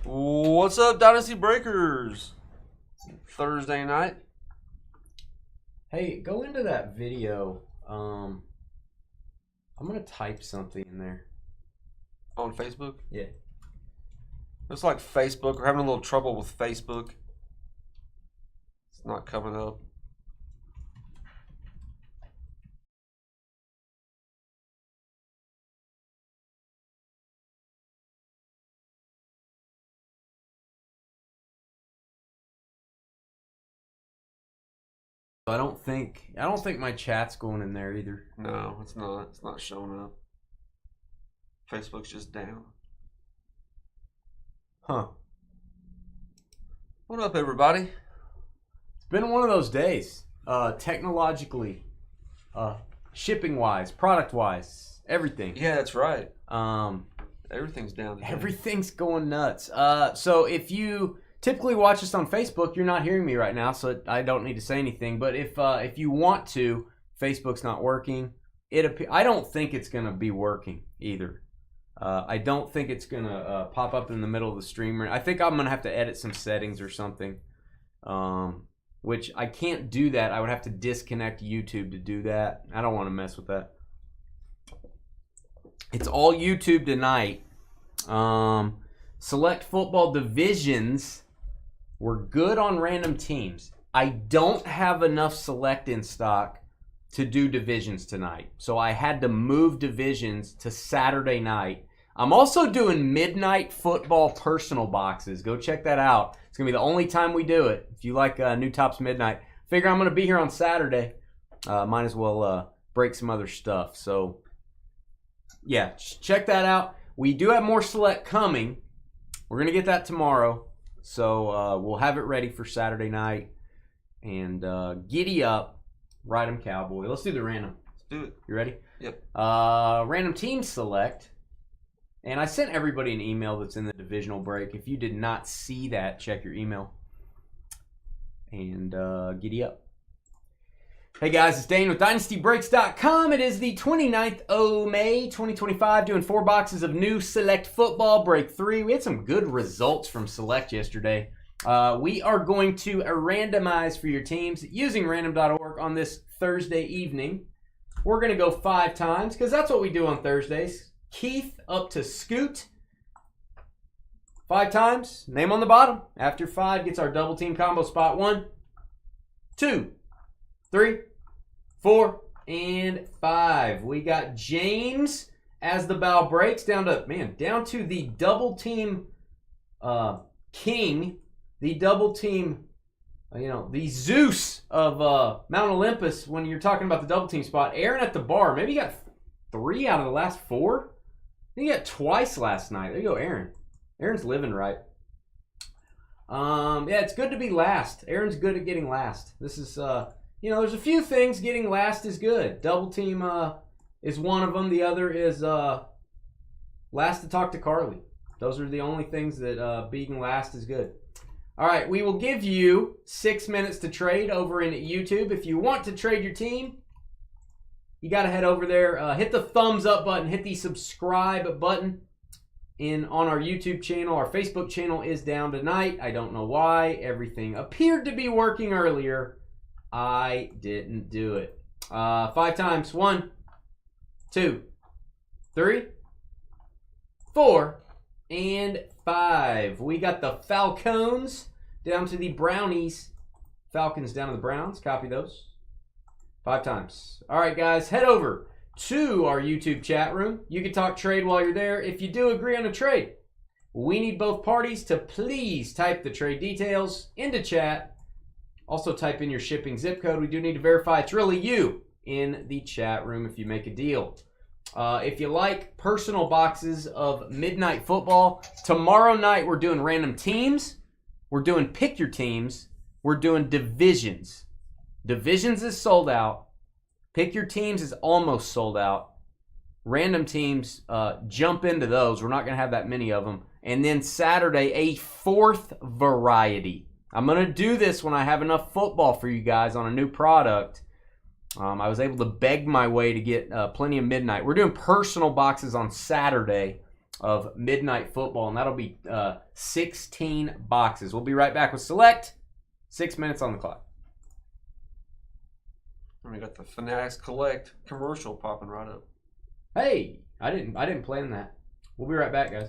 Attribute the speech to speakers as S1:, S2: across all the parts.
S1: What's up, Dynasty Breakers? Thursday night.
S2: Hey, go into that video. I'm gonna type something in there.
S1: On Facebook?
S2: Yeah.
S1: Looks like Facebook. We're having a little trouble with Facebook. It's not coming up.
S2: I don't think my chat's going in there either.
S1: No, it's not. It's not showing up. Facebook's just down.
S2: Huh.
S1: What up, everybody?
S2: It's been one of those days. Technologically, shipping wise, product wise, everything.
S1: Yeah, that's right.
S2: Everything's
S1: down today.
S2: Everything's going nuts. So if you typically watch us on Facebook, you're not hearing me right now, so I don't need to say anything. But if you want to, Facebook's not working. I don't think it's going to be working either. I don't think it's going to pop up in the middle of the stream. I think I'm going to have to edit some settings or something, which I can't do that. I would have to disconnect YouTube to do that. I don't want to mess with that. It's all YouTube tonight. Select football divisions. We're good on random teams. I don't have enough select in stock to do divisions tonight. So I had to move divisions to Saturday night. I'm also doing midnight football personal boxes. Go check that out. It's going to be the only time we do it. If you like New Tops Midnight. Figure I'm going to be here on Saturday. Might as well break some other stuff. So, yeah, check that out. We do have more select coming. We're going to get that tomorrow. So we'll have it ready for Saturday night. And giddy up. Ride 'em Cowboy. Let's do the random.
S1: Let's do it.
S2: You ready?
S1: Yep.
S2: Random team select. And I sent everybody an email that's in the divisional break. If you did not see that, check your email. And giddy up. Hey guys, it's Dane with DynastyBreaks.com. It is the 29th of May, 2025, doing 4 boxes of new Select Football Break 3. We had some good results from Select yesterday. We are going to randomize for your teams using random.org on this Thursday evening. We're going to go 5 times because that's what we do on Thursdays. Keith up to Scoot. 5 times. Name on the bottom. After 5 gets our double team combo spot. 1, 2, 3, 4, and 5. We got James as the bow breaks down to the double team king. The double team, the Zeus of Mount Olympus when you're talking about the double team spot. Aaron at the bar. Maybe he got 3 out of the last 4. He got twice last night. There you go, Aaron. Aaron's living right. Yeah, it's good to be last. Aaron's good at getting last. This is, there's a few things getting last is good. Double team is one of them. The other is last to talk to Carly. Those are the only things that being last is good. All right, we will give you 6 minutes to trade over in YouTube. If you want to trade your team, you got to head over there. Hit the thumbs up button. Hit the subscribe button on our YouTube channel. Our Facebook channel is down tonight. I don't know why. Everything appeared to be working earlier. I didn't do it. 5 times. 1, 2, 3, 4, and 5. We got the Falcons down to the Brownies. Falcons down to the Browns. Copy those. 5 times. All right, guys, head over to our YouTube chat room. You can talk trade while you're there. If you do agree on a trade, we need both parties to please type the trade details into chat. Also type in your shipping zip code. We do need to verify it's really you in the chat room if you make a deal. If you like personal boxes of Midnight Football, tomorrow night we're doing random teams. We're doing pick your teams. We're doing divisions. Divisions is sold out. Pick your teams is almost sold out. Random teams, jump into those. We're not going to have that many of them. And then Saturday, a 4th variety. I'm going to do this when I have enough football for you guys on a new product. I was able to beg my way to get plenty of midnight. We're doing personal boxes on Saturday of Midnight Football, and that'll be 16 boxes. We'll be right back with Select. 6 minutes on the clock.
S1: And we got the Fanatics Collect commercial popping right up.
S2: Hey, I didn't plan that. We'll be right back, guys.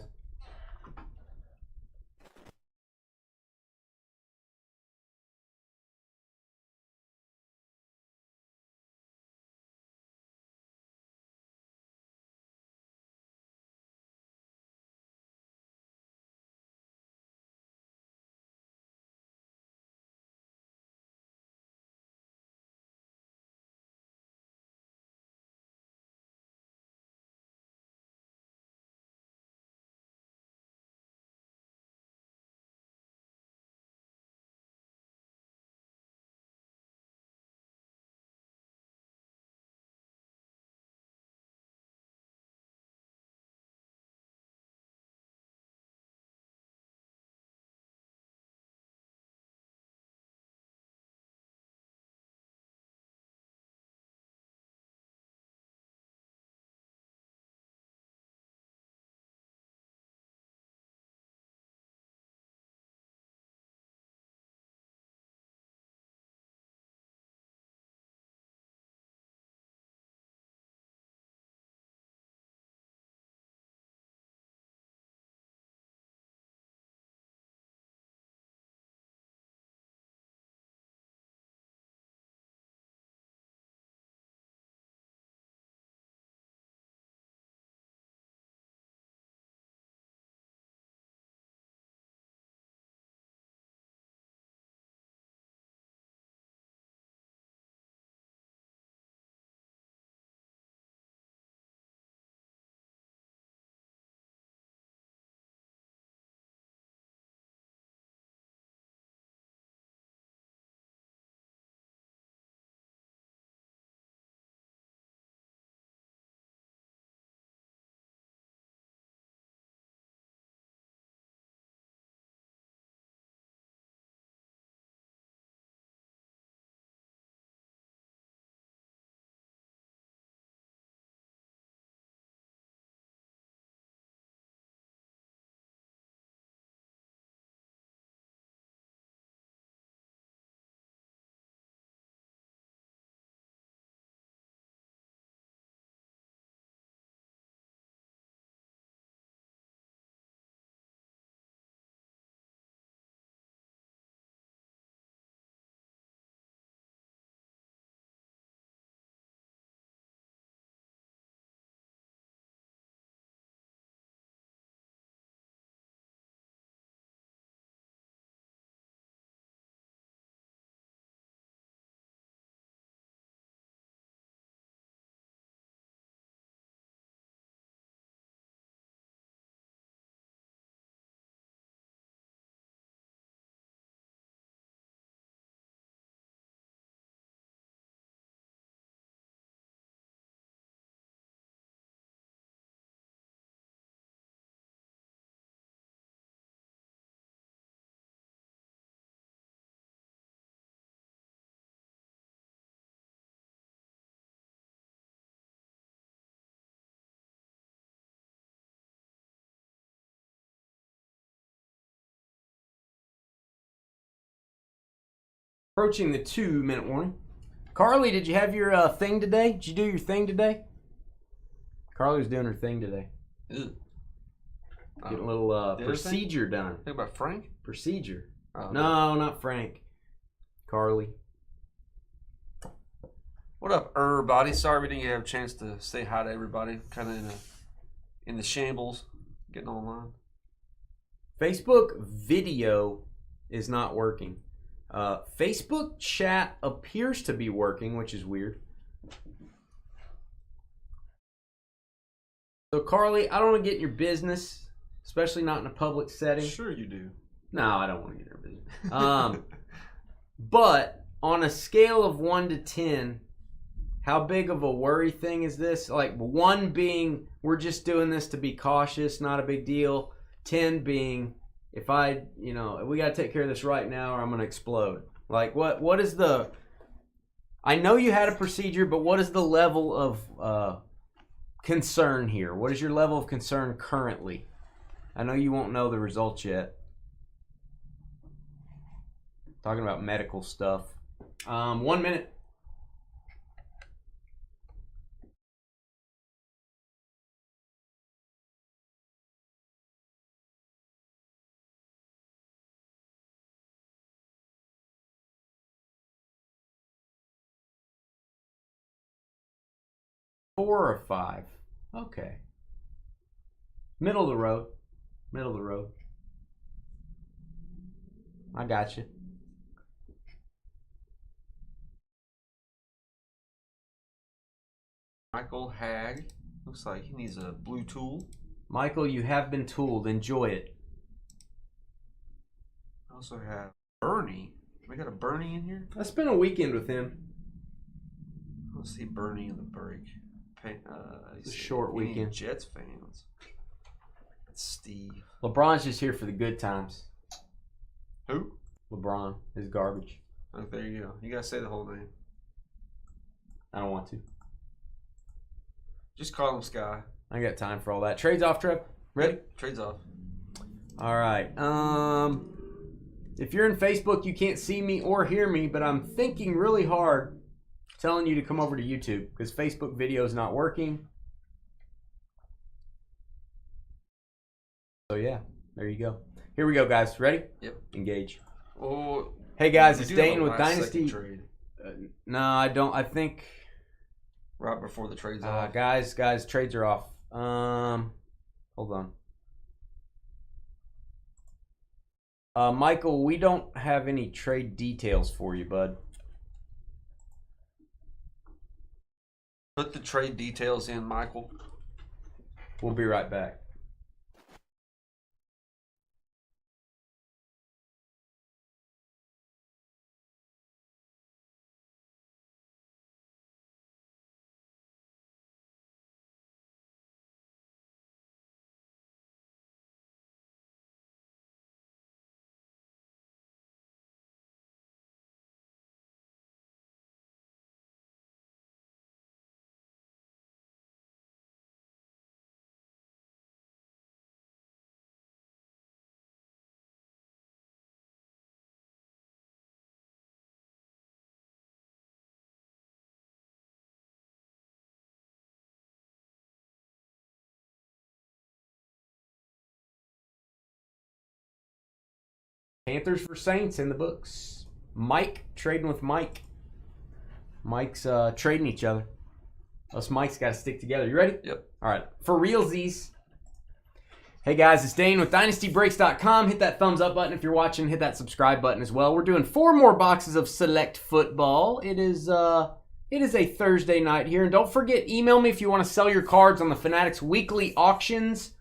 S2: Approaching the 2-minute warning. Carly, did you have your thing today? Did you do your thing today? Carly was doing her thing today.
S1: Ew.
S2: Getting a little procedure done.
S1: Think about Frank?
S2: Procedure.
S1: Oh,
S2: no, not Frank. Carly.
S1: What up, everybody? Sorry we didn't have a chance to say hi to everybody. Kind of in the shambles, getting online.
S2: Facebook video is not working. Facebook chat appears to be working, which is weird. So, Carly, I don't want to get in your business, especially not in a public setting.
S1: Sure you do.
S2: No, I don't want to get in your business. But on a scale of 1 to 10, how big of a worry thing is this? Like 1 being, we're just doing this to be cautious, not a big deal. 10 being, if we got to take care of this right now or I'm going to explode. Like what is the, I know you had a procedure, but what is the level of concern here? What is your level of concern currently? I know you won't know the results yet. Talking about medical stuff. 1 minute. Four or five. Okay. Middle of the road. Middle of the road. I got you.
S1: Michael Hag. Looks like he needs a blue tool.
S2: Michael, you have been tooled. Enjoy it.
S1: I also have Bernie. We got a Bernie in here?
S2: I spent a weekend with him.
S1: Let's see Bernie in the break.
S2: It's a short weekend.
S1: Jets fans. That's Steve.
S2: LeBron's just here for the good times.
S1: Who?
S2: LeBron is garbage.
S1: Oh, there you go. You gotta say the whole name.
S2: I don't want to.
S1: Just call him Sky.
S2: I got time for all that. Trades off, Trev. Ready?
S1: Yep, trades off.
S2: All right. If you're in Facebook, you can't see me or hear me, but I'm thinking really hard telling you to come over to YouTube because Facebook video is not working. So yeah, there you go. Here we go, guys. Ready?
S1: Yep.
S2: Engage.
S1: Oh.
S2: Hey guys, it's Dane with Dynasty. No, I don't. I think
S1: right before the trades off.
S2: Guys, trades are off. Hold on. Michael, we don't have any trade details for you, bud.
S1: Put the trade details in, Michael.
S2: We'll be right back. Panthers for Saints in the books. Mike trading with Mike. Mike's trading each other. Us Mike's got to stick together. You ready?
S1: Yep.
S2: All right. For realsies. Hey guys, it's Dane with DynastyBreaks.com. Hit that thumbs up button if you're watching. Hit that subscribe button as well. We're doing 4 more boxes of Select Football. It is a Thursday night here. And don't forget, email me if you want to sell your cards on the Fanatics weekly auctions.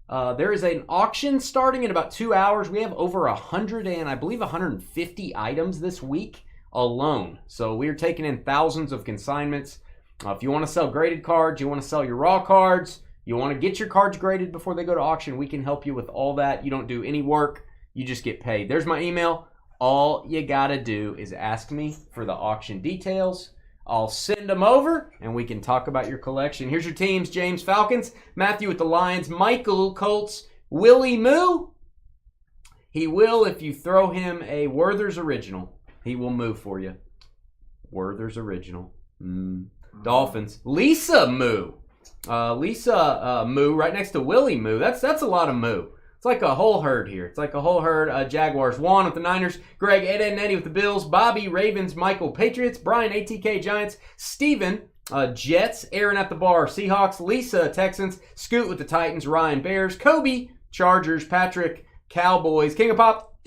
S2: There is an auction starting in about 2 hours. We have over 100 and I believe 150 items this week alone. So we are taking in thousands of consignments. If you want to sell graded cards, you want to sell your raw cards, you want to get your cards graded before they go to auction, we can help you with all that. You don't do any work. You just get paid. There's my email. All you got to do is ask me for the auction details. I'll send them over, and we can talk about your collection. Here's your teams. James, Falcons. Matthew with the Lions. Michael, Colts. Willie Moo. He will, if you throw him a Werther's Original, he will move for you. Werther's Original. Dolphins. Lisa Moo. Lisa Moo right next to Willie Moo. That's a lot of Moo. It's like a whole herd here. It's like a whole herd. Jaguars. Juan with the Niners. Greg, Ed and Eddie with the Bills. Bobby, Ravens. Michael, Patriots. Brian, ATK, Giants. Steven, Jets. Aaron at the bar. Seahawks. Lisa, Texans. Scoot with the Titans. Ryan, Bears. Kobe, Chargers. Patrick, Cowboys. King of Pop,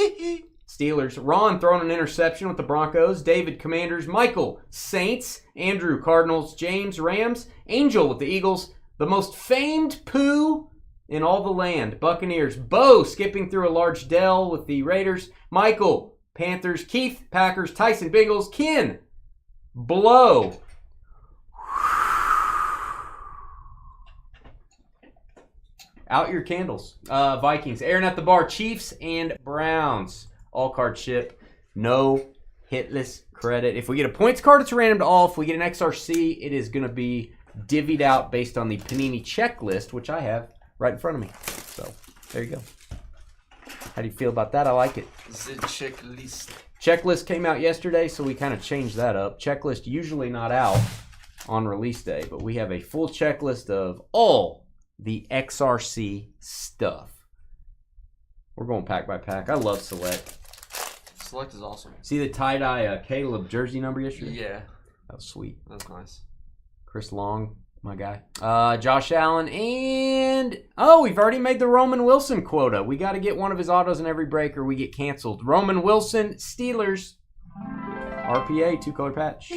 S2: Steelers. Ron throwing an interception with the Broncos. David, Commanders. Michael, Saints. Andrew, Cardinals. James, Rams. Angel with the Eagles. The most famed Pooh in all the land, Buccaneers. Bo skipping through a large Dell with the Raiders. Michael, Panthers. Keith, Packers. Tyson, Bengals. Ken, Blow. Out your candles. Vikings. Aaron at the bar. Chiefs and Browns. All card ship. No hitless credit. If we get a points card, it's random to all. If we get an XRC, it is going to be divvied out based on the Panini checklist, which I have right in front of me. So, there you go. How do you feel about that? I like it.
S1: The checklist.
S2: Checklist came out yesterday, so we kind of changed that up. Checklist usually not out on release day, but we have a full checklist of all the XRC stuff. We're going pack by pack. I love Select.
S1: Select is awesome.
S2: See the tie-dye Caleb jersey number yesterday?
S1: Yeah.
S2: That was sweet.
S1: That's nice.
S2: Chris Long, my guy. Josh Allen, and... oh, we've already made the Roman Wilson quota. We got to get one of his autos in every break or we get canceled. Roman Wilson, Steelers. RPA, 2-color patch.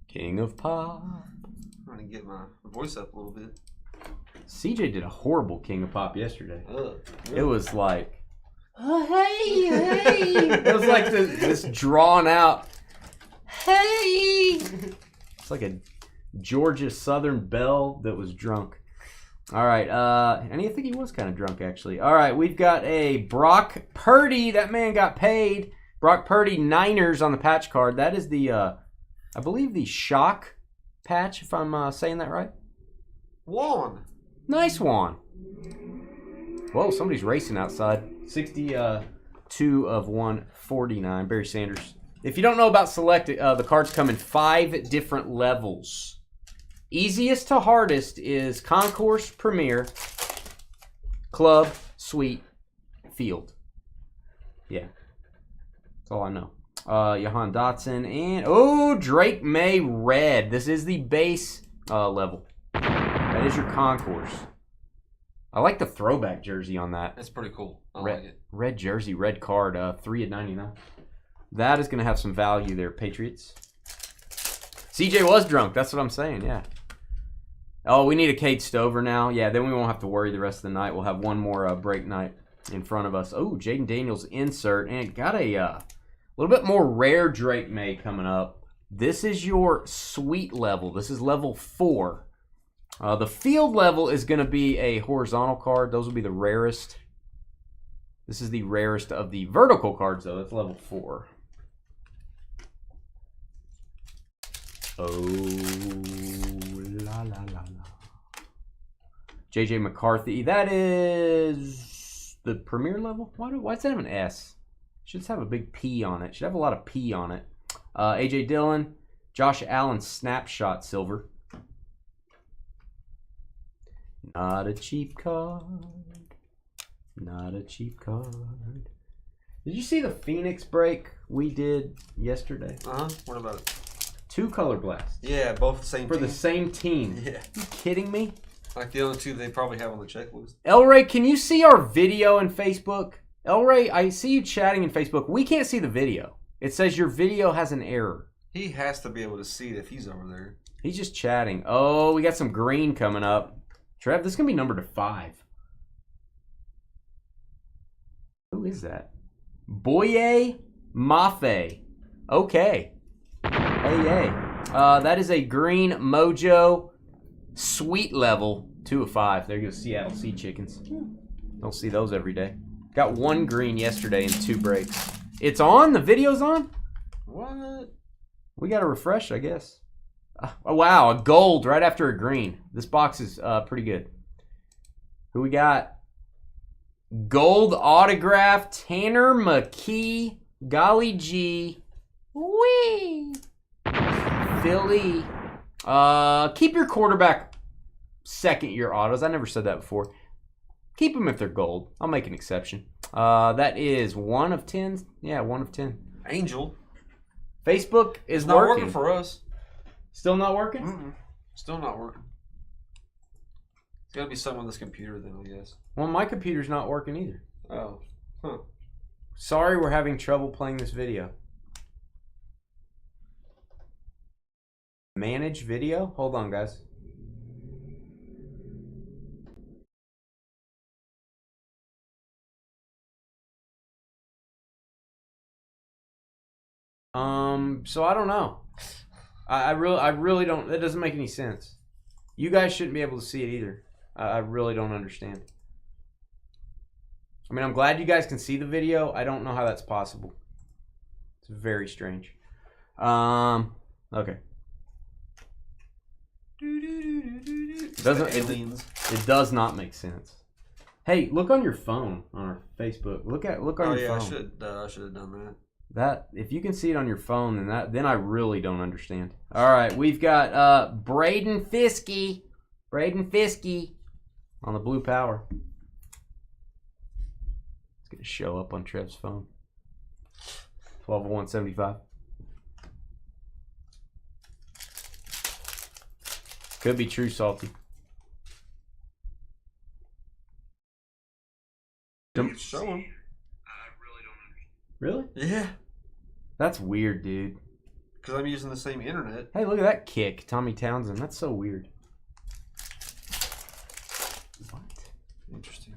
S2: King of Pop.
S1: I'm trying to get my voice up a little bit.
S2: CJ did a horrible King of Pop yesterday.
S1: Really?
S2: It was like... oh, hey, hey. It was like this drawn out... hey. It's like a Georgia Southern belle that was drunk. All right. And I think he was kind of drunk, actually. All right. We've got a Brock Purdy. That man got paid. Brock Purdy, Niners on the patch card. That is the, I believe, the shock patch, if I'm saying that right.
S1: Juan.
S2: Nice one. Whoa, somebody's racing outside. 62 of 149. Barry Sanders. If you don't know about Select, the cards come in 5 different levels. Easiest to hardest is Concourse, Premier, Club, Suite, Field. Yeah. That's all I know. Jahan Dotson and... Drake May Red. This is the base level. That is your Concourse. I like the throwback jersey on that.
S1: That's pretty cool. I like it.
S2: Red jersey, red card, 3 of 99. That is going to have some value there, Patriots. CJ was drunk. That's what I'm saying, yeah. Oh, we need a Cade Stover now. Yeah, then we won't have to worry the rest of the night. We'll have one more break night in front of us. Oh, Jaden Daniels insert. And got a little bit more rare Drake May coming up. This is your sweet level. This is level 4. The field level is going to be a horizontal card. Those will be the rarest. This is the rarest of the vertical cards, though. That's level 4. Oh, la, la, la, la. JJ McCarthy. That is the premier level? Why does that have an S? Should just have a big P on it. Should have a lot of P on it. AJ Dillon. Josh Allen snapshot silver. Not a cheap card. Not a cheap card. Did you see the Phoenix break we did yesterday?
S1: What about it?
S2: 2 color blast.
S1: Yeah, both the same
S2: for
S1: team.
S2: the same team.
S1: Yeah.
S2: You kidding me?
S1: Like the other 2 they probably have on the checklist.
S2: Elray, can you see our video in Facebook? Elray, I see you chatting in Facebook. We can't see the video. It says your video has an error.
S1: He has to be able to see it if he's over there.
S2: He's just chatting. Oh, we got some green coming up. Trev, this is going to be numbered to 5. Who is that? Boye Mafe. Okay. Hey. That is a green Mojo sweet level 2 of 5. There goes Seattle Sea Chickens. Don't see those every day. Got 1 green yesterday in 2 breaks. It's on? The video's on?
S1: What?
S2: We got to refresh, I guess. Oh, wow, a gold right after a green. This box is pretty good. Who we got? Gold autograph, Tanner McKee, Golly G. Wee. Philly. Keep your quarterback second-year autos. I never said that before. Keep them if they're gold. I'll make an exception. That is 1 of 10. Yeah, 1 of 10.
S1: Angel.
S2: Facebook is
S1: it's not working for us.
S2: Still not working?
S1: Mm-mm. Still not working. It's got to be something on this computer then, I guess.
S2: Well, my computer's not working either.
S1: Oh. Huh.
S2: Sorry we're having trouble playing this video. Manage video? Hold on, guys. So I don't know. I really don't. That doesn't make any sense. You guys shouldn't be able to see it either. I really don't understand. I mean, I'm glad you guys can see the video. I don't know how that's possible. It's very strange. Okay.
S1: Aliens.
S2: It does not make sense. Hey, look on your phone on our Facebook. Look on your phone.
S1: I should have done that.
S2: That if you can see it on your phone, then I really don't understand. All right, we've got Braden Fiskey on the blue power. It's gonna show up on Trev's phone. 12/175. Could be true, Salty.
S1: Show him.
S2: Really?
S1: Yeah.
S2: That's weird, dude.
S1: Because I'm using the same internet.
S2: Hey, look at that kick, Tommy Townsend. That's so weird. What?
S1: Interesting.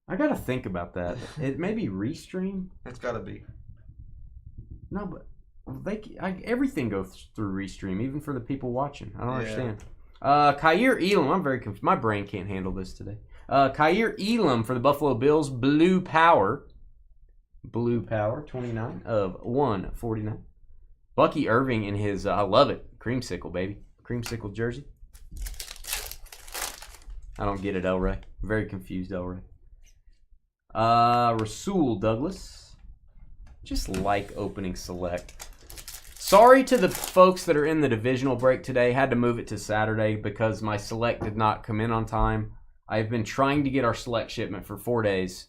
S2: I gotta think about that. It may be Restream.
S1: It's gotta be.
S2: No, but everything goes through Restream, even for the people watching. I don't understand. Kyer Elam, I'm very confused. My brain can't handle this today. Kyer Elam for the Buffalo Bills, blue power. Blue power, 29 of 149. Bucky Irving in his, I love it, creamsicle, baby. Creamsicle jersey. I don't get it, El Rey. Very confused, El Rey. Rasul Douglas. Just like opening select. Sorry to the folks that are in the divisional break today. Had to move it to Saturday because my select did not come in on time. I've been trying to get our select shipment for 4 days,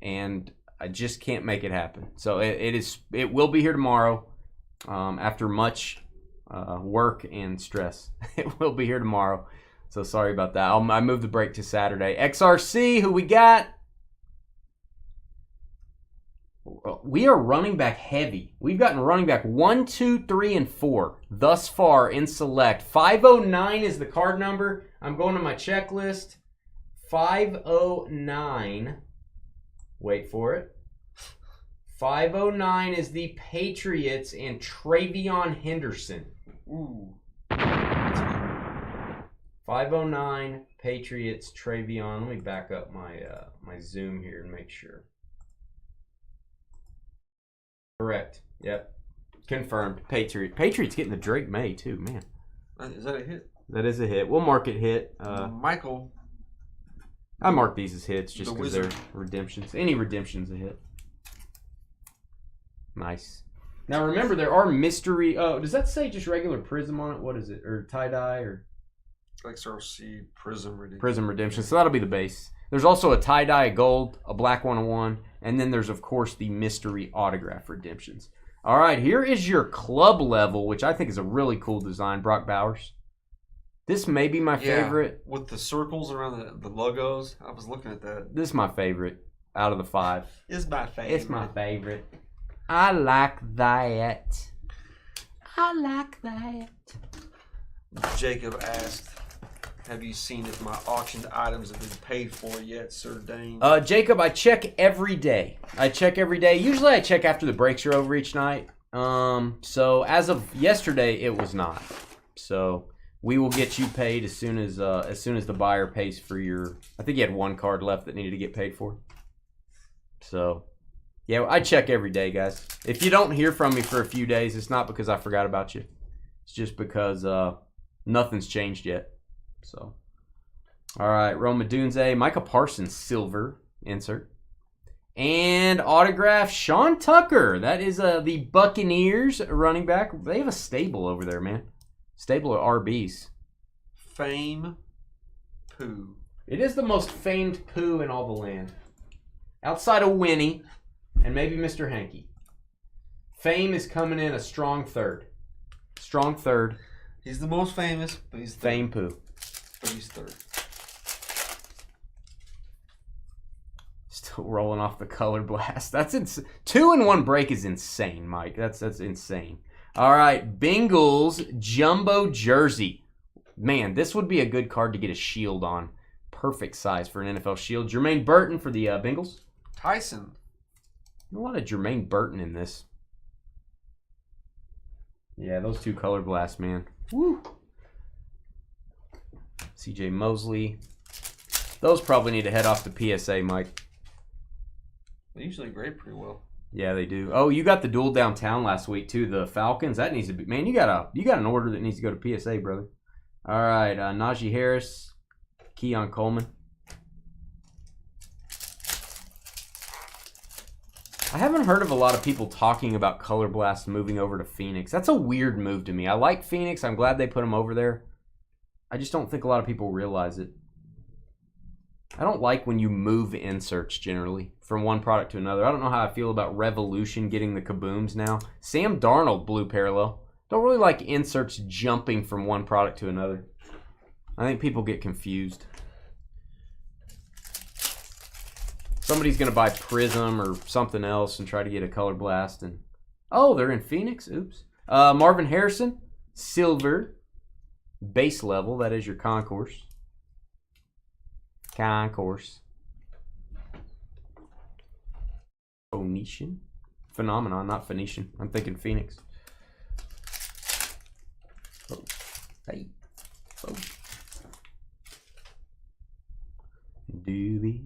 S2: and I just can't make it happen. So it will be here tomorrow after much work and stress. It will be here tomorrow. So sorry about that. I moved the break to Saturday. XRC, who we got? We are running back heavy. We've gotten running back 1, 2, 3, and 4 thus far in select. 509 is the card number. I'm going to my checklist. 509. Wait for it. 509 is the Patriots and Travion Henderson.
S1: Ooh.
S2: 509 Patriots Travion. Let me back up my my zoom here and make sure. Correct. Yep. Confirmed. Patriots getting the Drake May too, man.
S1: Is that a hit?
S2: That is a hit. We'll mark it hit.
S1: Michael.
S2: I mark these as hits just because they're
S1: Wizard.
S2: redemptions. Any redemption's a hit. Nice. Now remember, there are mystery. Oh, does that say just regular Prism on it? What is it? Or tie-dye or
S1: XRC Prism Redemption.
S2: Prism Redemption. So that'll be the base. There's also a tie-dye, a gold, a black 101, and then there's, of course, the mystery autograph redemptions. All right, here is your club level, which I think is a really cool design. Brock Bowers. This may be my favorite.
S1: With the circles around the logos. I was looking at that.
S2: This is my favorite out of the 5.
S1: It's my favorite.
S2: It's my favorite. I like that. I like that.
S1: Jacob asked, have you seen if my auctioned items have been paid for yet, Sir Dane?
S2: Jacob, I check every day. Usually I check after the breaks are over each night. So as of yesterday, it was not. So we will get you paid as soon as the buyer pays for your. I think you had 1 card left that needed to get paid for. So, yeah, I check every day, guys. If you don't hear from me for a few days, it's not because I forgot about you. It's just because nothing's changed yet. So, all right, Roma Dunze, Micah Parsons, silver insert. And autograph, Sean Tucker. That is the Buccaneers running back. They have a stable over there, man. Stable of RBs.
S1: Fame Pooh.
S2: It is the most famed Pooh in all the land. Outside of Winnie and maybe Mr. Hanky. Fame is coming in a strong third. Strong third.
S1: He's the most famous, but he's third.
S2: Fame Pooh.
S1: But he's third.
S2: Still rolling off the color blast. That's 2 in 1 break is insane, Mike. That's insane. All right, Bengals jumbo jersey. Man, this would be a good card to get a shield on. Perfect size for an NFL shield. Jermaine Burton for the Bengals.
S1: Tyson.
S2: A lot of Jermaine Burton in this. Yeah, those 2 color blasts, man. Woo. CJ Mosley. Those probably need to head off to PSA, Mike.
S1: They usually grade pretty well.
S2: Yeah, they do. Oh, you got the duel downtown last week too. The Falcons. That needs to be. Man, you got an order that needs to go to PSA, brother. All right, Najee Harris, Keon Coleman. I haven't heard of a lot of people talking about Color Blast moving over to Phoenix. That's a weird move to me. I like Phoenix. I'm glad they put him over there. I just don't think a lot of people realize it. I don't like when you move inserts generally from one product to another. I don't know how I feel about Revolution getting the kabooms now. Sam Darnold, blue parallel. Don't really like inserts jumping from one product to another. I think people get confused. Somebody's going to buy Prism or something else and try to get a Color Blast. And oh, they're in Phoenix? Oops. Marvin Harrison, silver, base level. That is your concourse. Concourse. Phoenician? Phenomenon, not Phoenician. I'm thinking Phoenix. Oh. Hey. Oh. Doobie,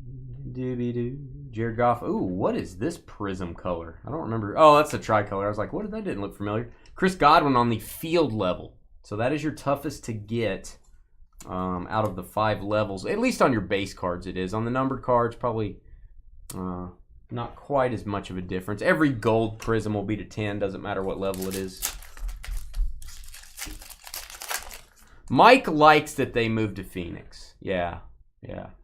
S2: doobie doo. Jared Goff. Ooh, what is this prism color? I don't remember. Oh, that's a tricolor. I was like, what? That didn't look familiar. Chris Godwin on the field level. So that is your toughest to get out of the 5 levels. At least on your base cards it is. On the numbered cards, probably not quite as much of a difference. Every gold prism will be to 10. Doesn't matter what level it is. Mike likes that they moved to Phoenix. Yeah.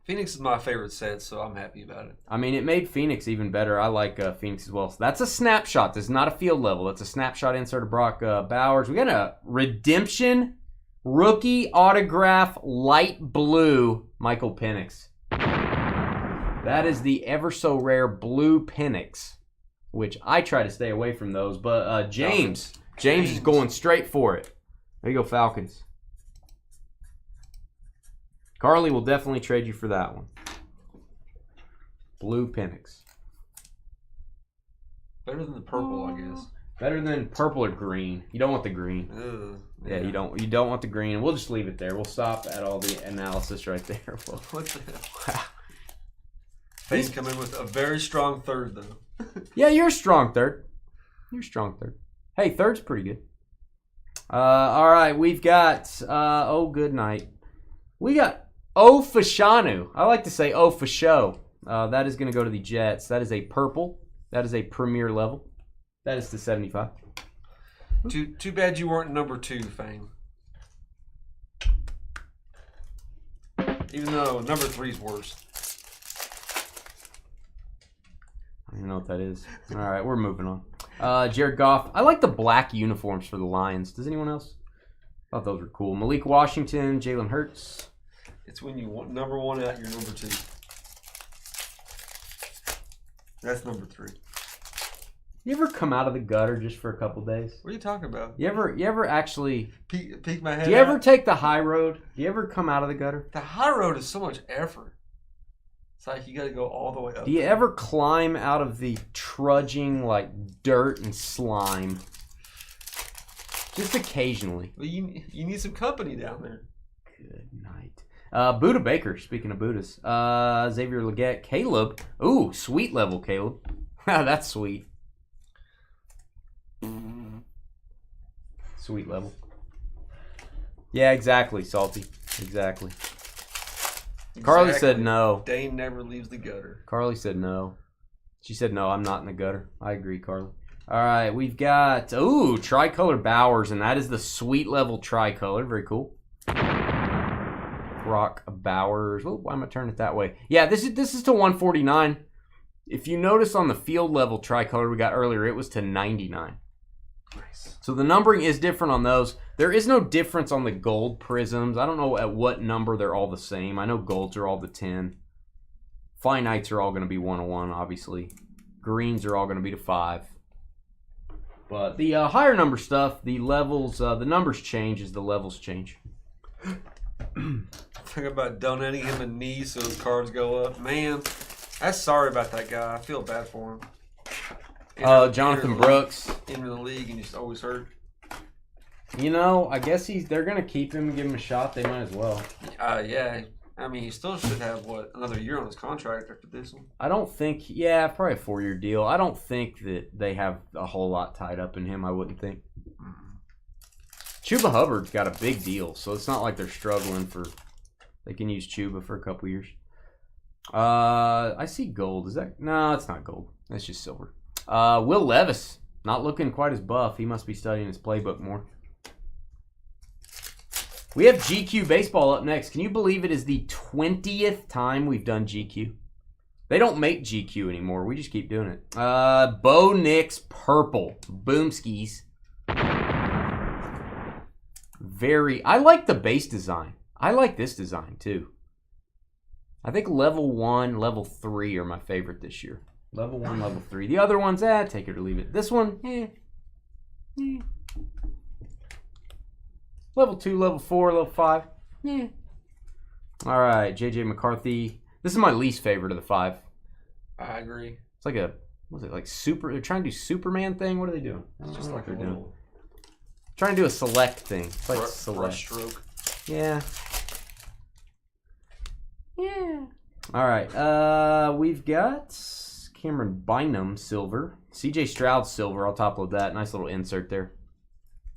S1: Phoenix is my favorite set, so I'm happy about it.
S2: I mean, it made Phoenix even better. I like Phoenix as well. So that's a snapshot. This is not a field level. It's a snapshot insert of Brock Bowers. We got a redemption rookie autograph light blue Michael Penix. That is the ever so rare blue Penix, which I try to stay away from those. But James is going straight for it. There you go, Falcons. Carly will definitely trade you for that one. Blue Penix.
S1: Better than the purple, I guess.
S2: Better than purple or green. You don't want the green. Yeah, you don't want the green. We'll just leave it there. We'll stop at all the analysis right there.
S1: What the hell? Wow. Face come in with a very strong third, though.
S2: Yeah, you're a strong third. Hey, third's pretty good. All right, we've got, oh, good night. We got Ofashanu. I like to say Ofasho. That is going to go to the Jets. That is a purple. That is a premier level. That is to 75.
S1: Too bad you weren't number 2, Fang. Even though number 3's worse.
S2: I don't even know what that is. All right, we're moving on. Jared Goff. I like the black uniforms for the Lions. Does anyone else? I thought those were cool. Malik Washington, Jalen Hurts.
S1: It's when you want number 1 out, you're number 2. That's number 3.
S2: You ever come out of the gutter just for a couple days?
S1: What are you talking about?
S2: You ever actually
S1: peek my head?
S2: Do you ever take the high road? Do you ever come out of the gutter?
S1: The high road is so much effort. It's like you got to go all the way up.
S2: Do you ever climb out of the trudging like dirt and slime? Just occasionally.
S1: Well, you need some company down there.
S2: Good night. Buddha Baker, speaking of Buddhas. Xavier Legette. Caleb. Ooh, sweet level, Caleb. That's sweet. Sweet level. Yeah, exactly, Salty. Exactly. Carly said no.
S1: Dane never leaves the gutter.
S2: Carly said no. She said no, I'm not in the gutter. I agree, Carly. All right, we've got, ooh, tricolor Bowers, and that is the sweet level tricolor. Very cool. Brock Bowers. Oh, why am I turning it that way? Yeah, this is to 149. If you notice on the field level tricolor we got earlier, it was to 99.
S1: Nice.
S2: So the numbering is different on those. There is no difference on the gold prisms. I don't know at what number they're all the same. I know golds are all the 10. Finites are all going to be 101, obviously. Greens are all going to be to 5. But the higher number stuff, the levels, the numbers change as the levels change.
S1: Think about donating him a knee so his cards go up. Man, I'm sorry about that guy. I feel bad for him.
S2: Jonathan Brooks.
S1: Enter the league and just always hurt.
S2: You know, I guess they're going to keep him and give him a shot. They might as well.
S1: Yeah. I mean, he still should have, another year on his contract after this one?
S2: I don't think, yeah, probably a 4-year deal. I don't think that they have a whole lot tied up in him, I wouldn't think. Chuba Hubbard's got a big deal, so it's not like they're struggling for. They can use Chuba for a couple years. I see gold. Is that? No, it's not gold. That's just silver. Will Levis, not looking quite as buff. He must be studying his playbook more. We have GQ Baseball up next. Can you believe it is the 20th time we've done GQ? They don't make GQ anymore. We just keep doing it. Bo Nix Purple. Boomskis. I like the base design. I like this design too. I think level 1, level 3 are my favorite this year. Level 1, level 3. The other ones, take it or leave it. This one, Level 2, level 4, level 5. All right, JJ McCarthy. This is my least favorite of the 5.
S1: I agree.
S2: It's like like super. They're trying to do Superman thing. What are they doing?
S1: It's just like they're doing.
S2: Trying to do a select thing. It's like select.
S1: Brush stroke.
S2: Yeah. All right. We've got Cameron Bynum silver. CJ Stroud silver. I'll top load that. Nice little insert there.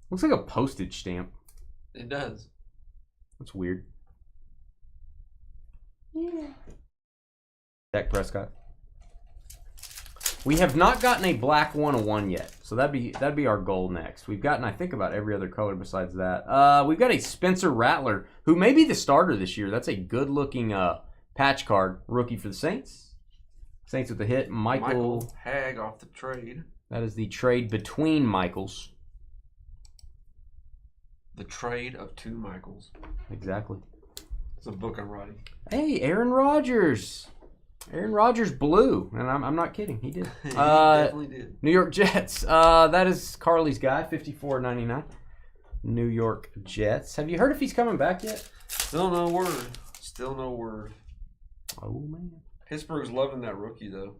S2: Looks like a postage stamp.
S1: It does.
S2: That's weird. Dak Prescott. We have not gotten a black 101 yet, so that'd be our goal next. We've gotten, I think, about every other color besides that. We've got a Spencer Rattler, who may be the starter this year. That's a good-looking patch card. Rookie for the Saints. Saints with the hit. Michael
S1: Hag off the trade.
S2: That is the trade between Michaels.
S1: The trade of two Michaels.
S2: Exactly.
S1: It's a book I'm writing.
S2: Hey, Aaron Rodgers. Aaron Rodgers blew, and I'm not kidding. He did.
S1: He definitely did.
S2: New York Jets. That is Carly's guy, $54.99. New York Jets. Have you heard if he's coming back yet?
S1: Still no word. Still no word.
S2: Oh, man.
S1: Pittsburgh's loving that rookie, though.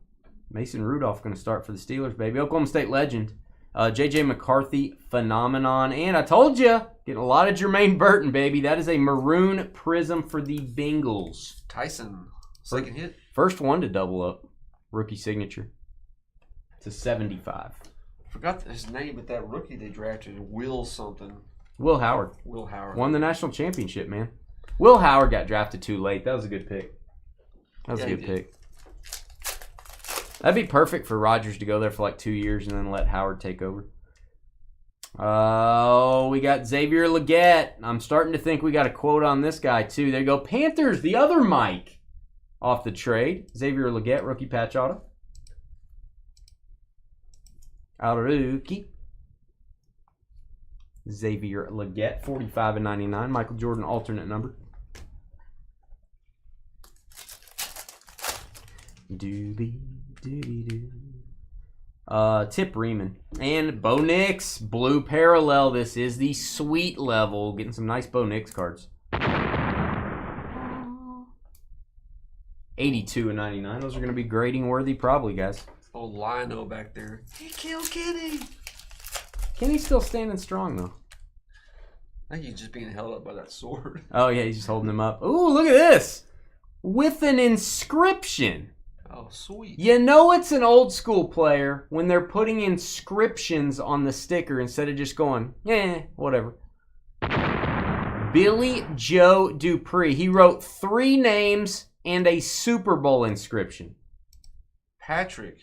S2: Mason Rudolph going to start for the Steelers, baby. Oklahoma State legend. J.J. McCarthy, phenomenon. And I told you, getting a lot of Jermaine Burton, baby. That is a maroon prism for the Bengals.
S1: Tyson, second hit.
S2: First one to double up. Rookie signature. To 75.
S1: Forgot his name, but that rookie they drafted, Will something.
S2: Will Howard.
S1: Will Howard.
S2: Won the national championship, man. Will Howard got drafted too late. That was a good pick. That was a good pick. That'd be perfect for Rodgers to go there for like 2 years and then let Howard take over. Oh, we got Xavier Legette. I'm starting to think we got a quote on this guy, too. There you go. Panthers, the other Mike. Off the trade. Xavier Legette, rookie patch auto. Rookie. Xavier Legette, $45.99. Michael Jordan, alternate number. Doobie. Tip Riemann. And Bo Nix, blue parallel. This is the sweet level. Getting some nice Bo Nix cards. 82.99. Those are going to be grading worthy probably, guys.
S1: Old Lionel back there. He killed Kenny.
S2: Kenny's still standing strong, though.
S1: I think he's just being held up by that sword.
S2: Oh, yeah, he's just holding him up. Ooh, look at this. With an inscription.
S1: Oh, sweet.
S2: You know it's an old school player when they're putting inscriptions on the sticker instead of just going, whatever. Billy Joe Dupree. He wrote 3 names and a Super Bowl inscription.
S1: Patrick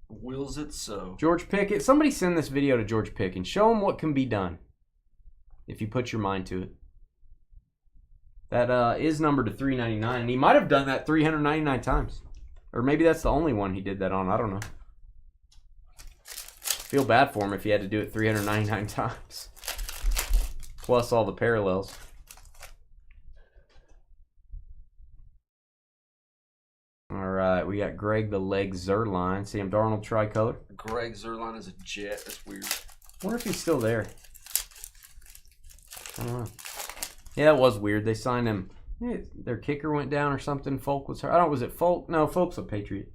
S1: wills it so.
S2: George Pickett. Somebody send this video to George Pickett and show him what can be done if you put your mind to it. That is numbered to $3.99, and he might have done that 399 times. Or maybe that's the only one he did that on. I don't know. Feel bad for him if he had to do it 399 times. Plus all the parallels. All right, we got Greg the Leg Zerline. Sam Darnold tricolor.
S1: Greg Zerline is a Jet. That's weird.
S2: I wonder if he's still there. I don't know. Yeah, it was weird. They signed him. Their kicker went down or something. Folk was hurt. I don't know. Was it Folk? No, Folk's a Patriot.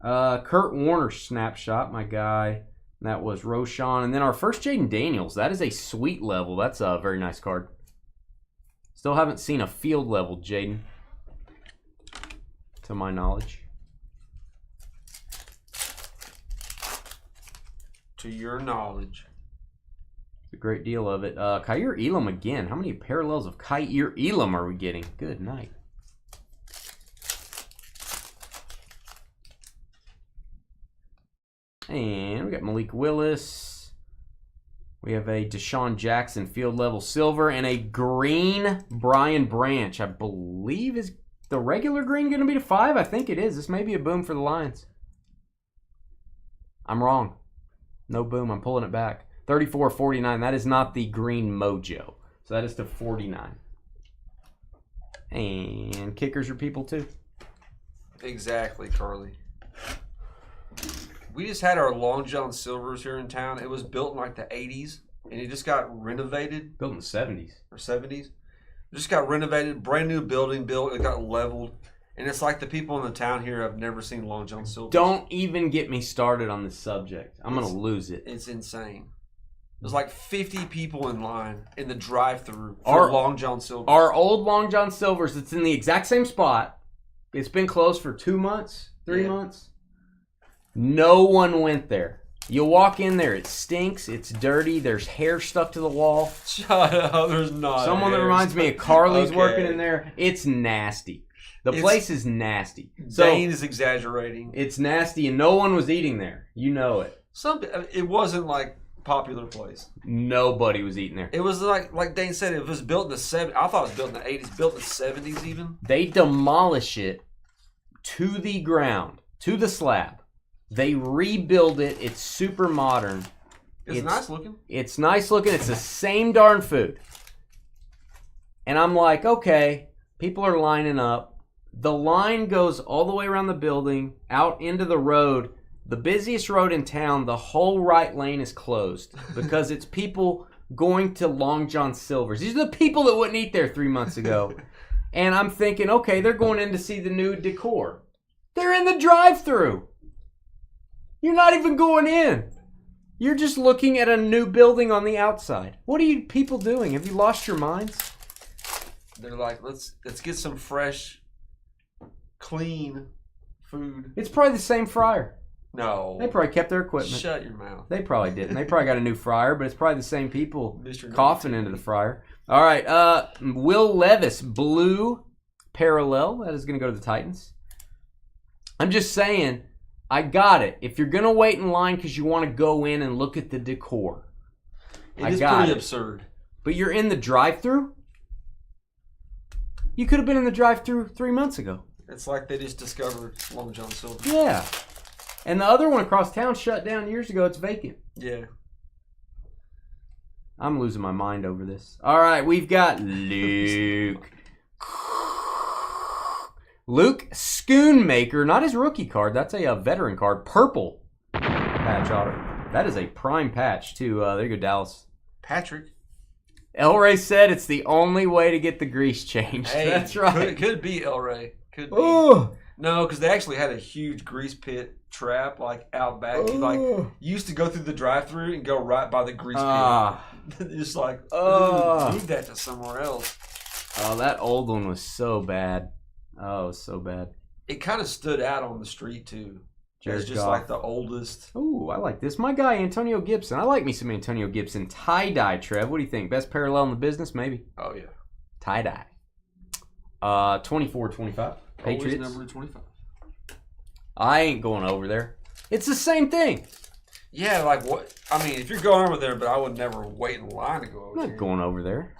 S2: Kurt Warner snapshot, my guy. That was Roshan. And then our first Jaden Daniels. That is a sweet level. That's a very nice card. Still haven't seen a field level Jaden, to my knowledge.
S1: To your knowledge.
S2: a great deal of it. Kyer Elam again. How many parallels of Kyer Elam are we getting? Good night. And we got Malik Willis. We have a Deshaun Jackson field level silver and a green Brian Branch. I believe is the regular green going to be to 5? I think it is. This may be a boom for the Lions. I'm wrong. No boom. I'm pulling it back. 34-49. That is not the green mojo. So that is to 49. And kickers are people too.
S1: Exactly, Carly. We just had our Long John Silvers here in town. It was built in like the 80s, and it just got renovated.
S2: Built in the 70s.
S1: Or 70s. It just got renovated, brand new building built. It got leveled. And it's like the people in the town here have never seen Long John Silvers.
S2: Don't even get me started on this subject. I'm going to lose it.
S1: It's insane. There's like 50 people in line in the drive-thru for Long John Silvers.
S2: Our old Long John Silvers, it's in the exact same spot. It's been closed for 2 months, 3 months. No one went there. You walk in there, it stinks, it's dirty, there's hair stuck to the wall.
S1: Shut up, there's not.
S2: Someone that reminds me of Carly's working in there. It's nasty. The place is nasty.
S1: Dane is exaggerating.
S2: It's nasty, and no one was eating there. You know it.
S1: It wasn't like a popular place.
S2: Nobody was eating there.
S1: It was like Dane said, it was built in the 70s. I thought it was built in the 80s, built in the 70s even.
S2: They demolish it to the ground, to the slab. They rebuild it. It's super modern.
S1: It's nice looking.
S2: It's nice looking. It's the same darn food. And I'm like, okay, people are lining up. The line goes all the way around the building, out into the road. The busiest road in town, the whole right lane is closed because it's people going to Long John Silver's. These are the people that wouldn't eat there 3 months ago. And I'm thinking, okay, they're going in to see the new decor. They're in the drive-thru. You're not even going in. You're just looking at a new building on the outside. What are you people doing? Have you lost your minds?
S1: They're like, let's get some fresh, clean food.
S2: It's probably the same fryer.
S1: No.
S2: They probably kept their equipment.
S1: Shut your mouth.
S2: They probably didn't. They probably got a new fryer, but it's probably the same people coughing into the fryer. All right, Will Levis, blue parallel. That is going to go to the Titans. I'm just saying, I got it. If you're going to wait in line because you want to go in and look at the decor.
S1: It is pretty absurd.
S2: But you're in the drive-thru? You could have been in the drive-thru 3 months ago.
S1: It's like they just discovered Long John Silver.
S2: Yeah. And the other one across town shut down years ago. It's vacant.
S1: Yeah.
S2: I'm losing my mind over this. All right, we've got Luke. Luke Schoonmaker, not his rookie card. That's a veteran card. Purple patch auto. That is a prime patch, too. There you go, Dallas.
S1: Patrick.
S2: El Rey said it's the only way to get the grease changed.
S1: Hey,
S2: that's right.
S1: Could be El Rey. Could be.
S2: Oh.
S1: No, because they actually had a huge grease pit trap like out back. You used to go through the drive-thru and go right by the grease pit. Just like, move that to somewhere else.
S2: Oh, that old one was so bad. Oh, it was so bad.
S1: It kind of stood out on the street too. It's just
S2: Goff.
S1: like the oldest.
S2: Oh, I like this. My guy, Antonio Gibson. I like me some Antonio Gibson. Tie-dye, Trev. What do you think? Best parallel in the business? Maybe.
S1: Oh, yeah.
S2: Tie-dye. 24-25. Patriots.
S1: Always number 25.
S2: I ain't going over there. It's the same thing.
S1: Yeah, like what? I mean, if you're going over there, but I would never wait in line to go over there.
S2: I'm not going over there.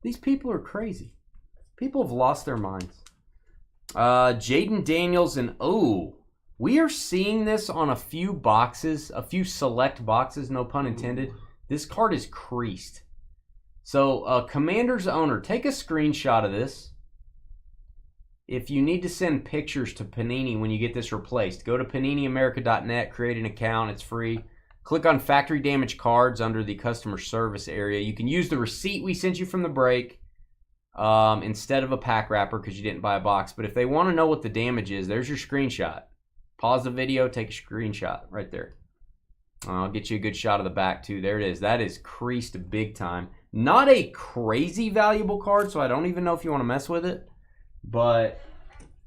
S2: These people are crazy. People have lost their minds. Jaden Daniels and we are seeing this on a few boxes, a few select boxes, no pun intended. This card is creased. So, Commander's owner, take a screenshot of this. If you need to send pictures to Panini when you get this replaced, go to PaniniAmerica.net, create an account, it's free. Click on Factory Damage Cards under the Customer Service area. You can use the receipt we sent you from the break instead of a pack wrapper because you didn't buy a box. But if they want to know what the damage is, there's your screenshot. Pause the video, take a screenshot right there. I'll get you a good shot of the back too. There it is. That is creased big time. Not a crazy valuable card, so I don't even know if you want to mess with it. But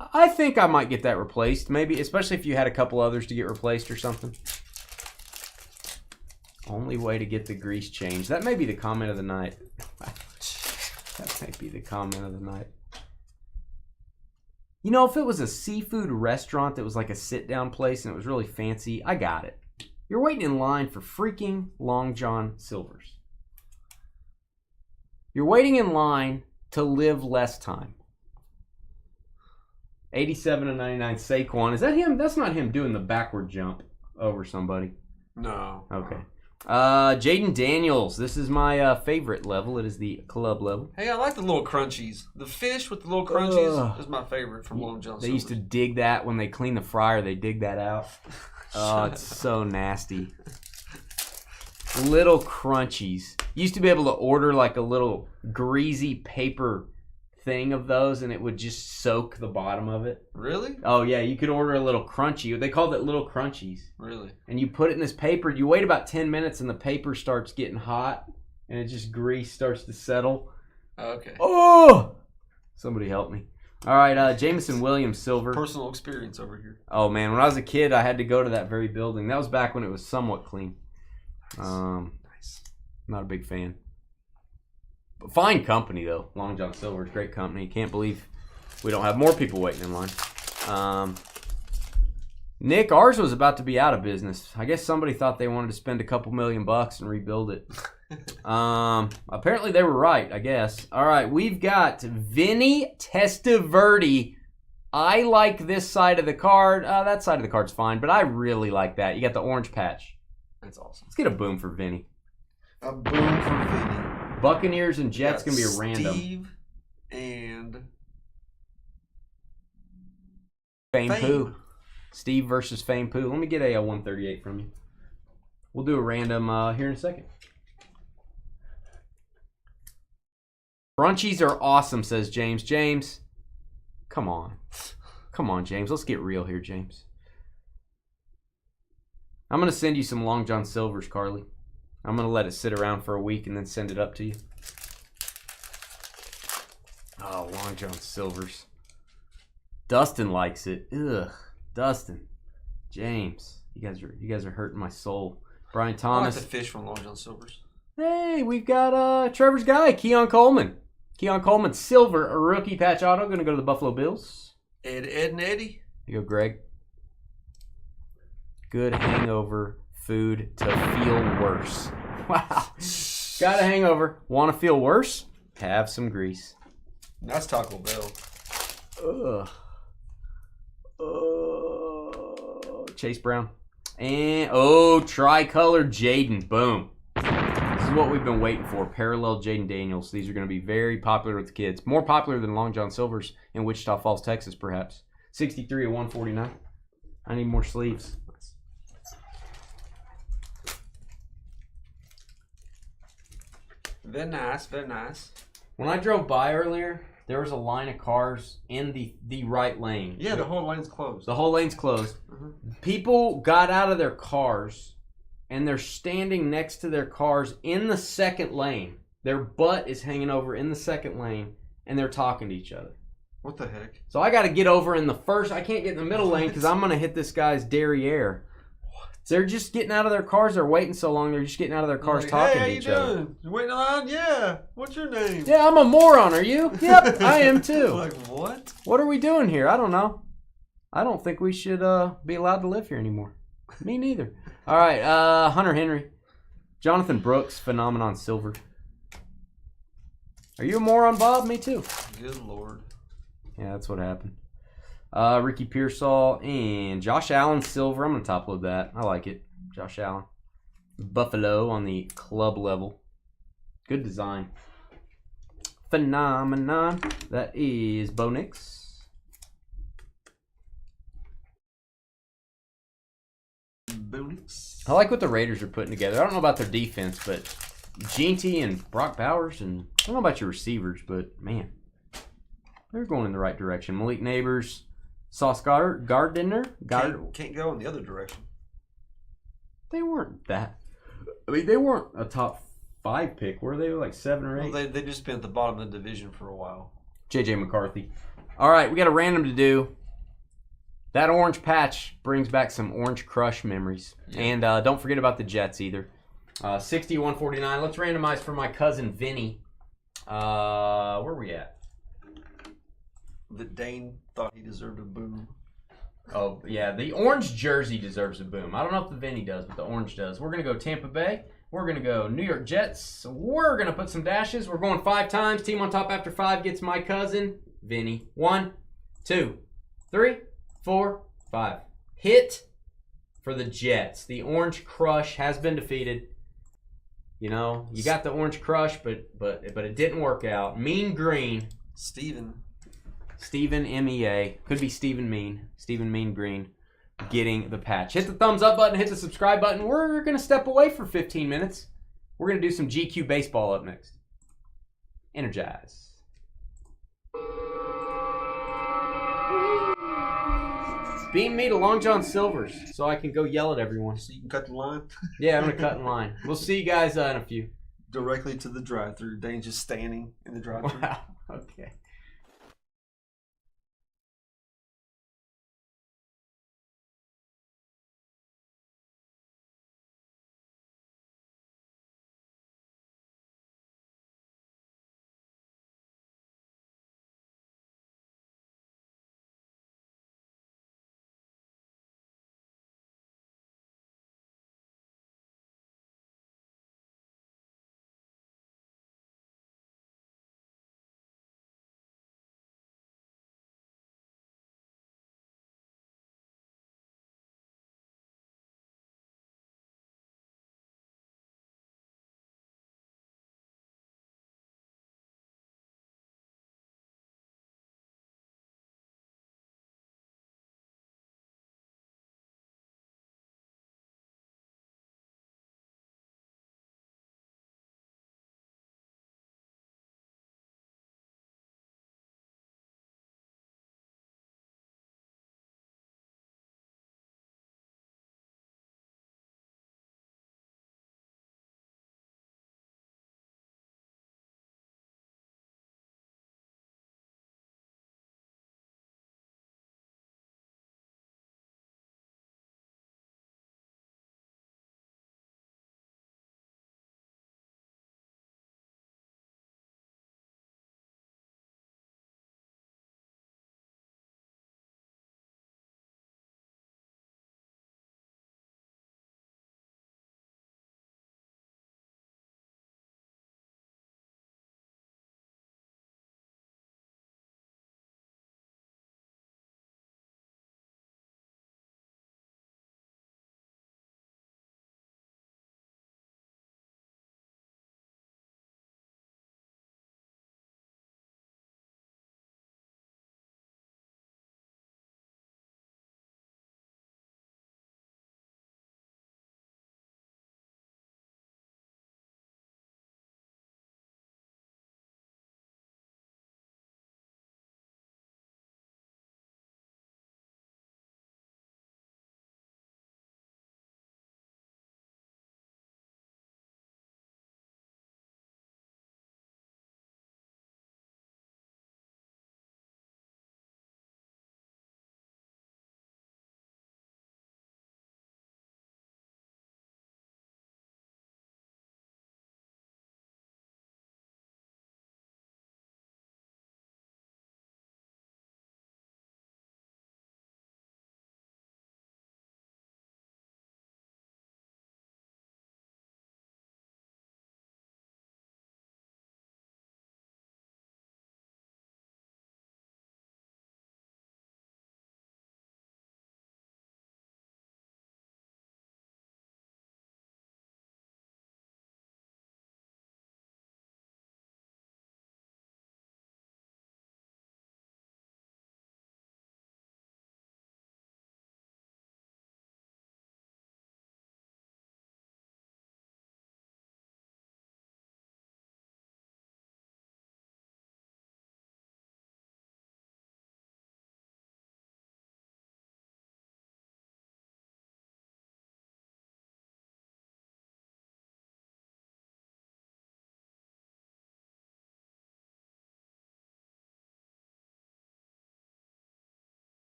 S2: I think I might get that replaced. Maybe, especially if you had a couple others to get replaced or something. Only way to get the grease changed. That may be the comment of the night. That might be the comment of the night. You know, if it was a seafood restaurant that was like a sit-down place and it was really fancy, I got it. You're waiting in line for freaking Long John Silver's. You're waiting in line to live less time. 87-99 Saquon. Is that him? That's not him doing the backward jump over somebody.
S1: No.
S2: Okay. Jaden Daniels. This is my favorite level. It is the club level.
S1: Hey, I like the little crunchies. The fish with the little crunchies is my favorite from Long John Silver's.
S2: They used to dig that when they clean the fryer. They dig that out. Oh, it's so nasty. Little crunchies. Used to be able to order like a little greasy paper thing of those, and it would just soak the bottom of it.
S1: Really?
S2: Oh yeah, you could order a little crunchy. They called it little crunchies.
S1: Really? And
S2: you put it in this paper. You wait about 10 minutes, and the paper starts getting hot, and it just grease starts to settle.
S1: Okay.
S2: Oh! Somebody help me. All right, Jameson Williams Silver.
S1: Personal experience over here.
S2: Oh man, when I was a kid, I had to go to that very building. That was back when it was somewhat clean.
S1: Nice.
S2: Not a big fan. But fine company though. Long John Silver's great company. Can't believe we don't have more people waiting in line. Nick, ours was about to be out of business. I guess somebody thought they wanted to spend a couple $1,000,000 and rebuild it. Apparently they were right, I guess. All right, we've got Vinny Testaverde. I like this side of the card. That side of the card's fine, but I really like that. You got the orange patch.
S1: That's awesome.
S2: Let's get a boom for Vinny.
S1: A boom for Vinny.
S2: Buccaneers and Jets going to be a random.
S1: Steve and
S2: Fame Poo. Steve versus Fame Poo. Let me get a 138 from you. We'll do a random here in a second. Crunchies are awesome, says James. James, come on. Come on, James. Let's get real here, James. I'm going to send you some Long John Silver's, Carly. I'm going to let it sit around for a week and then send it up to you. Oh, Long John Silver's. Dustin likes it. Ugh. Dustin. James. You guys are hurting my soul. Brian Thomas.
S1: I like the fish from Long John Silver's.
S2: Hey, we've got Trevor's guy, Keon Coleman. Keon Coleman, silver, a rookie patch auto. Going to go to the Buffalo Bills.
S1: Ed and Eddie.
S2: Here you go, Greg. Good hangover food to feel worse. Wow. Got a hangover. Want to feel worse? Have some grease.
S1: That's Taco Bell.
S2: Ugh. Chase Brown. And, tricolor Jaden. Boom. This is what we've been waiting for. Parallel Jaden Daniels. These are going to be very popular with the kids. More popular than Long John Silver's in Wichita Falls, Texas, perhaps. 63 of 149. I need more sleeves.
S1: Very nice, very nice.
S2: When I drove by earlier, there was a line of cars in the right lane.
S1: Yeah, the whole lane's closed.
S2: The whole lane's closed. People got out of their cars, and they're standing next to their cars in the second lane. Their butt is hanging over in the second lane, and they're talking to each other.
S1: What the heck?
S2: So I got to get over in the first. I can't get in the middle lane because I'm going to hit this guy's derriere. They're just getting out of their cars. They're waiting so long. They're just getting out of their cars talking to each other.
S1: How you doing? You waiting in line? Yeah. What's your name?
S2: Yeah, I'm a moron. Are you? Yep, I am too.
S1: Like, what?
S2: What are we doing here? I don't know. I don't think we should be allowed to live here anymore. Me neither. All right, Hunter Henry. Jonathan Brooks, Phenomenon Silver. Are you a moron, Bob? Me too.
S1: Good Lord.
S2: Yeah, that's what happened. Ricky Pearsall and Josh Allen Silver. I'm going to top load that. I like it. Josh Allen. Buffalo on the club level. Good design. Phenomenon. That is Bo Nix.
S1: Bo Nix.
S2: I like what the Raiders are putting together. I don't know about their defense, but Jeanty and Brock Bowers, and I don't know about your receivers, but man, they're going in the right direction. Malik Neighbors. Sauce Gardner.
S1: Can't go in the other direction.
S2: They weren't that. I mean, they weren't a top 5 pick. Were they like 7 or 8?
S1: Well, they just been at the bottom of the division for a while.
S2: J.J. McCarthy. All right, we got a random to do. That orange patch brings back some Orange Crush memories. Yeah. And don't forget about the Jets either. 60, 149. Let's randomize for my cousin Vinny. Where are we at?
S1: That Dane thought he deserved a boom.
S2: Oh, yeah. The orange jersey deserves a boom. I don't know if the Vinny does, but the orange does. We're going to go Tampa Bay. We're going to go New York Jets. We're going to put some dashes. We're going 5 times. Team on top after 5 gets my cousin Vinny. 1, 2, 3, 4, 5. Hit for the Jets. The Orange Crush has been defeated. You know, you got the Orange Crush, but it didn't work out. Mean Green.
S1: Steven
S2: MEA. Could be Steven Mean. Steven Mean Green getting the patch. Hit the thumbs up button. Hit the subscribe button. We're going to step away for 15 minutes. We're going to do some GQ baseball up next. Energize. Beam me to Long John Silver's so I can go yell at everyone.
S1: So you can cut the line?
S2: Yeah, I'm going to cut in line. We'll see you guys in a few.
S1: Directly to the drive-thru. Dane's just standing in the drive-thru.
S2: Wow. Okay.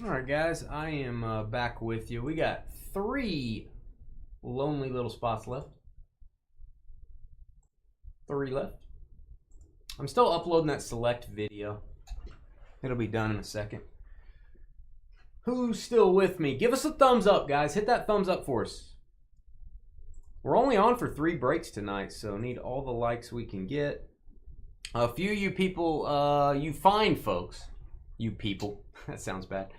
S2: All right, guys, I am back with you. We got 3 lonely little spots left. 3 left. I'm still uploading that select video. It'll be done in a second. Who's still with me? Give us a thumbs up, guys. Hit that thumbs up for us. We're only on for 3 breaks tonight, so need all the likes we can get. A few of you people, you fine folks, you people, that sounds bad.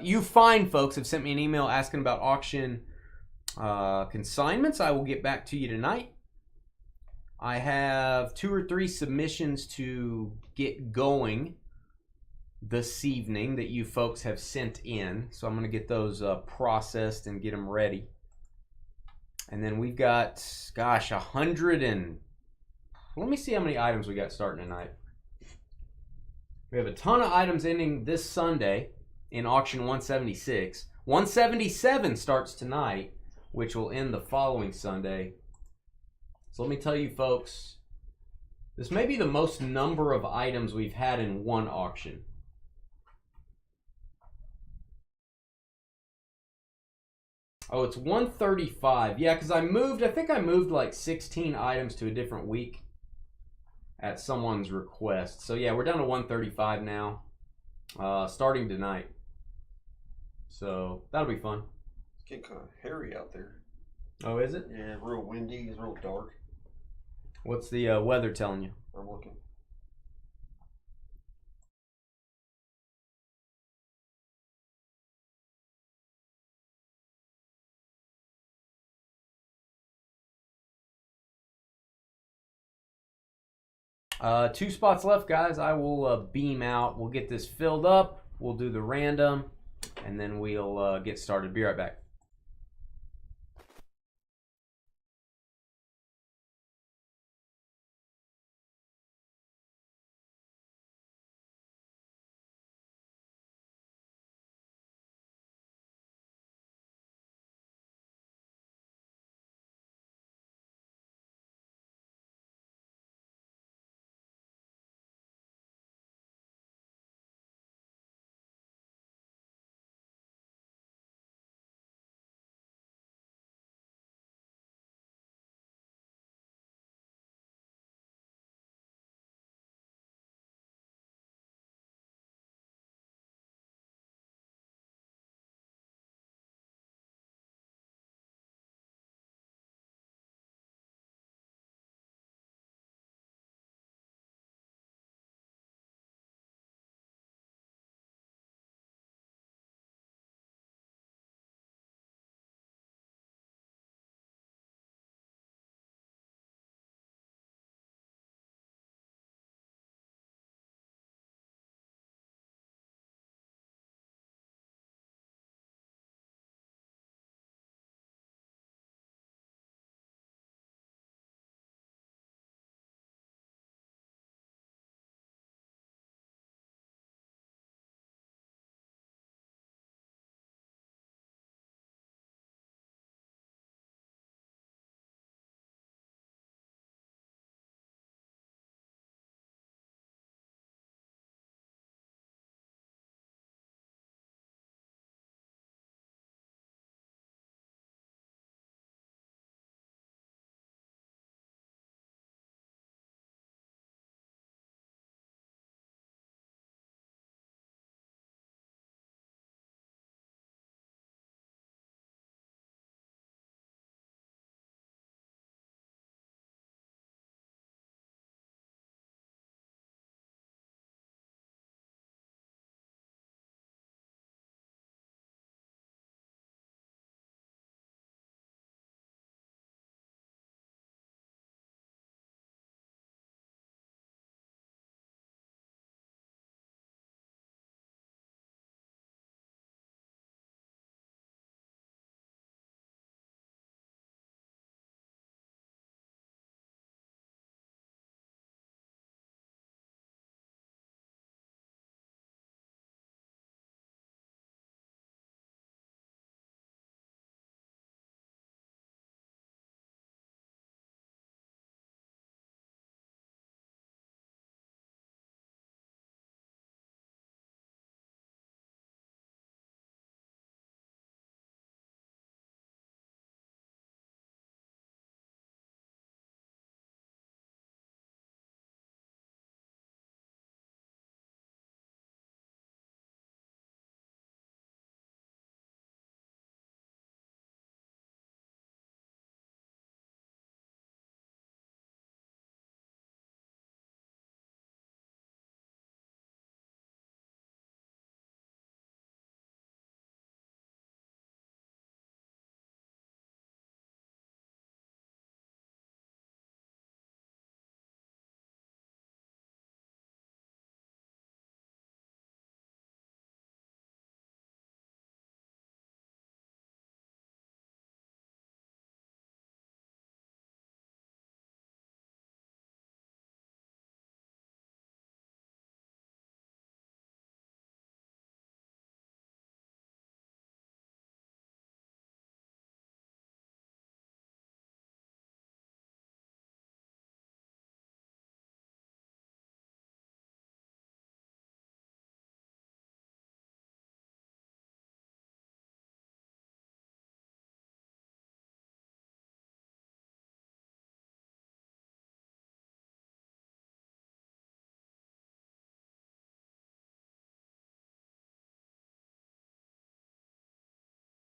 S2: You fine folks have sent me an email asking about auction consignments. I will get back to you tonight. I have 2 or 3 submissions to get going this evening that you folks have sent in. So I'm going to get those processed and get them ready. And then we've got, gosh, 100 and... Let me see how many items we got starting tonight. We have a ton of items ending this Sunday in auction 176. 177 starts tonight, which will end the following Sunday. So let me tell you folks, this may be the most number of items we've had in one auction. Oh, it's 135. Yeah, because I think I moved like 16 items to a different week at someone's request. So yeah, we're down to 135 now, starting tonight. So that'll be fun.
S3: It's getting kind of hairy out there.
S2: Oh, is it?
S3: Yeah, real windy. It's real dark.
S2: What's the weather telling you?
S3: I'm looking.
S2: Two spots left, guys. I will beam out. We'll get this filled up. We'll do the random, and then we'll get started. Be right back.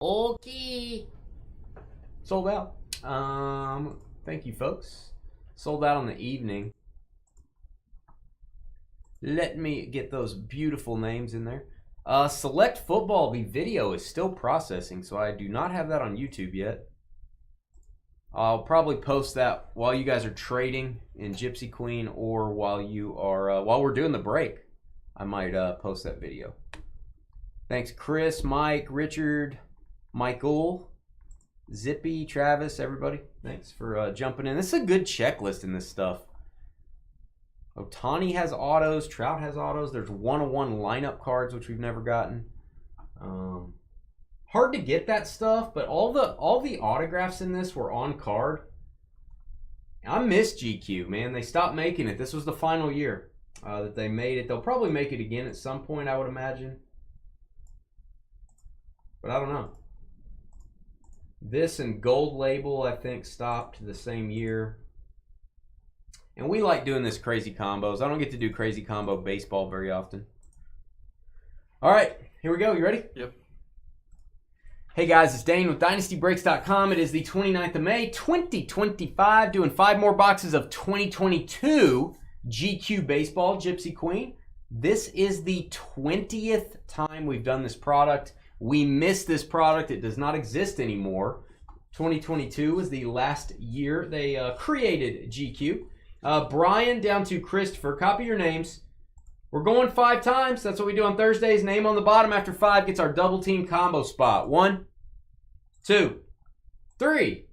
S2: Okay. Sold out. Thank you, folks. Sold out on the evening. Let me get those beautiful names in there. Select Football, the video is still processing, so I do not have that on YouTube yet. I'll probably post that while you guys are trading in Gypsy Queen, or while you are while we're doing the break. I might post that video. Thanks, Chris, Mike, Richard, Michael, Zippy, Travis, everybody. Thanks for jumping in. This is a good checklist in this stuff. Otani has autos. Trout has autos. There's 101 lineup cards, which we've never gotten. Hard to get that stuff, but all the autographs in this were on card. I miss GQ, man. They stopped making it. This was the final year that they made it. They'll probably make it again at some point, I would imagine. But I don't know. This and Gold Label, I think, stopped the same year. And we like doing this crazy combos. I don't get to do crazy combo baseball very often. All right, here we go. You ready?
S1: Yep.
S2: Hey guys, it's Dane with DynastyBreaks.com. It is the 29th of May, 2025. Doing 5 more boxes of 2022 GQ Baseball, Gypsy Queen. This is the 20th time we've done this product. We missed this product. It does not exist anymore. 2022 was the last year they created GQ. Brian down to Christopher. Copy your names. We're going 5 times. That's what we do on Thursdays. Name on the bottom after 5 gets our double team combo spot. 1, 2, 3,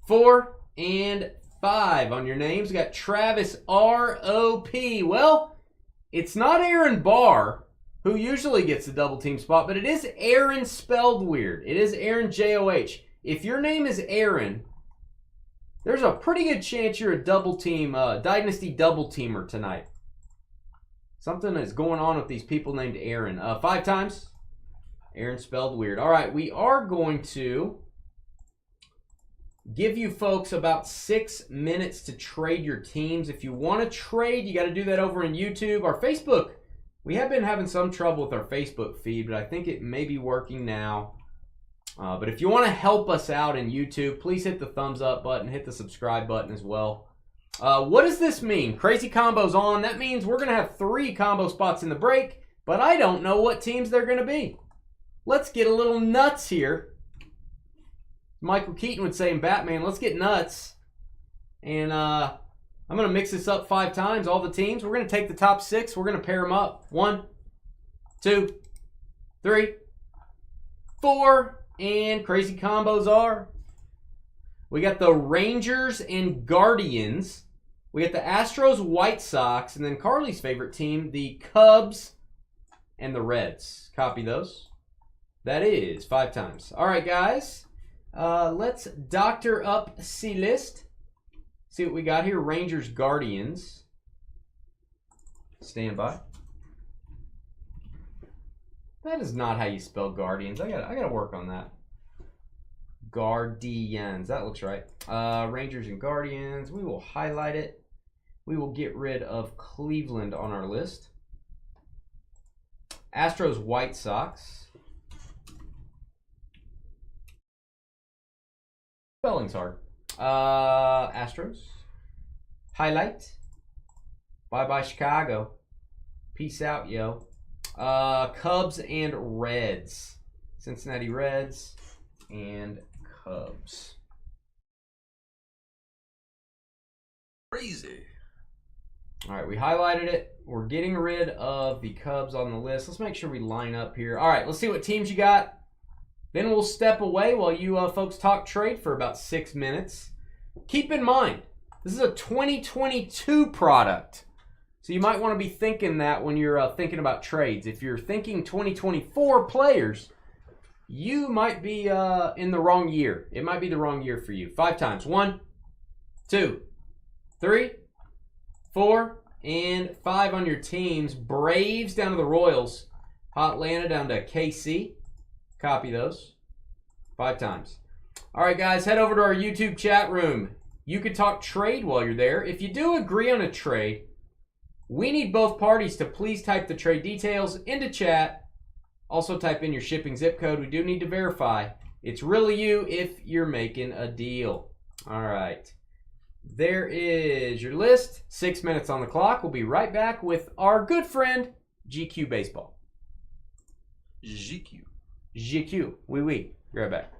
S2: 4, and 5 on your names. We got Travis R.O.P. Well, it's not Aaron Barr, who usually gets the double team spot, but it is Aaron spelled weird. It is Aaron J-O-H. If your name is Aaron, there's a pretty good chance you're a double team, Dynasty double teamer tonight. Something is going on with these people named Aaron. 5 times. Aaron spelled weird. All right, we are going to give you folks about 6 minutes to trade your teams. If you want to trade, you got to do that over in YouTube. Our Facebook, we have been having some trouble with our Facebook feed, but I think it may be working now. But if you want to help us out in YouTube, please hit the thumbs up button, hit the subscribe button as well. What does this mean? Crazy combos on. That means we're going to have 3 combo spots in the break, but I don't know what teams they're going to be. Let's get a little nuts here. Michael Keaton would say in Batman, let's get nuts. And I'm going to mix this up 5 times, all the teams. We're going to take the top 6. We're going to pair them up. 1, 2, 3, 4. And crazy combos are, we got the Rangers and Guardians. We got the Astros, White Sox, and then Carly's favorite team, the Cubs and the Reds. Copy those. That is 5 times. All right, guys. Let's doctor up C-list. See what we got here. Rangers, Guardians. Stand by. That is not how you spell Guardians. I gotta work on that. Guardians. That looks right. Rangers and Guardians. We will highlight it. We will get rid of Cleveland on our list. Astros, White Sox. Spelling's hard. Astros. Highlight. Bye-bye, Chicago. Peace out, yo. Cubs and Reds. Cincinnati Reds and Cubs.
S1: Crazy.
S2: All right, we highlighted it. We're getting rid of the Cubs on the list. Let's make sure we line up here. All right, let's see what teams you got. Then we'll step away while you folks talk trade for about 6 minutes. Keep in mind, this is a 2022 product. So you might want to be thinking that when you're thinking about trades. If you're thinking 2024 players, you might be in the wrong year. It might be the wrong year for you. 5 times. 1, 2, 3, 4, and 5 on your teams. Braves down to the Royals. Atlanta down to KC. Copy those. 5 times. All right, guys, head over to our YouTube chat room. You can talk trade while you're there. If you do agree on a trade, we need both parties to please type the trade details into chat Also type in your shipping zip code. We do need to verify it's really you if you're making a deal. All right. There is your list. 6 minutes on the clock. We'll be right back with our good friend, GQ Baseball.
S1: GQ.
S2: GQ. Oui, oui. Be right back.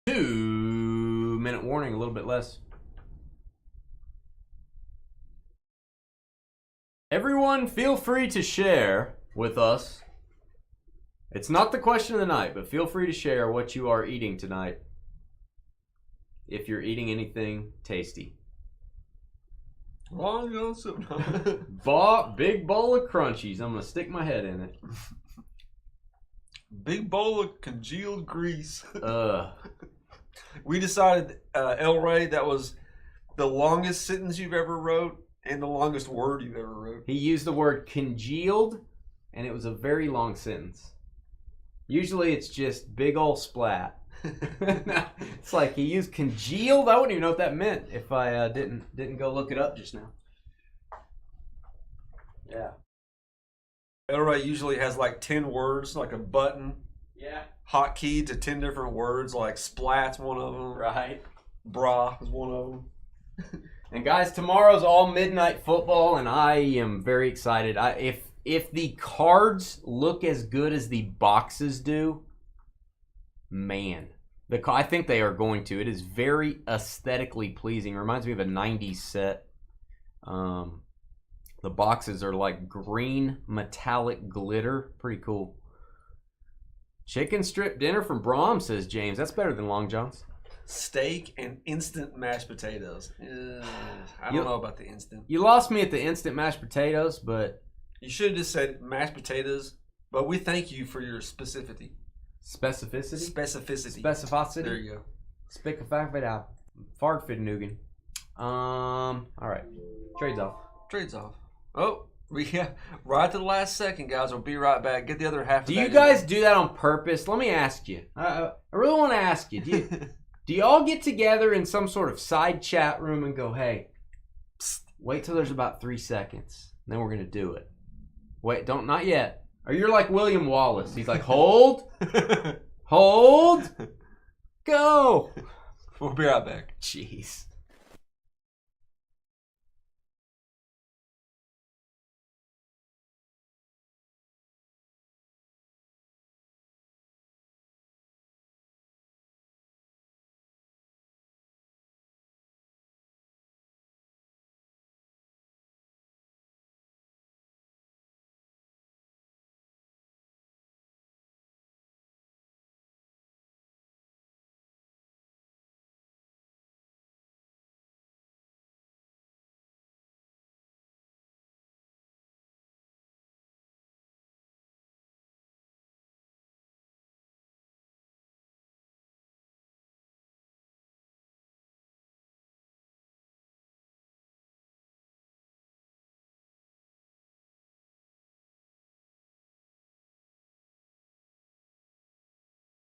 S2: Two-minute warning, a little bit less. Everyone, feel free to share with us. It's not the question of the night, but feel free to share what you are eating tonight. If you're eating anything tasty.
S1: Long John Silver.
S2: Big bowl of crunchies. I'm going to stick my head in it.
S1: Big bowl of congealed grease. We decided, El Ray, that was the longest sentence you've ever wrote and the longest word you've ever wrote.
S2: He used the word congealed, and it was a very long sentence. Usually it's just big ol' splat. It's like he used congealed. I wouldn't even know what that meant if I didn't go look it up just now. Yeah.
S1: El Ray usually has like 10 words, like a button.
S2: Yeah.
S1: Hotkey to 10 different words, like splat's one of them.
S2: Right.
S1: Bra is one of them.
S2: And guys, tomorrow's all midnight football, and I am very excited. If the cards look as good as the boxes do, man, I think they are going to. It is very aesthetically pleasing. Reminds me of a 90s set. The boxes are like green metallic glitter. Pretty cool. Chicken strip dinner from Braum, says James. That's better than Long John's.
S1: Steak and instant mashed potatoes. I don't know about the instant.
S2: You lost me at the instant mashed potatoes, but...
S1: You should have just said mashed potatoes, but we thank you for your specificity.
S2: Specificity?
S1: Specificity. There you go.
S2: Spickafafida. Fartfidnugan. All right. Trades off.
S1: Oh, right to the last second, guys. We'll be right back. Get the other half of
S2: Do
S1: that.
S2: you guys do that on purpose? Let me ask you. I really want to ask you. Do y'all get together in some sort of side chat room and go, hey, psst, wait till there's about 3 seconds, and then we're going to do it. Wait, not yet. Or you're like William Wallace. He's like, hold, hold, go.
S1: We'll be right back.
S2: Jeez.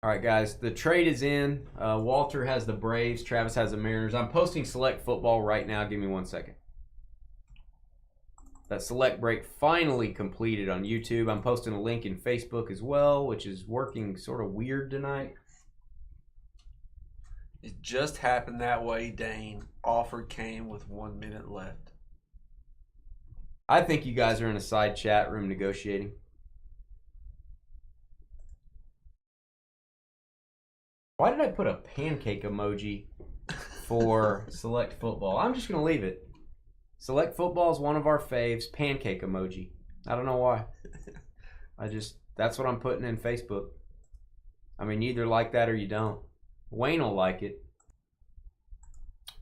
S2: All right, guys, the trade is in. Walter has the Braves. Travis has the Mariners. I'm posting Select Football right now. Give me 1 second. That Select Break finally completed on YouTube. I'm posting a link in Facebook as well, which is working sort of weird tonight.
S1: It just happened that way, Dane. Offer came with 1 minute left.
S2: I think you guys are in a side chat room negotiating. Why did I put a pancake emoji for Select Football? I'm just going to leave it. Select Football is one of our faves. Pancake emoji. I don't know why. That's what I'm putting in Facebook. I mean, you either like that or you don't. Wayne will like it.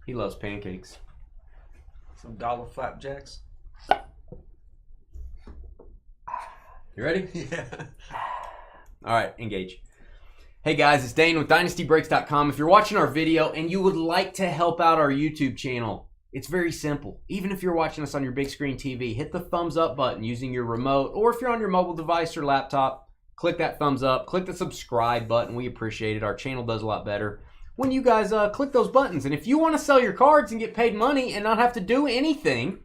S2: He loves pancakes.
S1: Some dollar flapjacks.
S2: You ready?
S1: Yeah.
S2: All right, engage. Hey guys, it's Dane with DynastyBreaks.com. If you're watching our video and you would like to help out our YouTube channel, it's very simple. Even if you're watching us on your big screen TV, hit the thumbs up button using your remote, or if you're on your mobile device or laptop, click that thumbs up, click the subscribe button. We appreciate it. Our channel does a lot better when you guys click those buttons. And if you want to sell your cards and get paid money and not have to do anything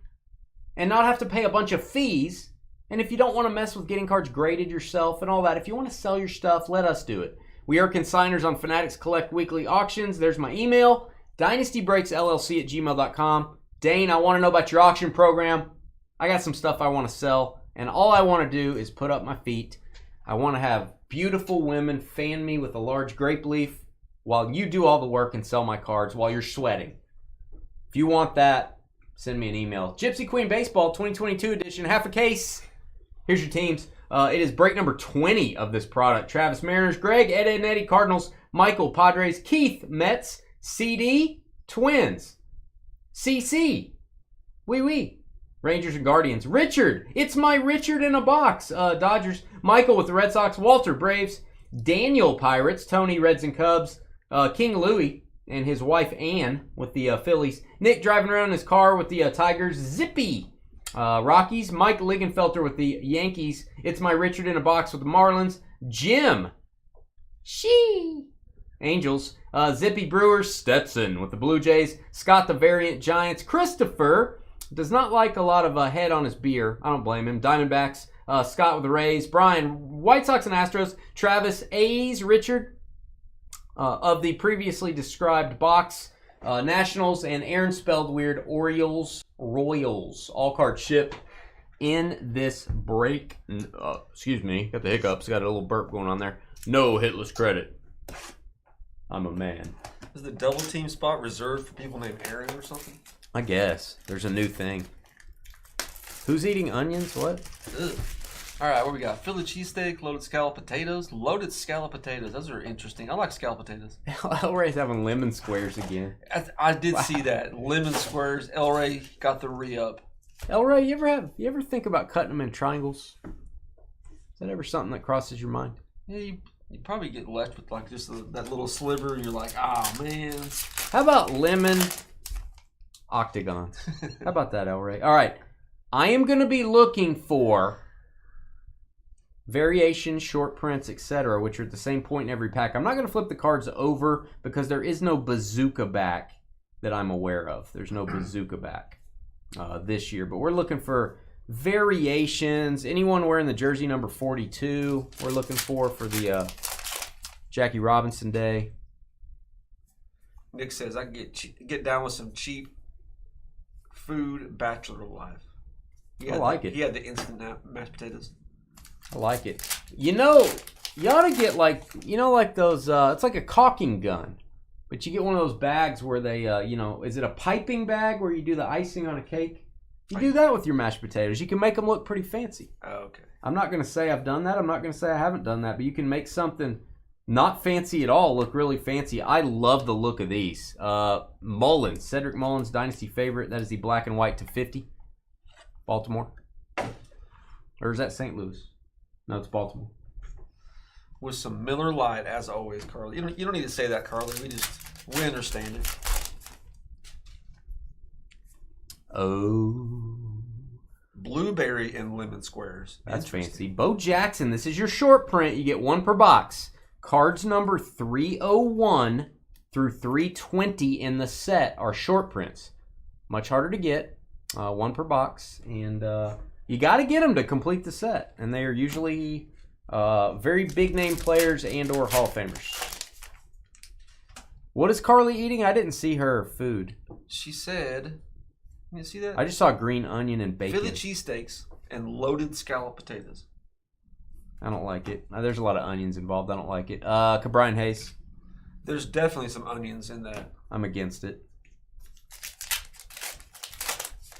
S2: and not have to pay a bunch of fees, and if you don't want to mess with getting cards graded yourself and all that, if you want to sell your stuff, let us do it. We are consigners on Fanatics Collect Weekly Auctions. There's my email, dynastybreaksllc@gmail.com. Dane, I want to know about your auction program. I got some stuff I want to sell, and all I want to do is put up my feet. I want to have beautiful women fan me with a large grape leaf while you do all the work and sell my cards while you're sweating. If you want that, send me an email. Gypsy Queen Baseball 2022 edition, half a case. Here's your teams. It is break number 20 of this product. Travis, Mariners. Greg, Ed and Eddie, Cardinals. Michael, Padres. Keith, Mets. CD, Twins. CC, Wee. Rangers and Guardians. Richard. It's my Richard in a box. Dodgers. Michael with the Red Sox. Walter, Braves. Daniel, Pirates. Tony, Reds and Cubs. King Louie and his wife Ann with the Phillies. Nick driving around in his car with the Tigers. Zippy. Rockies. Mike Ligenfelter with the Yankees. It's my Richard in a box with the Marlins. Jim. Angels. Zippy Brewers. Stetson with the Blue Jays. Scott the Variant Giants. Christopher does not like a lot of head on his beer. I don't blame him. Diamondbacks. Scott with the Rays. Brian, White Sox and Astros. Travis, A's. Richard of the previously described box. Nationals. And Aaron spelled weird. Orioles. Royals. All cards ship in this break. Excuse me. Got the hiccups. Got a little burp going on there. No hitless credit. I'm a man.
S1: Is the double team spot reserved for people named Aaron or something?
S2: I guess. There's a new thing. Who's eating onions? What?
S1: Ugh. All right, what we got? Philly cheesesteak, loaded scalloped potatoes. Loaded scalloped potatoes. Those are interesting. I like scalloped potatoes.
S2: Elray's having lemon squares again.
S1: I did see that. Lemon squares. Elray got the re-up.
S2: Elray, you ever think about cutting them in triangles? Is that ever something that crosses your mind?
S1: Yeah, you probably get left with like just that little sliver, and you're like, oh man.
S2: How about lemon octagons? How about that, Elray? All right, I am going to be looking for variations, short prints, etc., which are at the same point in every pack. I'm not going to flip the cards over because there is no bazooka back that I'm aware of. There's no bazooka back this year, but we're looking for variations. Anyone wearing the jersey number 42 we're looking for the Jackie Robinson Day.
S1: Nick says I can get down with some cheap food bachelor life.
S2: I like it.
S1: He had the instant mashed potatoes.
S2: I like it. You know, you ought to get like those, it's like a caulking gun. But you get one of those bags where they, is it a piping bag where you do the icing on a cake? If you do that with your mashed potatoes, you can make them look pretty fancy. Oh, okay. I'm not going to say I've done that. I'm not going to say I haven't done that. But you can make something not fancy at all look really fancy. I love the look of these. Mullins, Cedric Mullins, Dynasty favorite. That is the black and white /50. Baltimore. Or is that St. Louis? No, it's Baltimore.
S1: With some Miller Lite, as always, Carly. You don't need to say that, Carly. We understand it.
S2: Oh.
S1: Blueberry and lemon squares.
S2: That's fancy. Bo Jackson, this is your short print. You get one per box. Cards number 301 through 320 in the set are short prints. Much harder to get. One per box. And you got to get them to complete the set. And they are usually very big name players and or Hall of Famers. What is Carly eating? I didn't see her food.
S1: She said... You see that?
S2: I just saw green onion and bacon.
S1: Philly cheesesteaks and loaded scalloped potatoes.
S2: I don't like it. There's a lot of onions involved. I don't like it. Cabrian Hayes.
S1: There's definitely some onions in that.
S2: I'm against it.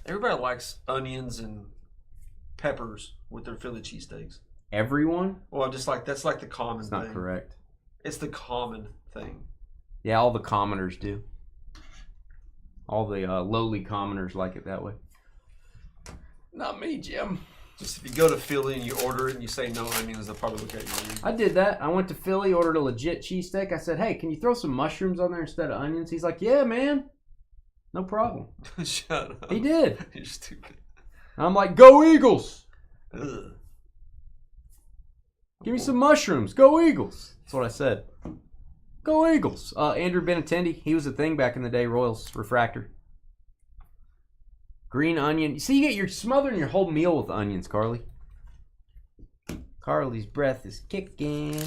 S1: Everybody likes onions and peppers with their Philly cheesesteaks.
S2: Everyone?
S1: Well, just like that's like the common thing.
S2: It's not correct.
S1: It's the common thing.
S2: Yeah, all the commoners do. All the lowly commoners like it that way. Not me, Jim.
S1: Just if you go to Philly and you order it and you say no onions, they'll probably look at you weird.
S2: I did that. I went to Philly, ordered a legit cheesesteak. I said, hey, can you throw some mushrooms on there instead of onions? He's like, yeah, man. No problem.
S1: Shut up.
S2: He did.
S1: You're stupid.
S2: I'm like, go Eagles.
S1: Ugh.
S2: Give me some mushrooms. Go Eagles. That's what I said. Go Eagles. Andrew Benintendi, he was a thing back in the day, Royals refractor. Green onion. See, you're smothering your whole meal with onions, Carly. Carly's breath is kicking.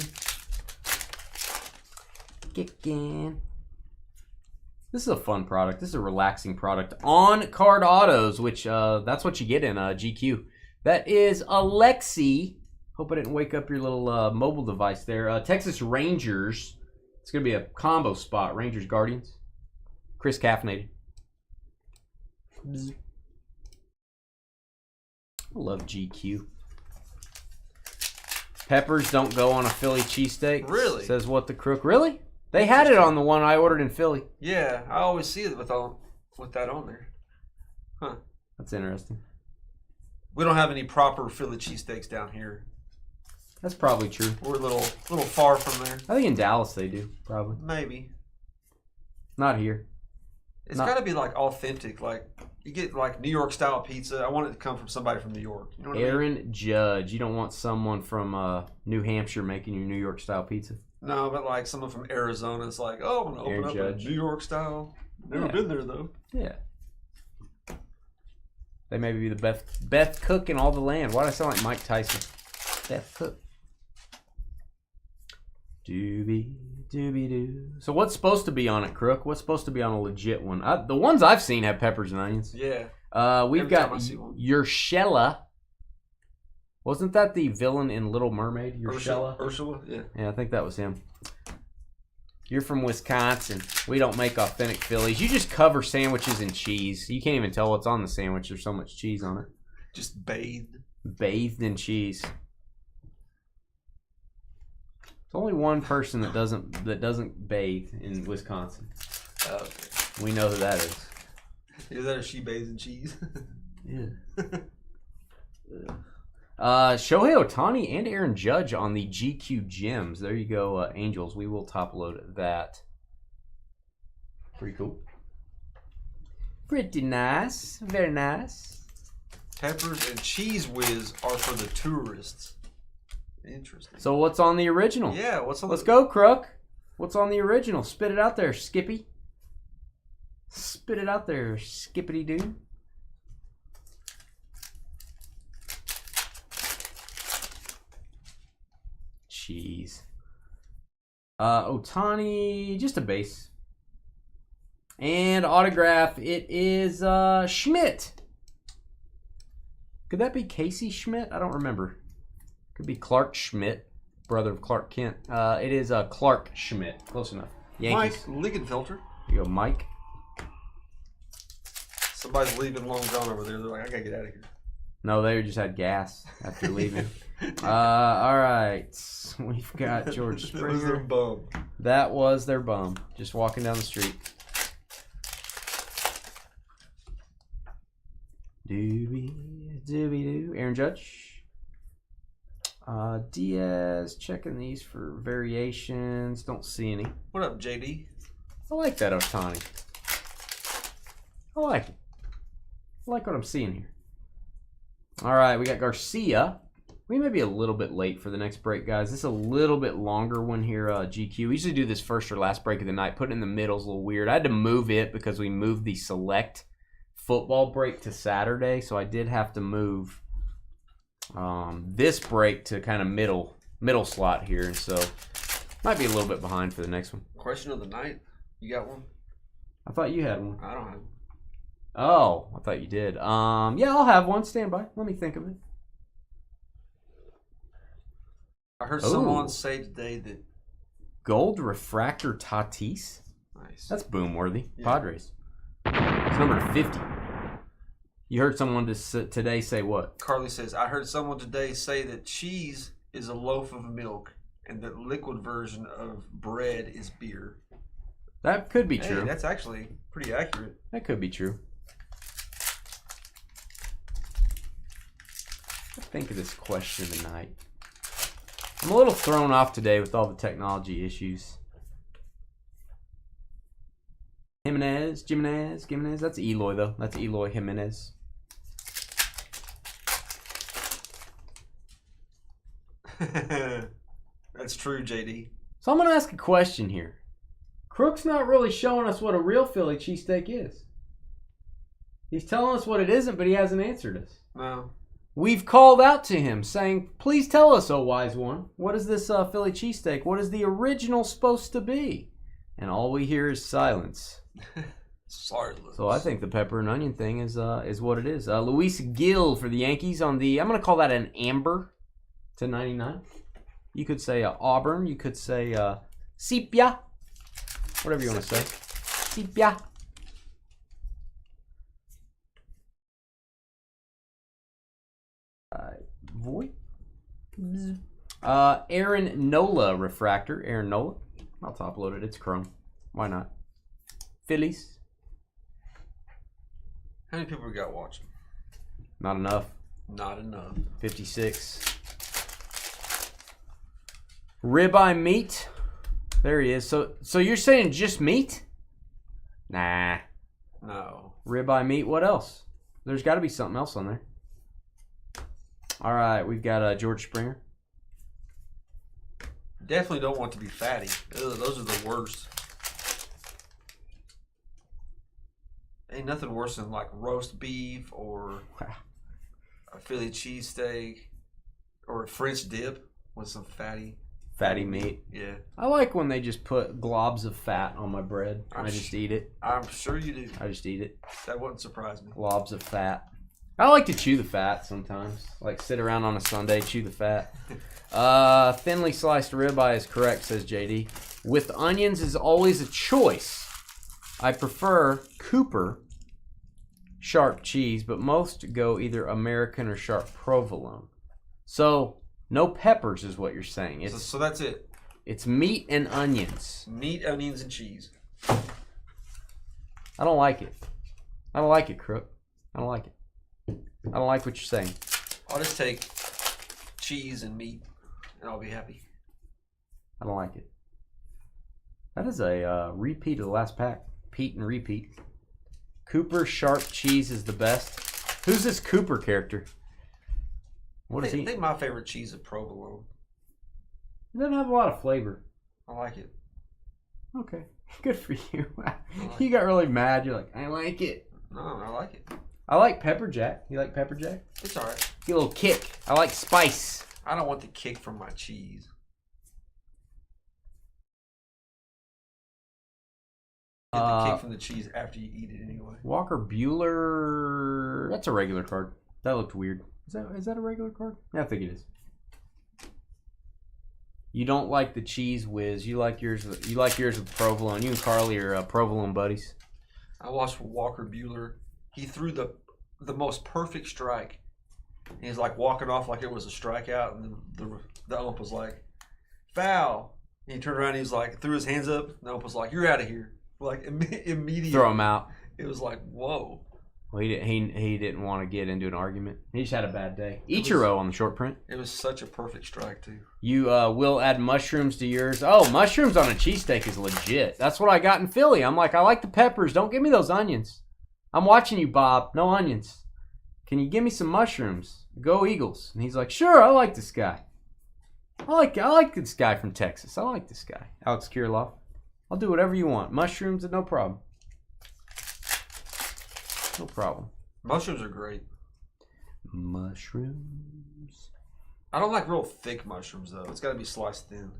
S2: Kicking. This is a fun product. This is a relaxing product. On card autos, which that's what you get in GQ. That is Alexi. Hope I didn't wake up your little mobile device there. Texas Rangers. It's going to be a combo spot. Rangers, Guardians. Chris caffeinated. I love GQ. Peppers don't go on a Philly cheesesteak.
S1: Really?
S2: Says What the Crook. Really? They had it on the one I ordered in Philly.
S1: Yeah, I always see it with that on there. Huh.
S2: That's interesting.
S1: We don't have any proper Philly cheesesteaks down here.
S2: That's probably true.
S1: We're a little far from there.
S2: I think in Dallas they do, probably.
S1: Maybe.
S2: Not here.
S1: It's got to be like authentic. Like you get like New York style pizza. I want it to come from somebody from New York. You know what
S2: Aaron
S1: I mean?
S2: Judge. You don't want someone from New Hampshire making your New York style pizza.
S1: No, but like someone from Arizona. It's like, oh, I'm gonna open up
S2: Judge.
S1: a New York style. Never been there though.
S2: Yeah. They may be the best cook in all the land. Why do I sound like Mike Tyson? Best cook. Doobie-doo. So what's supposed to be on it, Crook? What's supposed to be on a legit one? The ones I've seen have peppers and onions.
S1: Yeah.
S2: We've got Urshela. Wasn't that the villain in Little Mermaid? Urshela?
S1: Ursula? Yeah.
S2: Yeah, I think that was him. You're from Wisconsin. We don't make authentic Phillies. You just cover sandwiches in cheese. You can't even tell what's on the sandwich. There's so much cheese on it.
S1: Just bathed.
S2: Bathed in cheese. There's only one person that doesn't bathe in Wisconsin.
S1: Okay.
S2: We know who that is.
S1: Is that or she bathes in cheese?
S2: Yeah. Shohei Ohtani and Aaron Judge on the GQ Gems. There you go, Angels. We will top load that. Pretty cool. Pretty nice. Very nice.
S1: Peppers and cheese whiz are for the tourists. Interesting.
S2: So what's on the original?
S1: Yeah, what's on
S2: Let's go, Crook. What's on the original? Spit it out there, Skippy. Spit it out there, Skippity-doo. Cheese. Ohtani, just a base. And autograph, it is Schmidt. Could that be Casey Schmidt? I don't remember. Could be Clark Schmidt, brother of Clark Kent. It is Clark Schmidt. Close enough. Yankees.
S1: Mike Liegenfelter.
S2: You go, Mike.
S1: Somebody's leaving Long John over there. They're like, I gotta get out of here.
S2: No, they just had gas after leaving. All right. We've got George Springer.
S1: That was their bum.
S2: That was their bum. Just walking down the street. Doobie-doo. Aaron Judge. Diaz, checking these for variations. Don't see any.
S1: What up, JD?
S2: I like that Ohtani. I like it. I like what I'm seeing here. All right, we got Garcia. We may be a little bit late for the next break, guys. This is a little bit longer one here, GQ. We usually do this first or last break of the night. Put it in the middle is a little weird. I had to move it because we moved the select football break to Saturday, so I did have to move this break to kind of middle slot here, and so might be a little bit behind for the next one.
S1: Question of the night. You got one?
S2: I thought you had one.
S1: I don't have one.
S2: Oh, I thought you did. Yeah, I'll have one. Stand by. Let me think of it.
S1: I heard someone say today that
S2: Gold Refractor Tatis.
S1: nice.
S2: That's boom worthy.
S1: Yeah.
S2: Padres. It's number 50. You heard someone today say what?
S1: Carly says, I heard someone today say that cheese is a loaf of milk and that liquid version of bread is beer.
S2: That could be true.
S1: Hey, that's actually pretty accurate.
S2: That could be true. Think of this question tonight. I'm a little thrown off today with all the technology issues. Jimenez. That's Eloy, though. That's Eloy Jimenez.
S1: That's true, JD.
S2: So I'm going to ask a question here. Crook's not really showing us what a real Philly cheesesteak is. He's telling us what it isn't, but he hasn't answered us.
S1: No.
S2: We've called out to him saying, please tell us, oh wise one, what is this Philly cheesesteak? What is the original supposed to be? And all we hear is silence.
S1: Silence.
S2: So I think the pepper and onion thing is what it is. Luis Gil for the Yankees on the, I'm going to call that an amber to 99. You could say Auburn. You could say sepia. Whatever you want to say. Sepia. Void. Aaron Nola refractor. Aaron Nola. I'll top load it. It's chrome. Why not? Phillies.
S1: How many people we got watching?
S2: Not enough.
S1: Not enough.
S2: 56. Ribeye meat. There he is. So you're saying just meat? Nah.
S1: No.
S2: Ribeye meat. What else? There's got to be something else on there. All right, we've got George Springer.
S1: Definitely don't want to be fatty. Ugh, those are the worst. Ain't nothing worse than like roast beef or a Philly cheesesteak or a French dip with some fatty
S2: meat.
S1: Yeah.
S2: I like when they just put globs of fat on my bread. I just eat it.
S1: I'm sure you do.
S2: I just eat it.
S1: That wouldn't surprise me.
S2: Globs of fat. I like to chew the fat sometimes. Like sit around on a Sunday, chew the fat. Thinly sliced ribeye is correct, says JD. With onions is always a choice. I prefer Cooper sharp cheese, but most go either American or sharp provolone. So no peppers is what you're saying.
S1: So that's it.
S2: It's meat and onions.
S1: Meat, onions, and cheese.
S2: I don't like it. I don't like it, Crook. I don't like it. I don't like what you're saying.
S1: I'll just take cheese and meat, and I'll be happy.
S2: I don't like it. That is a repeat of the last pack. Pete and repeat. Cooper sharp cheese is the best. Who's this Cooper character? What is he?
S1: I think my favorite cheese is provolone.
S2: It doesn't have a lot of flavor.
S1: I like it.
S2: Okay. Good for you. You got really mad. You're like, I like it.
S1: No, I like it.
S2: I like pepper jack. You like pepper jack?
S1: It's alright.
S2: Get a little kick. I like spice.
S1: I don't want the kick from my cheese. Get the kick from the cheese after you eat it anyway.
S2: Walker Bueller. That's a regular card. That looked weird. Is that a regular card? Yeah, I think it is. You don't like the cheese whiz. You like yours. You like yours with provolone. You and Carly are provolone buddies.
S1: I watched Walker Bueller. He threw the most perfect strike. He's like walking off like it was a strikeout, and the ump was like, "Foul." And he turned around. And he's like, threw his hands up. And the ump was like, "You're out of here." Like immediately.
S2: Throw him out.
S1: It was like, whoa.
S2: Well, he didn't want to get into an argument. He just had a bad day. Ichiro on the short print.
S1: It was such a perfect strike too.
S2: You will add mushrooms to yours. Oh, mushrooms on a cheesesteak is legit. That's what I got in Philly. I'm like, I like the peppers. Don't give me those onions. I'm watching you, Bob. No onions. Can you give me some mushrooms? Go Eagles. And he's like, sure, I like this guy. I like this guy from Texas. I like this guy. Alex Kirilov. I'll do whatever you want. Mushrooms, no problem. No problem.
S1: Mushrooms are great.
S2: Mushrooms.
S1: I don't like real thick mushrooms though. It's got to be sliced thin.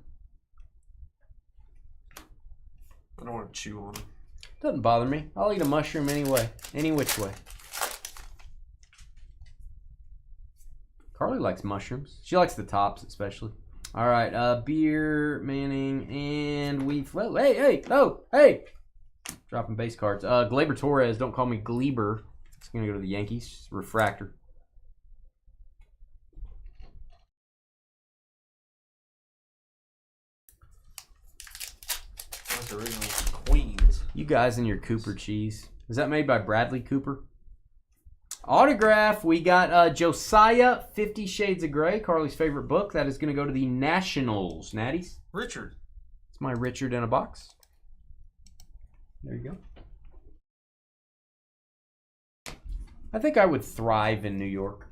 S1: I don't want to chew on them.
S2: Doesn't bother me. I'll eat a mushroom anyway. Any which way. Carly likes mushrooms. She likes the tops especially. All right, Beer, Manning, and hey! Dropping base cards. Gleyber Torres, don't call me Gleber. It's going to go to the Yankees. Refractor.
S1: That's original Queens.
S2: You guys and your Cooper cheese. Is that made by Bradley Cooper? Autograph, we got Josiah, 50 Shades of Grey, Carly's favorite book. That is going to go to the Nationals. Natties?
S1: Richard.
S2: It's my Richard in a box. There you go. I think I would thrive in New York.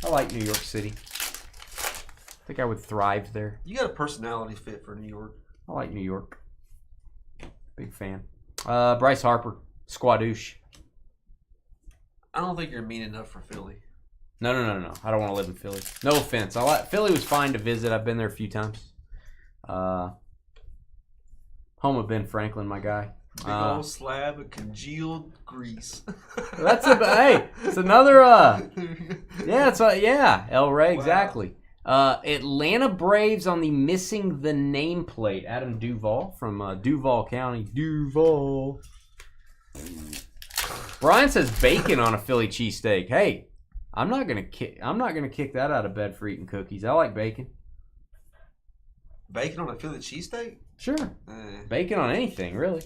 S2: I like New York City. I think I would thrive there.
S1: You got a personality fit for New York.
S2: I like New York. Big fan. Bryce Harper, Squadouche.
S1: I don't think you're mean enough for Philly.
S2: No. I don't want to live in Philly. No offense. Philly was fine to visit. I've been there a few times. Home of Ben Franklin, my guy.
S1: Big old slab of congealed grease.
S2: It's another. El Rey, wow. Exactly. Atlanta Braves on the missing the nameplate. Adam Duvall from Duval County. Duval. Brian says bacon on a Philly cheesesteak. Hey, I'm not gonna kick that out of bed for eating cookies. I like bacon.
S1: Bacon on a Philly cheesesteak?
S2: Sure. Bacon on anything, really.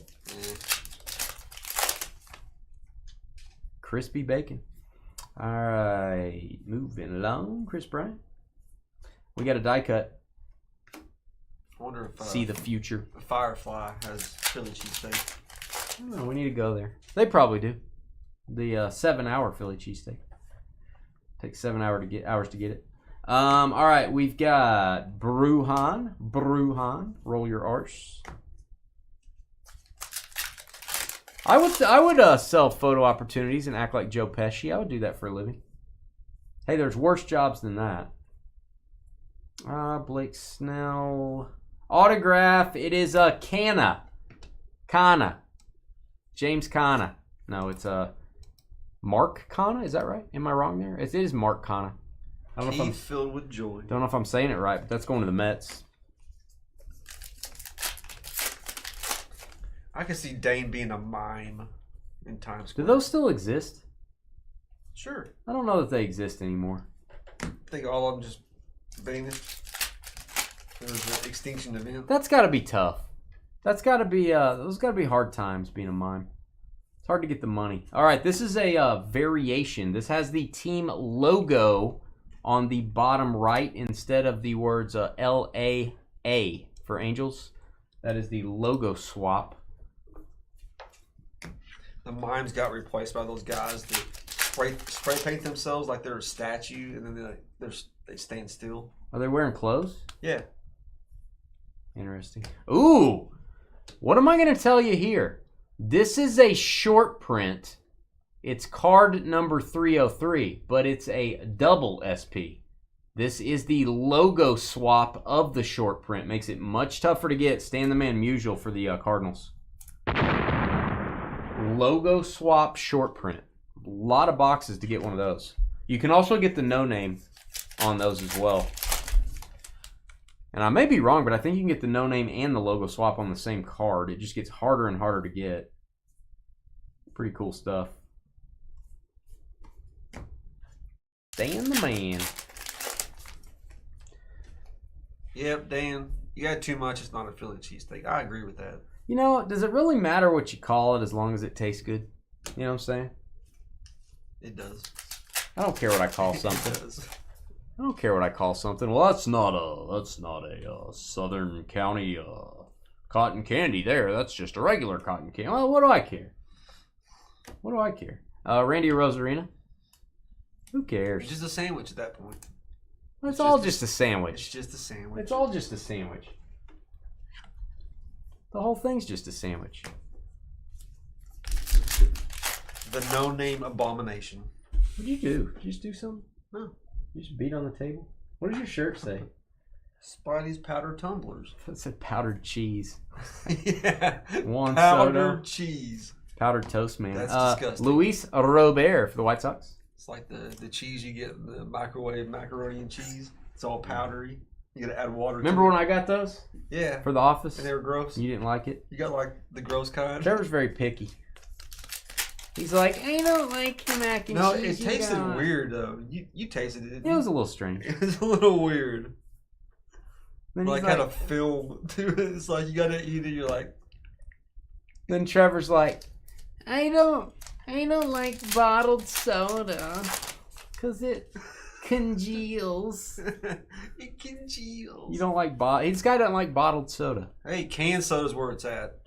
S2: Crispy bacon. All right, moving along, Chris Bryant. We got a die cut.
S1: I wonder if
S2: See the future.
S1: Firefly has Philly cheesesteak.
S2: I don't know. We need to go there. They probably do. The 7-hour Philly cheesesteak. Takes 7 hours to get it. All right, we've got Bruhan. Roll your R's. I would sell photo opportunities and act like Joe Pesci. I would do that for a living. Hey, there's worse jobs than that. Blake Snell. Autograph. It is Kana. James Kana. No, it's Mark Kana. Is that right? Am I wrong there? It is Mark Kana. I don't know if I'm
S1: filled with joy.
S2: Don't know if I'm saying it right, but that's going to the Mets.
S1: I can see Dane being a mime in Times
S2: Do
S1: Square.
S2: those still exist?
S1: Sure.
S2: I don't know that they exist anymore.
S1: I think all of them just vanished. There was an extinction event.
S2: That's got to be tough. That's got to be those got to be hard times being a mime. It's hard to get the money. All right, this is a variation. This has the team logo on the bottom right instead of the words LAA for Angels. That is the logo swap.
S1: The mimes got replaced by those guys that spray paint themselves like they're a statue, and then they stand still.
S2: Are they wearing clothes?
S1: Yeah.
S2: Interesting. Ooh, what am I going to tell you here? This is a short print. It's card number 303, but it's a double SP. This is the logo swap of the short print. Makes it much tougher to get. Stan the Man Musial for the Cardinals. Logo swap short print. A lot of boxes to get one of those. You can also get the no name on those as well. And I may be wrong, but I think you can get the no name and the logo swap on the same card. It just gets harder and harder to get. Pretty cool stuff. Dan the Man.
S1: Yep, Dan. You got too much. It's not a Philly cheesesteak. I agree with that.
S2: You know, does it really matter what you call it as long as it tastes good? You know what I'm saying?
S1: It does.
S2: I don't care what I call something.
S1: It does.
S2: I don't care what I call something. Well, that's not a Southern County cotton candy there. That's just a regular cotton candy. Well, what do I care? What do I care? Randy Rosarina? Who cares?
S1: It's just a sandwich at that point.
S2: It's all just a sandwich.
S1: It's just a sandwich.
S2: It's all just a sandwich. The whole thing's just a sandwich.
S1: The no-name abomination.
S2: What did you do? Did you just do something?
S1: No.
S2: You just beat on the table? What does your shirt say?
S1: Spidey's powdered tumblers.
S2: It said powdered cheese.
S1: Yeah.
S2: One
S1: powdered
S2: soda.
S1: cheese.
S2: Powdered toast, man.
S1: That's disgusting.
S2: Luis Robert for the White Sox.
S1: It's like the cheese you get in the microwave macaroni and cheese. It's all powdery. You gotta add water.
S2: Remember when I got those?
S1: Yeah.
S2: For the office?
S1: And they were gross.
S2: You didn't like it?
S1: You got like the gross kind.
S2: Trevor's very picky. He's like, I don't like mac and
S1: no,
S2: cheese.
S1: it tasted weird though. You tasted it.
S2: It was a little strange.
S1: It was a little weird.
S2: Then
S1: Like had a film to it. It's like you gotta eat it. You're like.
S2: Then Trevor's like, I don't like bottled soda, 'cause it congeals.
S1: It congeals.
S2: You don't like this guy doesn't like bottled soda.
S1: Hey, canned soda's where it's at.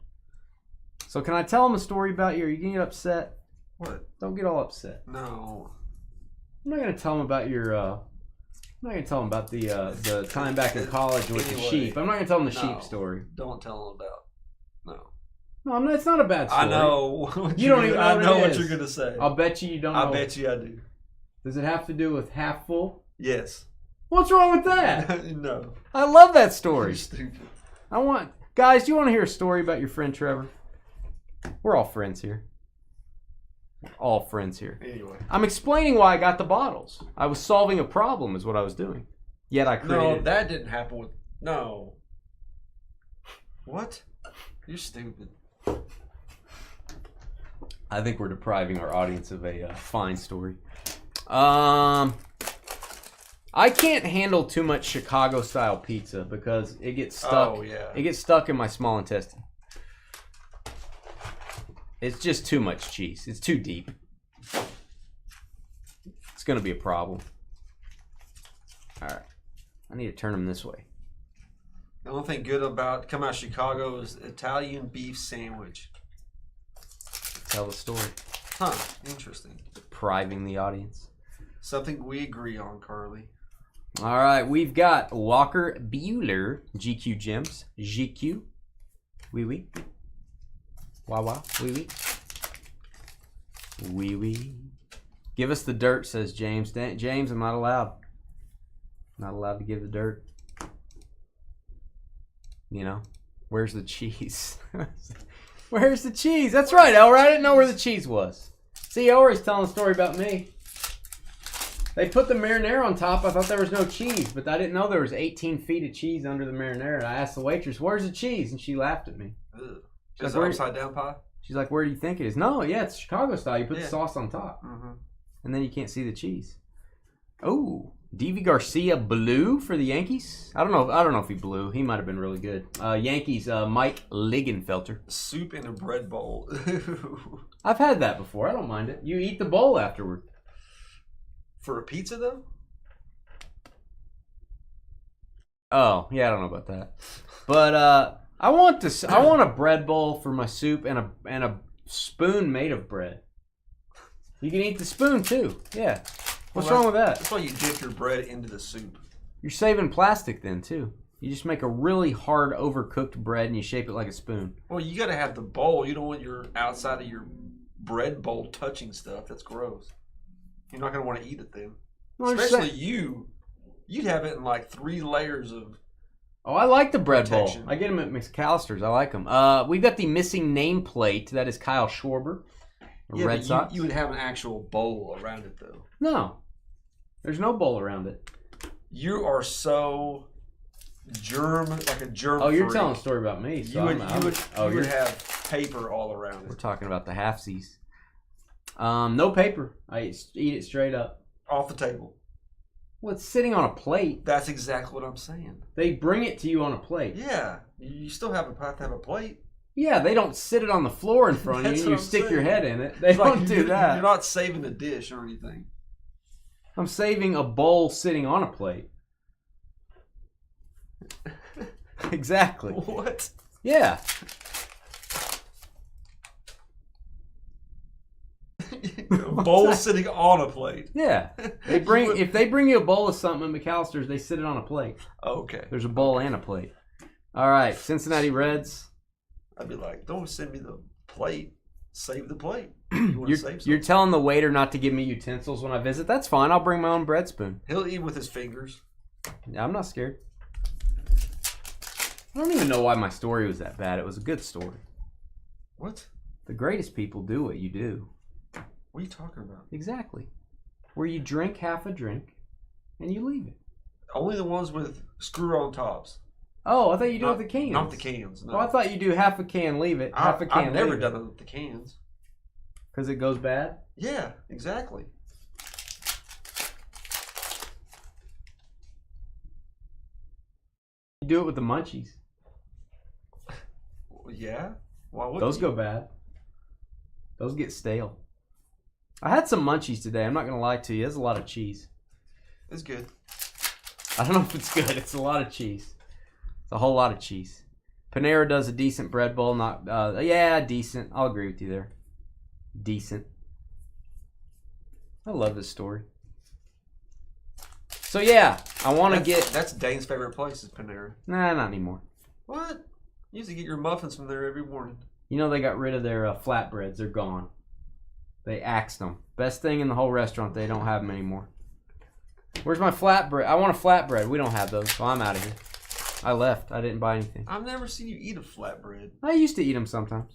S2: So can I tell him a story about you? Are you gonna get upset?
S1: What?
S2: Don't get all upset.
S1: No.
S2: I'm not gonna tell him about your. I'm not gonna tell him about the time back in college with the sheep. I'm not gonna tell him the sheep story.
S1: Don't tell him about. No.
S2: No, I'm not, it's not a bad story.
S1: I know.
S2: You don't even know
S1: I
S2: what
S1: know
S2: it
S1: what
S2: is.
S1: you're gonna say.
S2: I'll bet you don't know.
S1: I bet you I do.
S2: Does it have to do with half full?
S1: Yes.
S2: What's wrong with that?
S1: No.
S2: I love that story.
S1: You're stupid.
S2: Guys, do you want to hear a story about your friend Trevor? We're all friends here. We're all friends here.
S1: Anyway.
S2: I'm explaining why I got the bottles. I was solving a problem is what I was doing. Yet I created...
S1: No, that didn't happen with... No. What? You're stupid.
S2: I think we're depriving our audience of a fine story. I can't handle too much Chicago-style pizza because it gets stuck.
S1: Oh, yeah.
S2: It gets stuck in my small intestine. It's just too much cheese. It's too deep. It's going to be a problem. All right. I need to turn them this way.
S1: The only thing good about coming out of Chicago is Italian beef sandwich.
S2: Tell the story.
S1: Huh. Interesting.
S2: Depriving the audience.
S1: Something we agree on, Carly.
S2: All right. We've got Walker Buehler, GQ Gems. GQ. Oui, oui. Wah, wah. Oui, oui. Oui, oui. Give us the dirt, says James. James, I'm not allowed. Not allowed to give the dirt. You know, where's the cheese? Where's the cheese? That's right, Elroy. I didn't know where the cheese was. See, Elroy's telling a story about me. They put the marinara on top. I thought there was no cheese, but I didn't know there was 18 feet of cheese under the marinara. And I asked the waitress, "Where's the cheese?" And she laughed at me.
S1: Is it upside down pie?
S2: She's like, "Where do you think it is?" No, yeah, it's Chicago style. You put the sauce on top,
S1: Mm-hmm.
S2: and then you can't see the cheese. Oh. D.V. Garcia blue for the Yankees. I don't know if he blew. He might have been really good. Yankees, Mike Ligenfelter.
S1: Soup in a bread bowl.
S2: I've had that before. I don't mind it. You eat the bowl afterward.
S1: For a pizza, though?
S2: Oh, yeah, I don't know about that. But I want a bread bowl for my soup and a spoon made of bread. You can eat the spoon too. Yeah. What's wrong with that?
S1: That's why you dip your bread into the soup.
S2: You're saving plastic then, too. You just make a really hard, overcooked bread and you shape it like a spoon.
S1: Well, you got to have the bowl. You don't want your outside of your bread bowl touching stuff. That's gross. You're not going to want to eat it then.
S2: Well,
S1: especially you. You'd have it in like 3 layers of
S2: Oh, I like the bread
S1: protection.
S2: bowl. I get them at McAllister's. I like them. We've got the missing nameplate. That is Kyle Schwarber.
S1: Yeah,
S2: Red Sox.
S1: You would have an actual bowl around it, though.
S2: No. There's no bowl around it.
S1: You are so like a germ.
S2: Oh, you're
S1: freak.
S2: telling a story about me. So
S1: you would have paper all around
S2: We're
S1: it.
S2: talking about the halfsies. No paper. I eat it straight up.
S1: Off the table.
S2: Well, it's sitting on a plate.
S1: That's exactly what I'm saying.
S2: They bring it to you on a plate.
S1: Yeah. You still have to have a plate.
S2: Yeah, they don't sit it on the floor in front of you and you stick your head in it. They don't do that.
S1: You're not saving a dish or anything.
S2: I'm saving a bowl sitting on a plate. Exactly.
S1: What?
S2: Yeah.
S1: A bowl sitting on a plate.
S2: Yeah. If they bring you a bowl of something at McAllister's, they sit it on a plate.
S1: Okay.
S2: There's a bowl and a plate. All right, Cincinnati Reds.
S1: I'd be like, don't send me the plate. Save the plate. You want to save something?
S2: You're telling the waiter not to give me utensils when I visit. That's fine. I'll bring my own bread spoon.
S1: He'll eat with his fingers.
S2: I'm not scared. I don't even know why my story was that bad. It was a good story.
S1: What?
S2: The greatest people do what you do.
S1: What are you talking about?
S2: Exactly. Where you drink half a drink and you leave it.
S1: Only the ones with screw-on tops.
S2: Oh, I thought you do it with the cans.
S1: Not the cans. No.
S2: Oh, I thought you do half a can, leave it. Half a can,
S1: I've never
S2: leave
S1: done it with the cans.
S2: Because it goes bad?
S1: Yeah, exactly.
S2: You do it with the munchies.
S1: Yeah? Why would
S2: Those go bad. Those get stale. I had some munchies today. I'm not going to lie to you. There's a lot of cheese.
S1: It's good.
S2: I don't know if it's good. It's a lot of cheese. It's a whole lot of cheese. Panera does a decent bread bowl. Not, yeah, decent. I'll agree with you there. Decent. I love this story. So yeah, I want to get.
S1: That's Dane's favorite place is Panera.
S2: Nah, not anymore.
S1: What? You used to get your muffins from there every morning.
S2: You know they got rid of their flatbreads. They're gone. They axed them. Best thing in the whole restaurant. They don't have them anymore. Where's my flatbread? I want a flatbread. We don't have those, so I'm out of here. I left. I didn't buy anything.
S1: I've never seen you eat a flatbread.
S2: I used to eat them sometimes.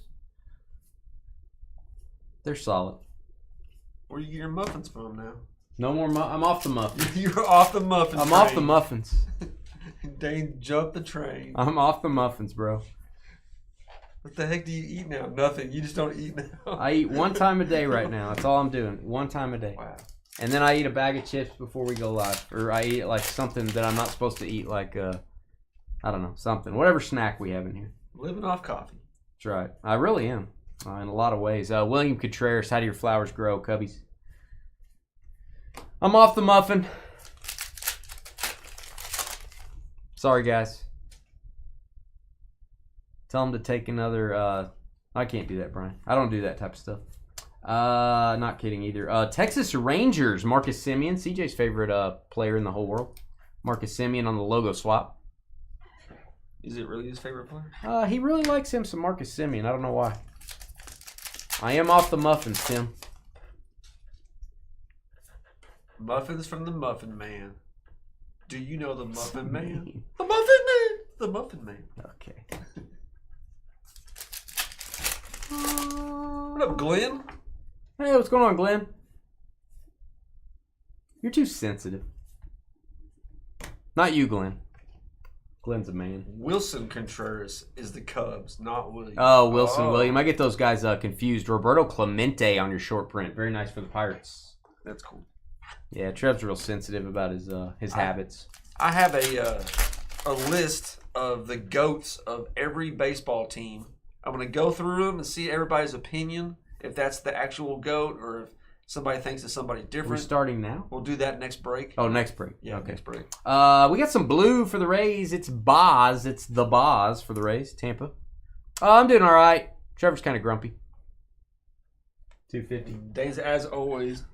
S2: They're solid.
S1: Where you get your muffins from now?
S2: No more. I'm off the muffins.
S1: You're off the muffins.
S2: I'm off the muffins.
S1: Dane jumped the train.
S2: I'm off the muffins, bro.
S1: What the heck do you eat now? Nothing. You just don't eat now.
S2: I eat one time a day right now. That's all I'm doing. One time a day.
S1: Wow.
S2: And then I eat a bag of chips before we go live. Or I eat like something that I'm not supposed to eat, like, I don't know, something. Whatever snack we have in here.
S1: Living off coffee.
S2: That's right. I really am. In a lot of ways. William Contreras, how do your flowers grow, Cubbies? I'm off the muffin. Sorry, guys. Tell them to take another. I can't do that, Brian. I don't do that type of stuff. Not kidding either. Texas Rangers, Marcus Semien, CJ's favorite player in the whole world. Marcus Semien on the logo swap.
S1: Is it really his favorite player?
S2: He really likes him some Marcus Semien. I don't know why. I am off the muffins, Tim.
S1: Muffins from the Muffin Man. Do you know the Muffin Man? The Muffin Man! The Muffin Man.
S2: Okay.
S1: What up, Glenn?
S2: Hey, what's going on, Glenn? You're too sensitive. Not you, Glenn. Glenn's a man.
S1: Wilson Contreras is the Cubs, not William.
S2: Oh, Wilson, William. I get those guys confused. Roberto Clemente on your short print. Very nice for the Pirates.
S1: That's cool.
S2: Yeah, Trev's real sensitive about his habits.
S1: I have a list of the GOATs of every baseball team. I'm going to go through them and see everybody's opinion, if that's the actual GOAT or if somebody thinks it's somebody different.
S2: We're starting now?
S1: We'll do that next break.
S2: Oh, next break.
S1: Yeah,
S2: okay.
S1: Next break.
S2: We got some blue for the Rays. It's Boz. It's the Boz for the Rays, Tampa. I'm doing all right. Trevor's kind of grumpy. 250.
S1: Days as always.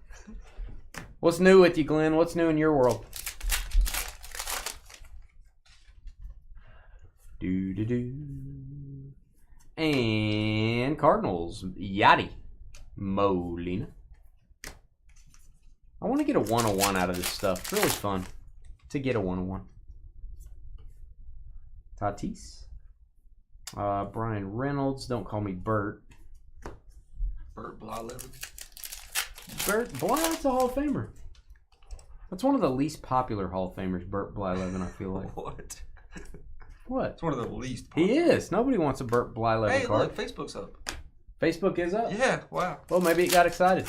S2: What's new with you, Glenn? What's new in your world? Do. And Cardinals, Yachty Molina. I want to get a 101 out of this stuff. It's really fun to get a 101. Tatis. Brian Reynolds. Don't call me Bert.
S1: Bert Blyleven.
S2: Bert Bly's a Hall of Famer. That's one of the least popular Hall of Famers, Bert Blyleven, I feel like.
S1: What?
S2: What?
S1: It's one of the least
S2: He
S1: popular.
S2: is. Nobody wants a Bert Blyleven
S1: Hey,
S2: card.
S1: look, Facebook's up.
S2: Facebook is up?
S1: Yeah, wow.
S2: Well, maybe it got excited.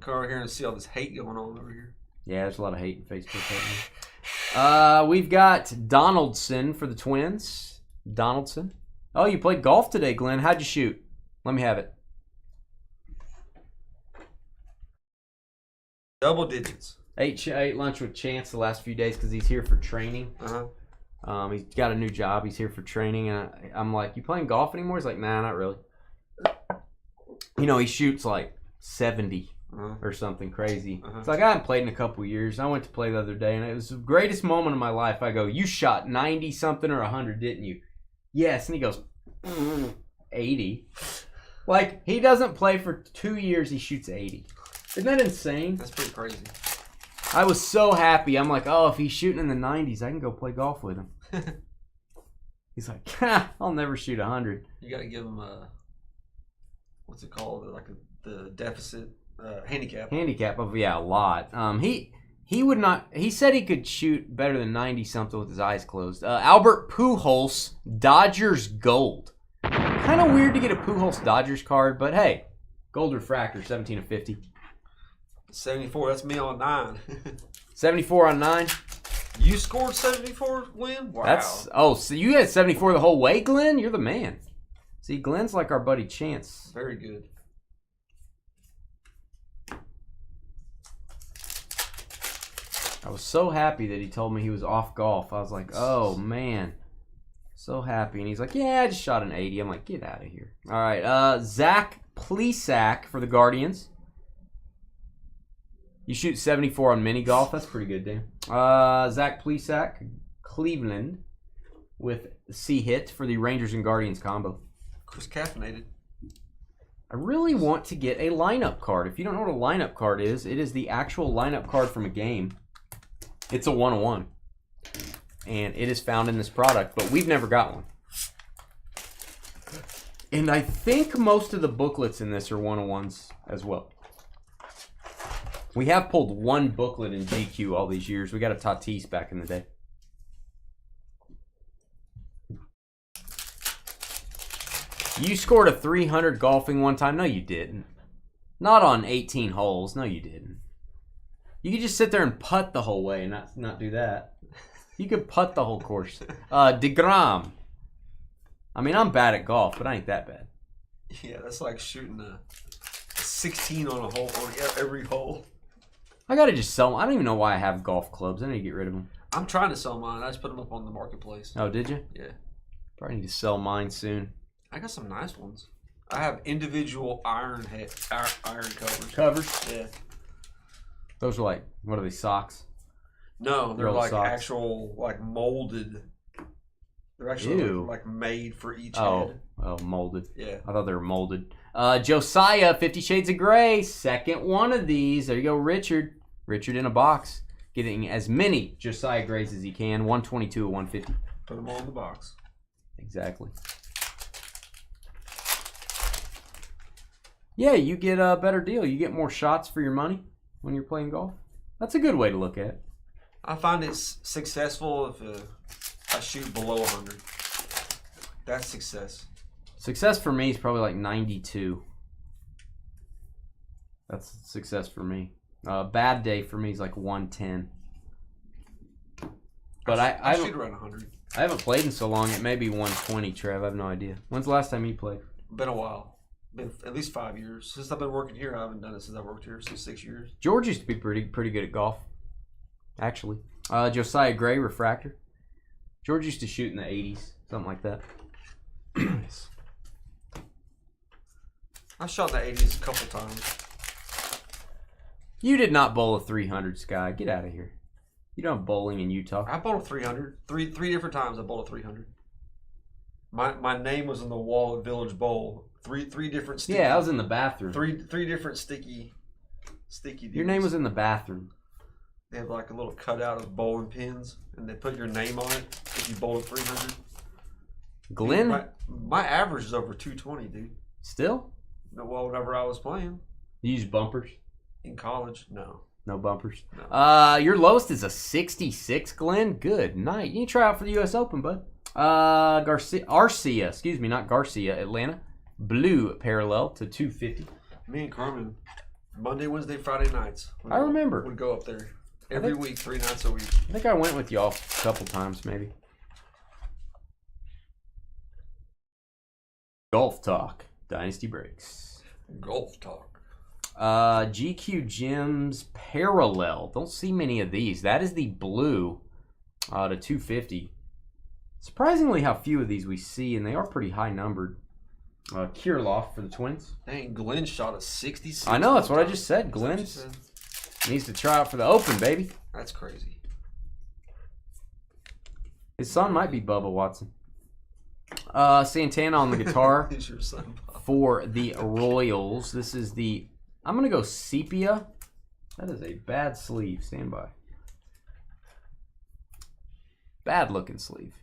S1: Come over here and see all this hate going on over here.
S2: Yeah, there's a lot of hate in Facebook right now. We've got Donaldson for the Twins. Donaldson. Oh, you played golf today, Glenn. How'd you shoot? Let me have it.
S1: Double digits.
S2: Ate lunch with Chance the last few days because he's here for training.
S1: Uh-huh.
S2: He's got a new job. He's here for training. And I'm like, you playing golf anymore? He's like, nah, not really. You know, he shoots like 70 or something crazy. It's like, I haven't played in a couple years. I went to play the other day, and it was the greatest moment of my life. I go, you shot 90-something or 100, didn't you? Yes. And he goes, 80. Like, he doesn't play for 2 years. He shoots 80. Isn't that insane?
S1: That's pretty crazy.
S2: I was so happy. I'm like, oh, if he's shooting in the 90s, I can go play golf with him. He's like, I'll never shoot 100.
S1: You got to give him what's it called? Like the deficit handicap.
S2: Handicap of, yeah, a lot. He would not. He said he could shoot better than 90 something with his eyes closed. Albert Pujols, Dodgers gold. Kind of weird to get a Pujols Dodgers card, but hey, gold refractor, 17 of 50.
S1: 74. That's me on 9.
S2: 74 on 9.
S1: You scored 74, Glenn? Wow.
S2: So you had 74 the whole way, Glenn? You're the man. See, Glenn's like our buddy Chance.
S1: Very good.
S2: I was so happy that he told me he was off golf. I was like, oh, man. So happy. And he's like, yeah, I just shot an 80. I'm like, get out of here. All right. Zach Plesac for the Guardians. You shoot 74 on mini golf. That's pretty good, Dan. Zach Plesac, Cleveland, with C-hit for the Rangers and Guardians combo.
S1: Chris caffeinated.
S2: I really want to get a lineup card. If you don't know what a lineup card is, it is the actual lineup card from a game. It's a 101. And it is found in this product, but we've never got one. And I think most of the booklets in this are 101s as well. We have pulled one booklet in GQ all these years. We got a Tatis back in the day. You scored a 300 golfing one time. No, you didn't. Not on 18 holes. No, you didn't. You could just sit there and putt the whole way and not do that. You could putt the whole course. DeGrom. I mean, I'm bad at golf, but I ain't that bad.
S1: Yeah, that's like shooting 16 on a hole on every hole.
S2: I gotta just sell them. I don't even know why I have golf clubs. I need to get rid of them.
S1: I'm trying to sell mine. I just put them up on the marketplace.
S2: Oh, did you?
S1: Yeah.
S2: Probably need to sell mine soon.
S1: I got some nice ones. I have individual iron covers.
S2: Covers?
S1: Yeah.
S2: Those are like, what are they, socks?
S1: No, they're
S2: Roll
S1: like
S2: socks.
S1: actual, like molded. They're actually like made for each head.
S2: Oh, molded.
S1: Yeah.
S2: I thought they were molded. Josiah, 50 Shades of Grey. Second one of these. There you go, Richard. Richard in a box. Getting as many Josiah Grays as he can. 122 of 150.
S1: Put them all in the box.
S2: Exactly. Yeah, you get a better deal. You get more shots for your money when you're playing golf. That's a good way to look at it.
S1: I find it's successful if I shoot below 100. That's success.
S2: Success for me is probably like 92. That's success for me. Bad day for me is like 110. But I
S1: shoot around 100.
S2: I haven't played in so long. It may be 120, Trev. I have no idea. When's the last time you played?
S1: Been a while. Been at least 5 years. Since I've been working here, I haven't done it since I've worked here, so 6 years.
S2: George used to be pretty good at golf, actually. Josiah Gray, refractor. George used to shoot in the 80s, something like that.
S1: I shot in the 80s a couple times.
S2: You did not bowl a 300, Sky. Get out of here. You don't have bowling in Utah.
S1: I bowled a 300. Three different times I bowled a 300. My name was on the wall at Village Bowl. Three different sticky.
S2: Yeah, I was in the bathroom.
S1: Three different sticky deals.
S2: Your name was in the bathroom.
S1: They have like a little cutout of bowling pins, and they put your name on it if you bowl a 300.
S2: Glenn?
S1: Dude, my average is over 220, dude.
S2: Still?
S1: Well, whenever I was playing.
S2: You use bumpers?
S1: In college, no.
S2: No bumpers.
S1: No.
S2: Your lowest is a 66, Glenn. Good night. You can try out for the U.S. Open, bud. Arcia, excuse me, not Garcia, Atlanta. Blue parallel to 250.
S1: Me and Carmen, Monday, Wednesday, Friday nights.
S2: I remember.
S1: We'd go up there every week, 3 nights a week.
S2: I think I went with y'all a couple times, maybe. Golf Talk. Dynasty Breaks.
S1: Golf Talk.
S2: GQ Gems Parallel. Don't see many of these. That is the blue to 250. Surprisingly how few of these we see, and they are pretty high numbered. Kirilov for the Twins.
S1: Dang, Glenn shot a 66.
S2: I know, that's what I just said. Glenn needs to try out for the Open, baby.
S1: That's crazy.
S2: His son might be Bubba Watson. Santana on the guitar
S1: He's your son, Bob.
S2: for the Royals. This is the, I'm going to go sepia. That is a bad sleeve. Stand by. Bad looking sleeve.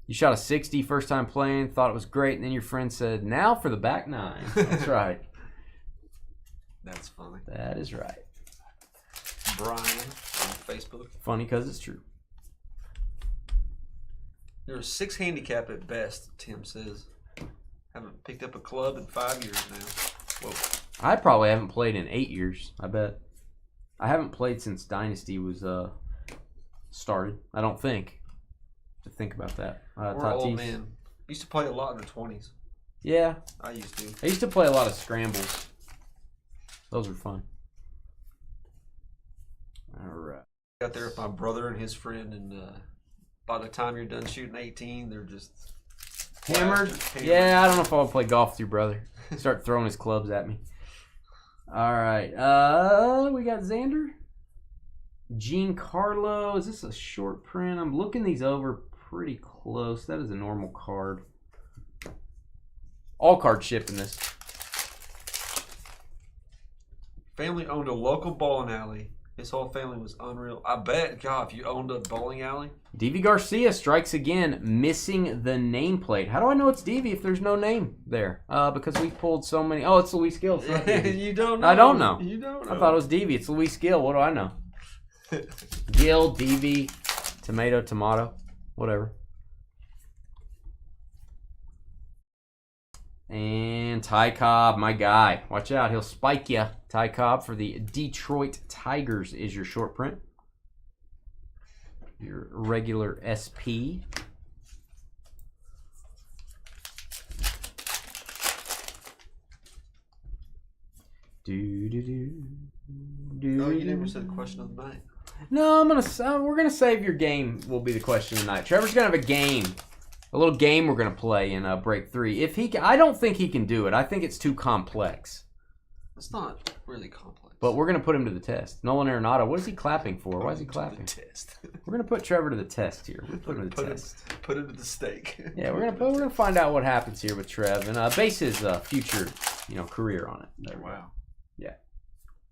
S2: You shot a 60 first time playing, thought it was great, and then your friend said, now for the back nine. That's right.
S1: That's funny.
S2: That is right.
S1: Brian on Facebook.
S2: Funny because it's true.
S1: You're a 6 handicap at best, Tim says. Haven't picked up a club in 5 years now. Whoa.
S2: I probably haven't played in 8 years, I bet. I haven't played since Dynasty was started, I don't think. To think about that.
S1: We're old men. Used to play a lot in the 20s.
S2: Yeah.
S1: I used to.
S2: I used to play a lot of scrambles. Those were fun. All right.
S1: Got there with my brother and his friend, and by the time you're done shooting 18, they're just
S2: Hammered? Yeah, I don't know if I'll play golf with your brother. Start throwing his clubs at me. All right. We got Xander. Giancarlo. Is this a short print? I'm looking these over pretty close. That is a normal card. All card shipping this.
S1: Family owned a local bowling alley. His whole family was unreal. I bet, God, if you owned a bowling alley.
S2: DV Garcia strikes again, missing the nameplate. How do I know it's DV if there's no name there? Because we pulled so many. Oh, it's Luis Gill.
S1: You don't know.
S2: I don't know.
S1: You don't know.
S2: I thought it was DV. It's Luis Gill. What do I know? Gill, DV, tomato, whatever. And Ty Cobb, my guy. Watch out, he'll spike you. Ty Cobb for the Detroit Tigers is your short print. Your regular SP.
S3: No, you never said question of the night.
S2: No, we're gonna save your game. Will be the question of the night. Trevor's gonna have a game, a little game we're gonna play in break 3. If he, I don't think he can do it. I think it's too complex.
S3: It's not really complex.
S2: But we're gonna put him to the test. Nolan Arenado, what is he clapping for? Why is he clapping?
S3: Test.
S2: We're gonna put Trevor to the test here. We're put him to the test.
S3: Put him to the stake.
S2: Yeah, we're gonna find out what happens here with Trev and base his future, career on it. There we go.
S3: Wow.
S2: Yeah.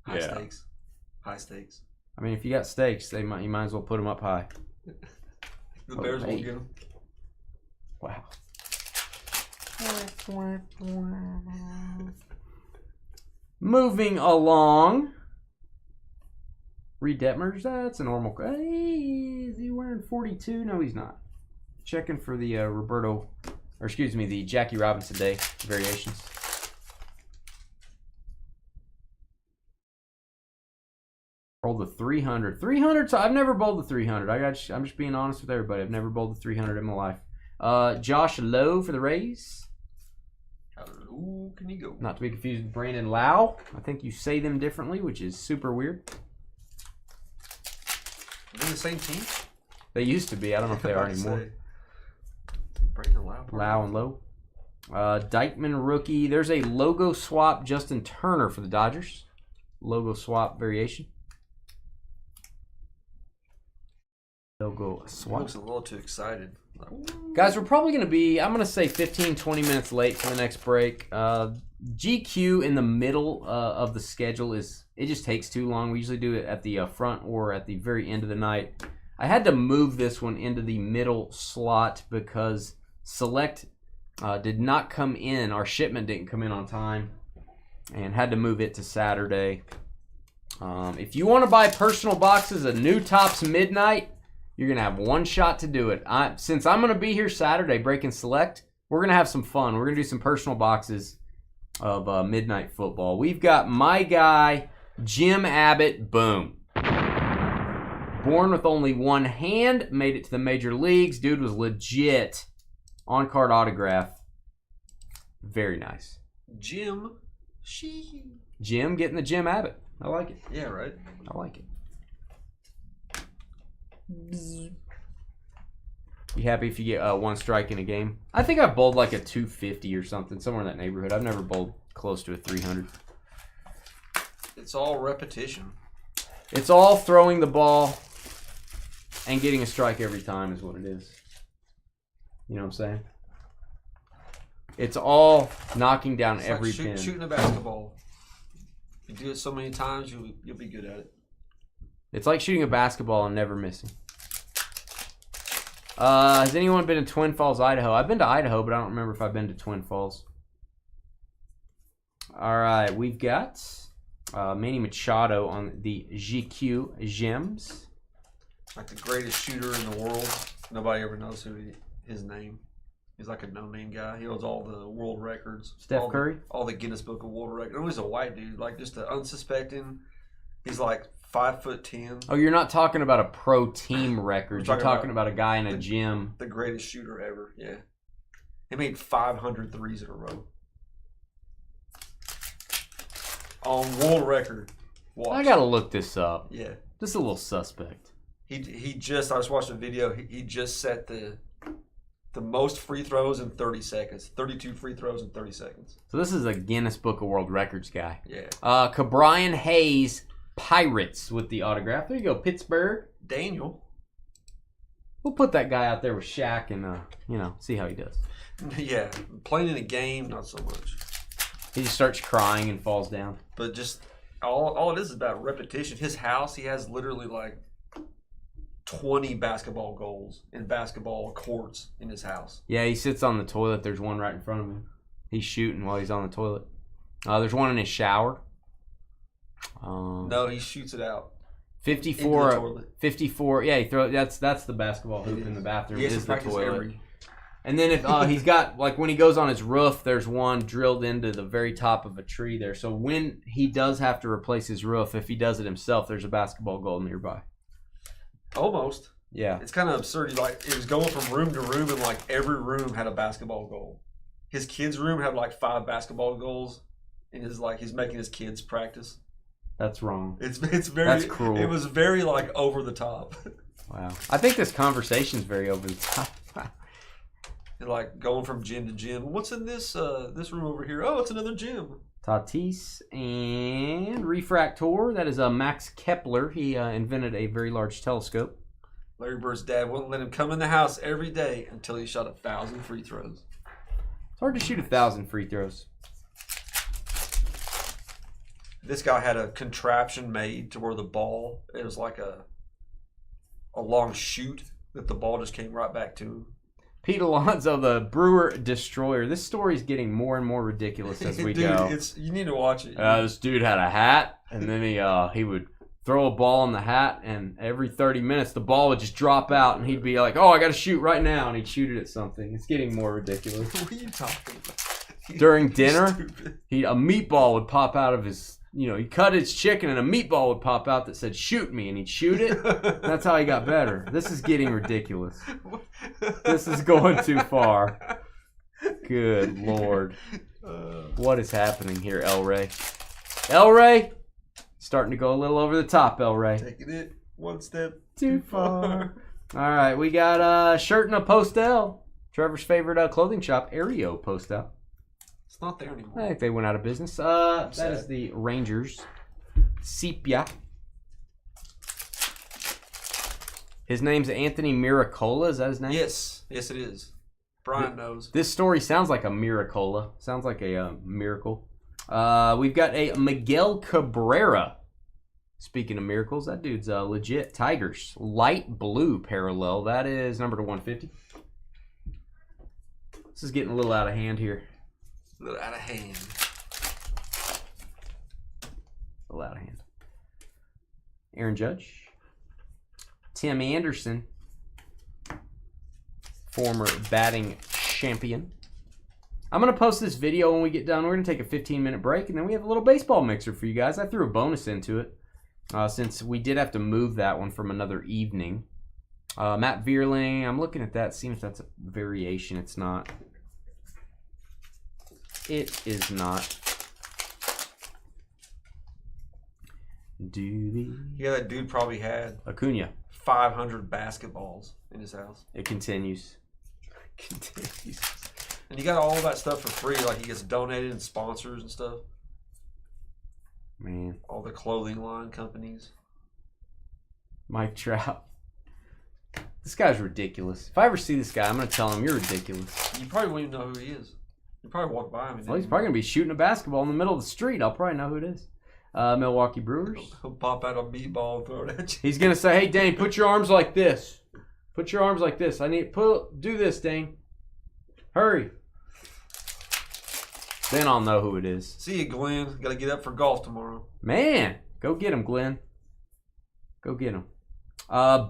S3: High stakes. High stakes.
S2: I mean, if you got stakes, you might as well put them up high.
S3: The Bears will get them.
S2: Wow. Moving along. Reed Detmers, that's a normal. Hey, is he wearing 42? No, he's not. Checking for the the Jackie Robinson Day variations. Rolled the 300. 300, so I've never bowled the 300. I'm just being honest with everybody. I've never bowled the 300 in my life. Josh Lowe for the Rays.
S3: How low can you go?
S2: Not to be confused with Brandon Lau. I think you say them differently, which is super weird.
S3: Are they the same team?
S2: They used to be. I don't know if they are anymore.
S3: Brandon Lau.
S2: Lau and Lowe. Dykeman rookie. There's a logo swap Justin Turner for the Dodgers. Logo swap variation. Logo swap.
S3: Looks a little too excited.
S2: Guys, we're probably going to be, I'm going to say 15, 20 minutes late for the next break. GQ in the middle of the schedule it just takes too long. We usually do it at the front or at the very end of the night. I had to move this one into the middle slot because Select did not come in. Our shipment didn't come in on time and had to move it to Saturday. If you want to buy personal boxes of New Tops Midnight, you're going to have one shot to do it. Since I'm going to be here Saturday breaking Select, we're going to have some fun. We're going to do some personal boxes of Midnight Football. We've got my guy, Jim Abbott. Boom. Born with only one hand, made it to the major leagues. Dude was legit. On-card autograph. Very nice.
S3: Jim
S2: getting the Jim Abbott. I like it.
S3: Yeah, right.
S2: I like it. You happy if you get one strike in a game? I think I bowled like a 250 or something, somewhere in that neighborhood. I've never bowled close to a 300.
S3: It's all repetition.
S2: It's all throwing the ball and getting a strike every time is what it is. You know what I'm saying? It's all knocking down
S3: It's
S2: every
S3: like
S2: pin.
S3: Shooting a basketball. You do it so many times, you'll be good at it.
S2: It's like shooting a basketball and never missing. Has anyone been to Twin Falls, Idaho? I've been to Idaho, but I don't remember if I've been to Twin Falls. All right, we've got Manny Machado on the GQ Gems.
S3: Like the greatest shooter in the world. Nobody ever knows his name. He's like a no-name guy. He holds all the world records.
S2: Steph Curry?
S3: All the Guinness Book of World Records. Oh, he's a white dude. Like just an unsuspecting. He's like 5'10".
S2: Oh, you're not talking about a pro team record. You're
S3: talking
S2: talking about a guy in a gym.
S3: The greatest shooter ever, yeah. He made 500 threes in a row. On world record. Watch.
S2: I gotta look this up.
S3: Yeah.
S2: This is a little suspect.
S3: I just watched a video. He just set the most free throws in 30 seconds. 32 free throws in 30 seconds.
S2: So this is a Guinness Book of World Records guy.
S3: Yeah.
S2: Cabrian Hayes, Pirates with the autograph. There you go, Pittsburgh.
S3: Daniel.
S2: We'll put that guy out there with Shaq and, see how he does.
S3: Yeah. Playing in a game, not so much.
S2: He just starts crying and falls down.
S3: But just, all it is about repetition. His house, he has literally like 20 basketball goals in basketball courts in his house.
S2: Yeah, he sits on the toilet. There's one right in front of him. He's shooting while he's on the toilet. There's one in his shower.
S3: No, he shoots it out.
S2: 54. Yeah, he throws. That's the basketball hoop in the bathroom.
S3: He has
S2: is
S3: to
S2: the
S3: practice
S2: toilet. And then if he's got, like when he goes on his roof, there's one drilled into the very top of a tree there. So when he does have to replace his roof, if he does it himself, there's a basketball goal nearby.
S3: Almost.
S2: Yeah.
S3: It's kind of absurd. It was going from room to room, and like every room had a basketball goal. His kids' room had like 5 basketball goals,
S1: and he's making his kids practice.
S2: That's wrong.
S1: It's very
S2: That's cruel.
S1: It was very like over the top.
S2: Wow. I think this conversation's very over the top.
S1: Like going from gym to gym. What's in this room over here? Oh, it's another gym.
S2: Tatis and Refractor. That is Max Kepler. He invented a very large telescope.
S1: Larry Bird's dad wouldn't let him come in the house every day until he shot 1,000 free throws.
S2: It's hard to shoot 1,000 free throws.
S1: This guy had a contraption made to where the ball, it was like a long chute that the ball just came right back to him.
S2: Pete Alonso, the Brewer Destroyer. This story's getting more and more ridiculous as we go.
S1: You need to watch it.
S2: This dude had a hat, and then he would throw a ball in the hat, and every 30 minutes the ball would just drop out, and he'd be like, "Oh, I got to shoot right now," and he'd shoot it at something. It's getting more ridiculous.
S1: What are you talking about?
S2: During dinner, a meatball would pop out of his. He cut his chicken and a meatball would pop out that said, "Shoot me," and he'd shoot it. That's how he got better. This is getting ridiculous. This is going too far. Good Lord. What is happening here, El Rey? El Rey? Starting to go a little over the top, El Rey.
S1: Taking it one step
S2: too far. All right, we got a shirt and a Postel. Trevor's favorite clothing shop, Aereo Postel.
S1: It's not there anymore.
S2: I think they went out of business. That is the Rangers. Sepia. His name's Anthony Miracola. Is that his name?
S1: Yes, it is. Brian knows.
S2: This story sounds like a Miracola. Sounds like a miracle. We've got a Miguel Cabrera. Speaking of miracles, that dude's legit. Tigers. Light blue parallel. That is number to 150. This is getting a little out of hand here.
S1: A little out of hand.
S2: A little out of hand. Aaron Judge. Tim Anderson. Former batting champion. I'm going to post this video when we get done. We're going to take a 15-minute break, and then we have a little baseball mixer for you guys. I threw a bonus into it since we did have to move that one from another evening. Matt Vierling. I'm looking at that, seeing if that's a variation. It's not. It is not.
S1: Yeah, that dude probably had
S2: Acuna.
S1: 500 basketballs in his house.
S2: It continues.
S1: And you got all that stuff for free. Like he gets donated and sponsors and stuff.
S2: Man.
S1: All the clothing line companies.
S2: Mike Trout. This guy's ridiculous. If I ever see this guy, I'm going to tell him you're ridiculous.
S1: You probably won't even know who he is. You probably walk by him.
S2: Well, he's probably going to be shooting a basketball in the middle of the street. I'll probably know who it is. Milwaukee Brewers.
S1: He'll pop out a meatball and throw it at you.
S2: He's going to say, "Hey, Dane, put your arms like this. Put your arms like this. Do this, Dane. Hurry." Then I'll know who it is.
S1: See you, Glenn. Got to get up for golf tomorrow.
S2: Man, go get him, Glenn. Go get him.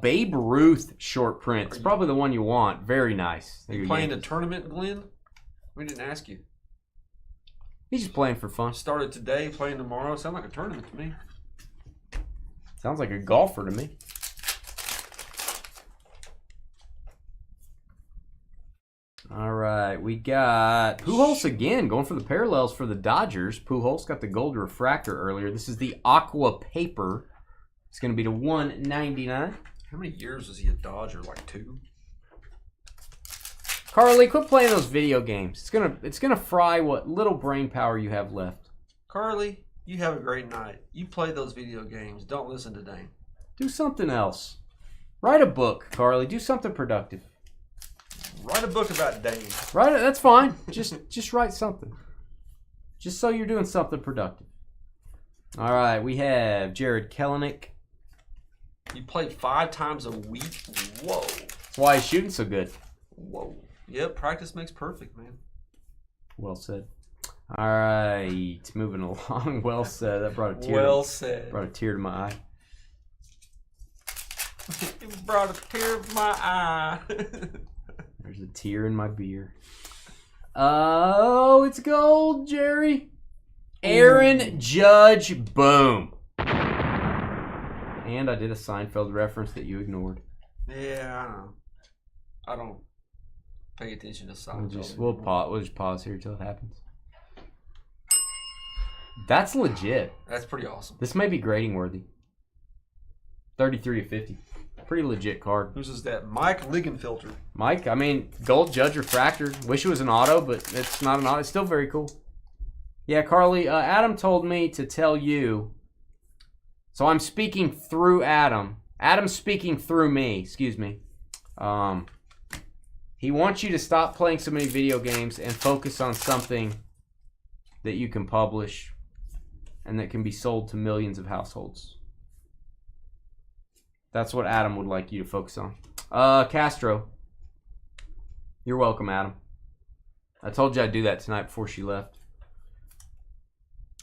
S2: Babe Ruth short print. It's probably the one you want. Very nice.
S1: Are you playing a tournament, Glenn? We didn't ask you.
S2: He's just playing for fun.
S1: Started today, playing tomorrow. Sounds like a tournament to me.
S2: Sounds like a golfer to me. All right, we got Pujols again, going for the parallels for the Dodgers. Pujols got the gold refractor earlier. This is the Aqua Paper. It's going to be to 199.
S1: How many years was he a Dodger? Like 2?
S2: Carly, quit playing those video games. It's gonna fry what little brain power you have left.
S1: Carly, you have a great night. You play those video games. Don't listen to Dane.
S2: Do something else. Write a book, Carly. Do something productive.
S1: Write a book about Dane.
S2: Write it. That's fine. Just write something. Just so you're doing something productive. All right, we have Jared Kelenic.
S1: You played 5 times a week? Whoa.
S2: Why is shooting so good?
S1: Whoa. Yep, practice makes perfect, man.
S2: Well said. All right, moving along. Well said. That brought a tear.
S1: Well said.
S2: Brought a tear to my eye.
S1: It brought a tear to my eye.
S2: There's a tear in my beer. Oh, it's gold, Jerry. Aaron Judge, boom. And I did a Seinfeld reference that you ignored.
S1: Yeah, I know. I don't pay attention to Seinfeld.
S2: We'll just pause here until it happens. That's legit.
S1: That's pretty awesome.
S2: This may be grading worthy. 33 of 50. Pretty legit card.
S1: Whose is that? Mike Ligenfelter.
S2: Mike, I mean, Gold Judge Refractor. Wish it was an auto, but it's not an auto. It's still very cool. Yeah, Carly, Adam told me to tell you. So I'm speaking through Adam. Adam's speaking through me. Excuse me. He wants you to stop playing so many video games and focus on something that you can publish and that can be sold to millions of households. That's what Adam would like you to focus on. Castro. You're welcome, Adam. I told you I'd do that tonight before she left.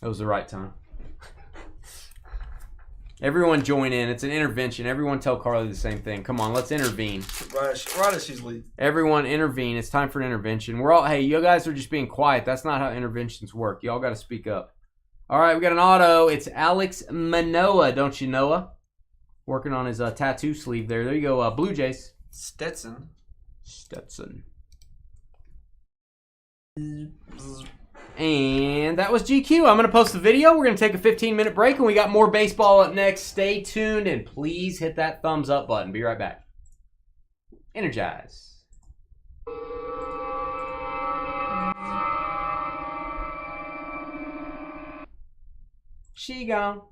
S2: It was the right time. Everyone join in. It's an intervention. Everyone tell Carly the same thing. Come on, let's intervene.
S1: Right as she's leaving.
S2: Everyone intervene. It's time for an intervention. We're all, hey, you guys are just being quiet. That's not how interventions work. Y'all got to speak up. All right, we got an auto. It's Alex Manoah, don't you know? Working on his tattoo sleeve there. There you go, Blue Jays.
S1: Stetson.
S2: And that was GQ. I'm going to post the video. We're going to take a 15-minute break, and we got more baseball up next. Stay tuned, and please hit that thumbs up button. Be right back. Energize. She gone.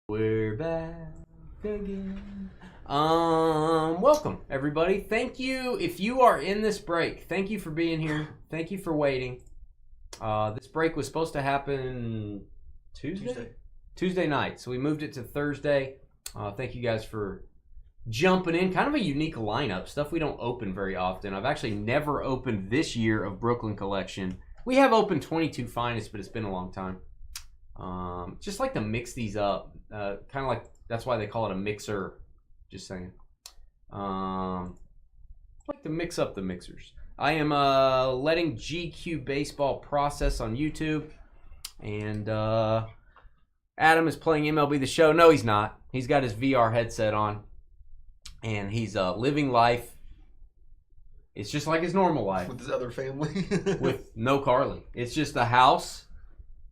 S2: We're back again. Welcome everybody. Thank you. If you are in this break, thank you for being here. Thank you for waiting. This break was supposed to happen Tuesday night, so we moved it to Thursday. Thank you guys for jumping in. Kind of a unique lineup, stuff we don't open very often. I've actually never opened this year of Brooklyn Collection. We have opened 22 Finest, but it's been a long time. Just like to mix these up. Kind of like, that's why they call it a mixer. Just saying. Like to mix up the mixers. I am letting GQ Baseball process on YouTube. And Adam is playing MLB The Show. No, he's not. He's got his VR headset on. And he's living life. It's just like his normal life.
S1: With his other family.
S2: With no Carly. It's just a house.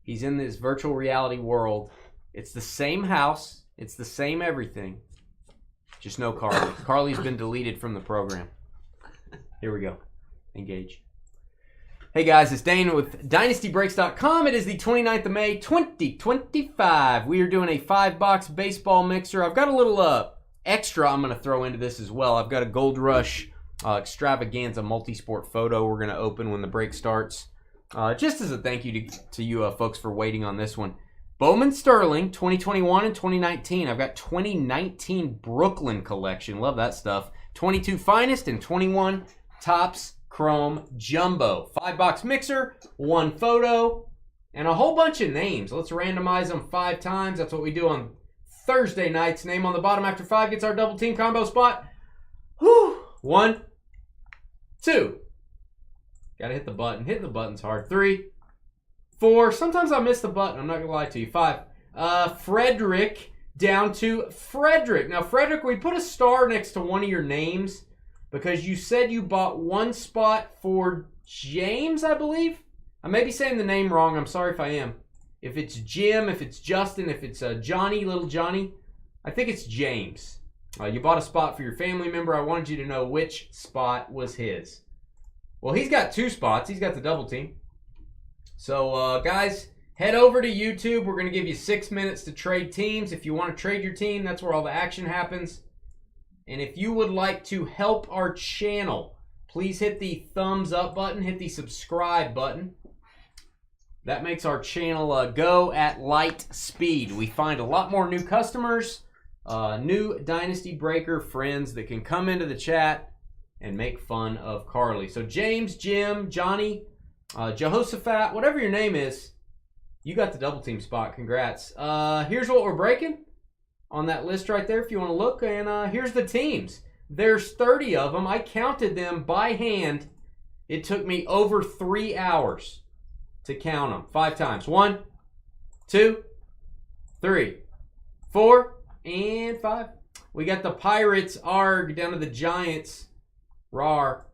S2: He's in this virtual reality world. It's the same house. It's the same everything. Just no Carly. Carly's been deleted from the program. Here we go. Engage. Hey guys, it's Dane with DynastyBreaks.com. It is the 29th of May, 2025. We are doing a 5-box baseball mixer. I've got a little extra I'm going to throw into this as well. I've got a Gold Rush Extravaganza Multisport photo we're going to open when the break starts. Just as a thank you to you folks for waiting on this one. Bowman Sterling, 2021 and 2019. I've got 2019 Brooklyn Collection. Love that stuff. 22 Finest and 21 Topps Chrome Jumbo. 5-box mixer, 1 photo, and a whole bunch of names. Let's randomize them 5 times. That's what we do on Thursday nights. Name on the bottom after 5 gets our double team combo spot. Whew. 1, 2. Gotta hit the button. Hitting the button's hard. 3, 4. Sometimes I miss the button. I'm not gonna lie to you. 5. Frederick down to Frederick. Now, Frederick, we put a star next to one of your names because you said you bought 1 spot for James, I believe. I may be saying the name wrong. I'm sorry if I am. If it's Jim, if it's Justin, if it's Johnny, little Johnny, I think it's James. You bought a spot for your family member. I wanted you to know which spot was his. Well, he's got 2 spots. He's got the double team. So, guys, head over to YouTube. We're going to give you 6 minutes to trade teams. If you want to trade your team, that's where all the action happens. And if you would like to help our channel, please hit the thumbs up button. Hit the subscribe button. That makes our channel go at light speed. We find a lot more new customers, new Dynasty Breaker friends that can come into the chat and make fun of Carly. So James, Jim, Johnny, Jehoshaphat, whatever your name is, you got the double team spot. Congrats. Here's what we're breaking on that list right there if you want to look. And here's the teams. There's 30 of them. I counted them by hand. It took me over 3 hours to count them 5 times. 1, 2, 3, 4, and 5. We got the Pirates, ARG, down to the Giants, RAR.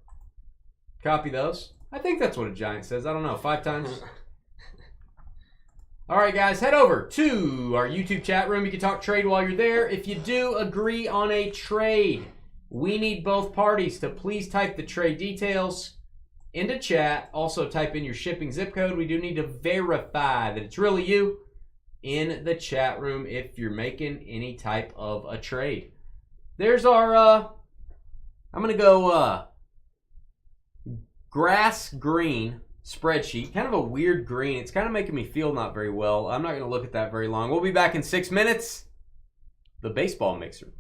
S2: Copy those. I think that's what a Giant says. I don't know. 5 times. All right, guys, head over to our YouTube chat room. You can talk trade while you're there. If you do agree on a trade, we need both parties to please type the trade details into chat. Also, type in your shipping zip code. We do need to verify that it's really you in the chat room if you're making any type of a trade. There's our, I'm going to go grass green spreadsheet. Kind of a weird green. It's kind of making me feel not very well. I'm not going to look at that very long. We'll be back in 6 minutes. The baseball mixer.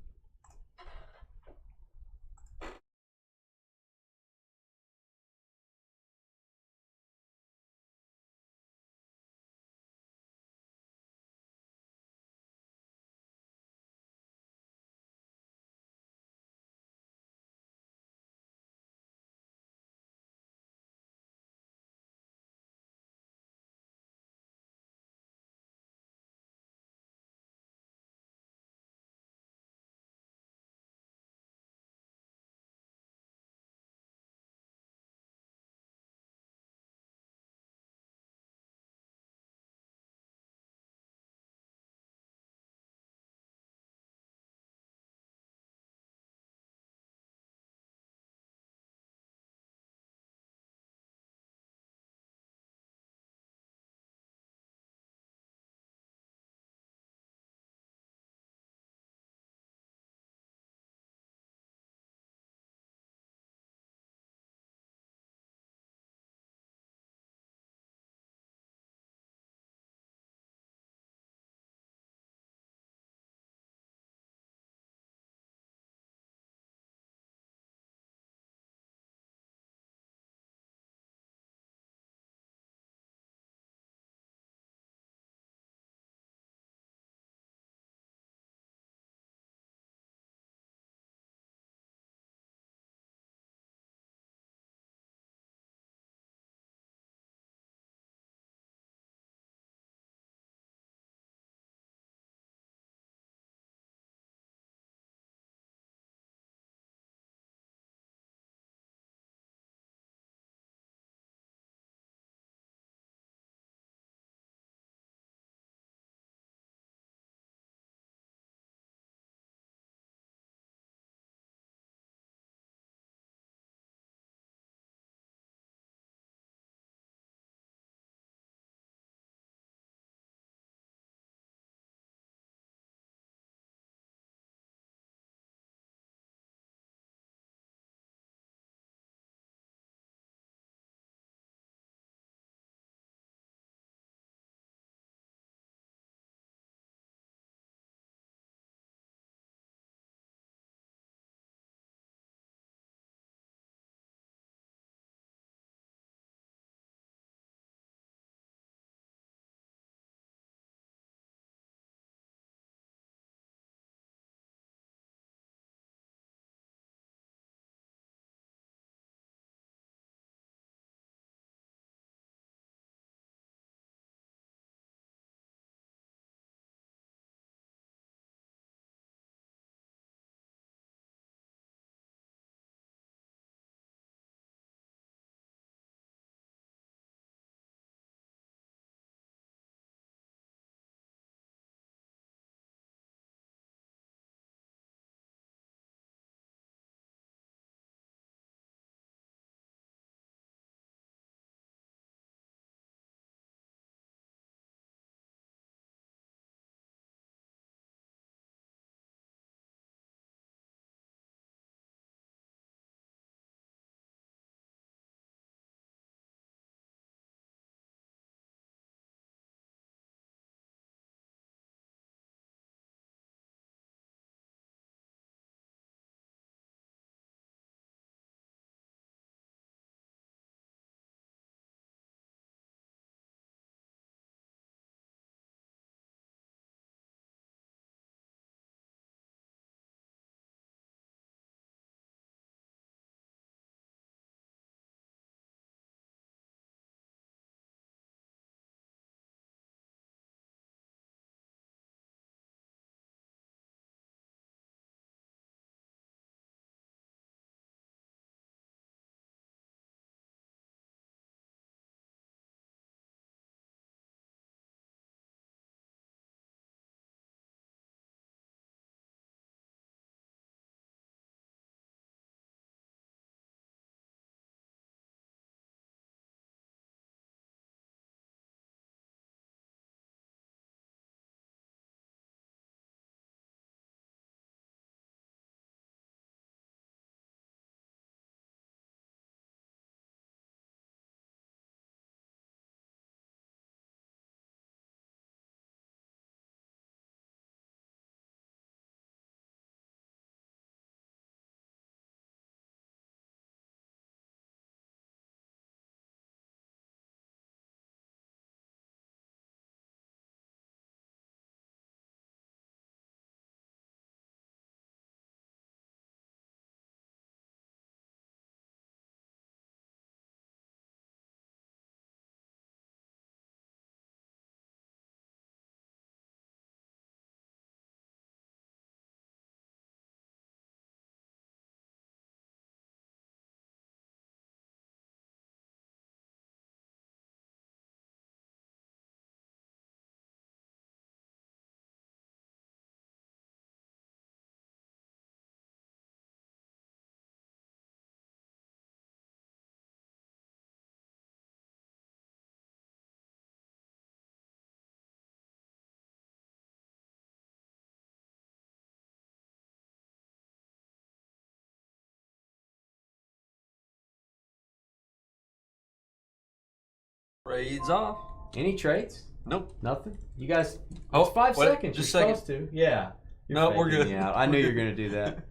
S1: Trades off.
S2: Any trades?
S1: Nope.
S2: Nothing? You guys,
S1: Oh,
S2: it's 5
S1: wait,
S2: seconds.
S1: just
S2: You're
S1: a second.
S2: supposed to. Yeah. You're
S1: No, we're
S2: faking
S1: good.
S2: me out. I knew you were going to do that.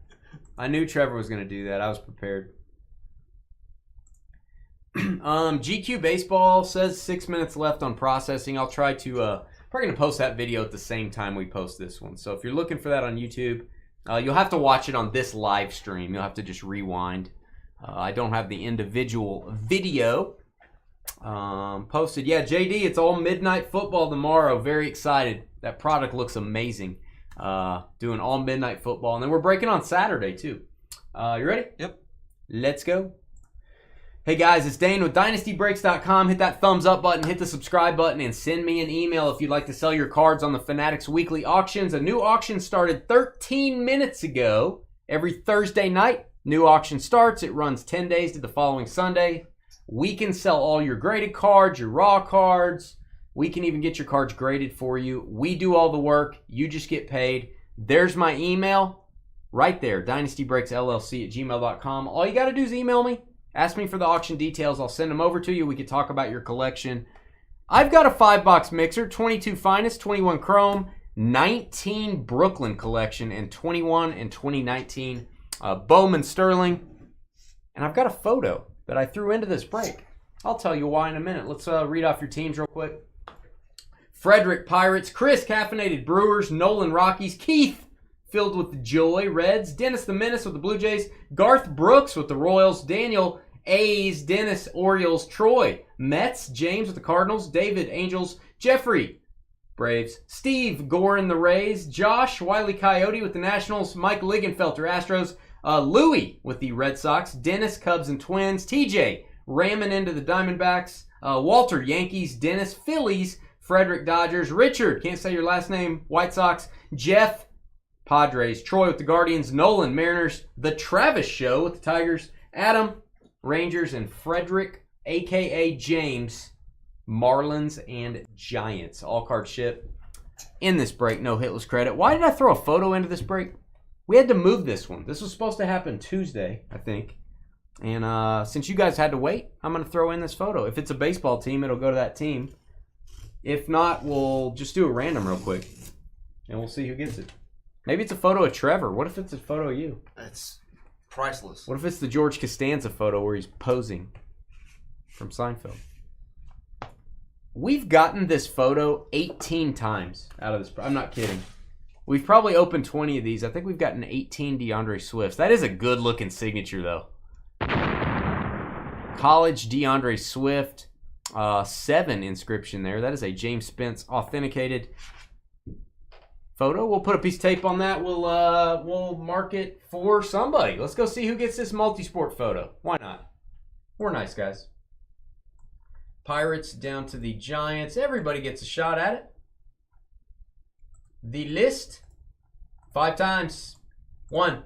S2: I knew Trevor was going to do that. I was prepared. GQ Baseball says 6 minutes left on processing. I'll try to, probably going to post that video at the same time we post this one. So if you're looking for that on YouTube, you'll have to watch it on this live stream. You'll have to just rewind. I don't have the individual video posted. Yeah, JD, it's all midnight football tomorrow. Very excited. That product looks amazing. Doing all midnight football. And then we're breaking on Saturday, too. You ready?
S1: Yep.
S2: Let's go. Hey, guys, it's Dane with DynastyBreaks.com. Hit that thumbs up button, hit the subscribe button, and send me an email if you'd like to sell your cards on the Fanatics Weekly Auctions. A new auction started 13 minutes ago. Every Thursday night, new auction starts. It runs 10 days to the following Sunday. We can sell all your graded cards, your raw cards. We can even get your cards graded for you. We do all the work. You just get paid. There's my email right there, dynastybreaksllc@gmail.com. All you got to do is email me. Ask me for the auction details. I'll send them over to you. We can talk about your collection. I've got a 5-box mixer, 22 Finest, 21 Chrome, 19 Brooklyn collection, and 21 and 2019 Bowman Sterling. And I've got a photo that I threw into this break. I'll tell you why in a minute. Let's read off your teams real quick. Frederick Pirates, Chris Caffeinated Brewers, Nolan Rockies, Keith Filled with the Joy Reds, Dennis the Menace with the Blue Jays, Garth Brooks with the Royals, Daniel A's, Dennis Orioles, Troy Mets, James with the Cardinals, David Angels, Jeffrey Braves, Steve Gorin the Rays, Josh Wiley Coyote with the Nationals, Mike Ligenfelter Astros, Louie with the Red Sox, Dennis Cubs and Twins, TJ ramming into the Diamondbacks, Walter Yankees, Dennis Phillies, Frederick Dodgers, Richard, can't say your last name, White Sox, Jeff Padres, Troy with the Guardians, Nolan Mariners, The Travis Show with the Tigers, Adam Rangers, and Frederick, a.k.a. James, Marlins and Giants. All card ship in this break, no hitless credit. Why did I throw a photo into this break? We had to move this one. This was supposed to happen Tuesday, I think. And since you guys had to wait, I'm going to throw in this photo. If it's a baseball team, it'll go to that team. If not, we'll just do a random real quick. And we'll see who gets it. Maybe it's a photo of Trevor. What if it's a photo of you?
S1: That's priceless.
S2: What if it's the George Costanza photo where he's posing from Seinfeld? We've gotten this photo 18 times out of this. I'm not kidding. We've probably opened 20 of these. I think we've gotten 18 DeAndre Swifts. That is a good-looking signature, though. College DeAndre Swift. 7 inscription there. That is a James Spence authenticated photo. We'll put a piece of tape on that. We'll mark it for somebody. Let's go see who gets this multi-sport photo. Why not? We're nice guys. Pirates down to the Giants. Everybody gets a shot at it. The list. 5 times. 1,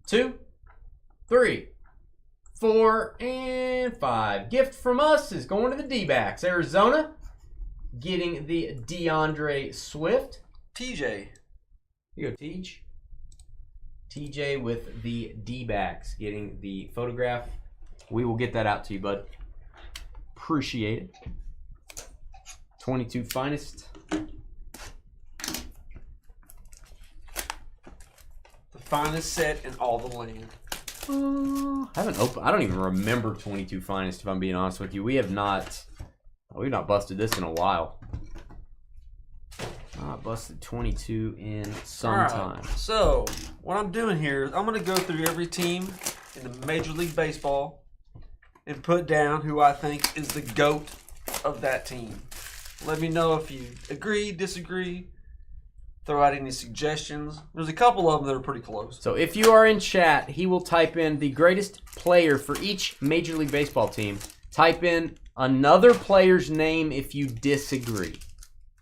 S2: 2, 3, 4, and 5. Gift from us is going to the D-backs. Arizona getting the DeAndre Swift.
S1: TJ.
S2: Here you go, Teej. TJ with the D-backs getting the photograph. We will get that out to you, bud. Appreciate it. 22 Finest.
S1: The finest set in all the land.
S2: I haven't opened. I don't even remember 22 Finest, if I'm being honest with you. We've not busted this in a while. Not busted 22 in some time.
S1: So what I'm doing here is I'm going to go through every team in the Major League Baseball and put down who I think is the GOAT of that team. Let me know if you agree, disagree, throw out any suggestions. There's a couple of them that are pretty close.
S2: So if you are in chat, he will type in the greatest player for each Major League Baseball team. Type in another player's name if you disagree.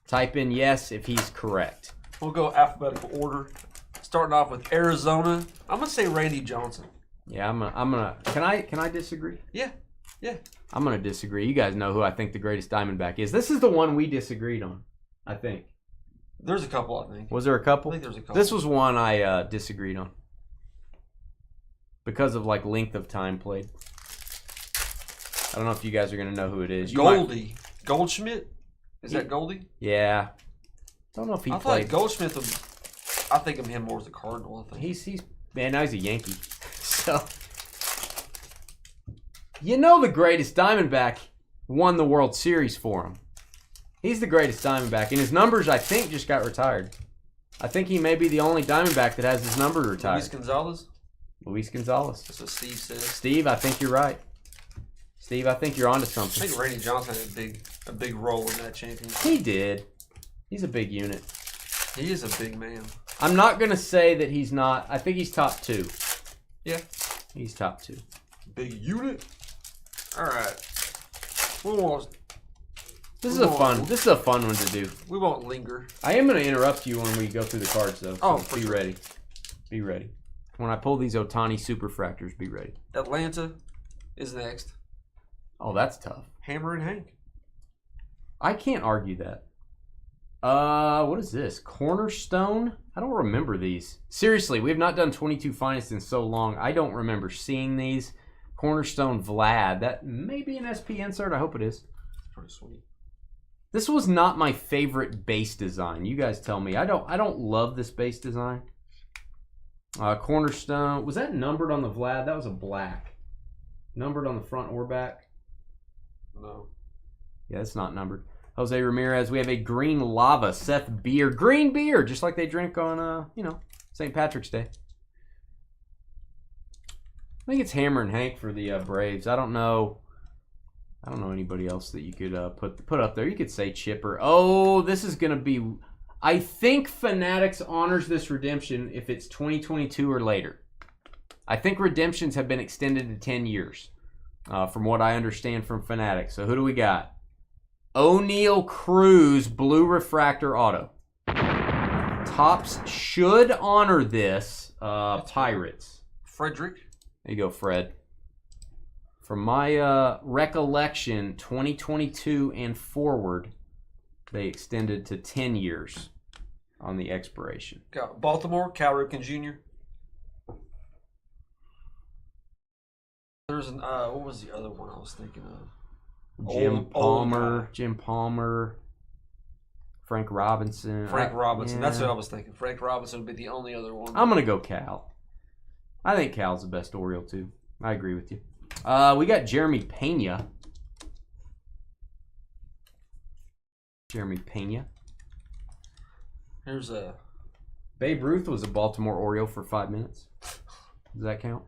S2: Type in yes if he's correct.
S1: We'll go alphabetical order. Starting off with Arizona. I'm gonna say Randy Johnson.
S2: Yeah, I'm gonna. Can I disagree?
S1: Yeah.
S2: I'm gonna disagree. You guys know who I think the greatest Diamondback is. This is the one we disagreed on, I think.
S1: There's a couple, I think.
S2: Was there a couple?
S1: I think there's a couple.
S2: This was one I disagreed on because of like length of time played. don't know if you guys are going to know who it is.
S1: Goldie. Goldschmidt? Is that Goldie?
S2: Yeah. Don't know if he
S1: I
S2: played.
S1: thought Goldschmidt was... I think of him more as a Cardinal. I think.
S2: He's man, now he's a Yankee. So, you know, the greatest Diamondback won the World Series for him. He's the greatest Diamondback, and his numbers, I think, just got retired. I think he may be the only Diamondback that has his number retired.
S1: Luis Gonzalez?
S2: That's
S1: what Steve says.
S2: Steve, I think you're right. Steve, I think you're onto something.
S1: I think Randy Johnson had a big role in that championship.
S2: He did. He's a big unit.
S1: He is a big man.
S2: I'm not going to say that he's not. I think he's top 2.
S1: Yeah.
S2: He's top 2.
S1: Big unit. All right.
S2: This is a fun one to do.
S1: We won't linger.
S2: I am going to interrupt you when we go through the cards, though. So be ready. Be ready. When I pull these Ohtani Superfractors, be ready.
S1: Atlanta is next.
S2: Oh, that's tough.
S1: Hammer and Hank.
S2: I can't argue that. What is this? Cornerstone? I don't remember these. Seriously, we have not done 22 Finest in so long. I don't remember seeing these. Cornerstone Vlad. That may be an SP insert. I hope it is.
S1: Pretty sweet.
S2: This was not my favorite base design. You guys tell me. I don't love this base design. Cornerstone. Was that numbered on the Vlad? That was a black. Numbered on the front or back?
S1: No.
S2: Yeah, it's not numbered. Jose Ramirez. We have a green lava. Seth Beer. Green beer, just like they drink on, St. Patrick's Day. I think it's Hammer and Hank for the Braves. I don't know anybody else that you could put up there. You could say Chipper. Oh, this is going to be... I think Fanatics honors this redemption if it's 2022 or later. I think redemptions have been extended to 10 years, from what I understand from Fanatics. So who do we got? O'Neal Cruz Blue Refractor Auto. Topps should honor this. Pirates.
S1: Frederick.
S2: There you go, Fred. From my recollection, 2022 and forward, they extended to 10 years on the expiration.
S1: Got Baltimore, Cal Ripken Jr. There's an what was the other one I was thinking of?
S2: Jim Palmer, Frank Robinson.
S1: That's what I was thinking. Frank Robinson would be the only other one.
S2: I'm gonna go Cal. I think Cal's the best Oriole too. I agree with you. We got Jeremy Pena.
S1: Here's a...
S2: Babe Ruth was a Baltimore Oriole for 5 minutes. Does that count?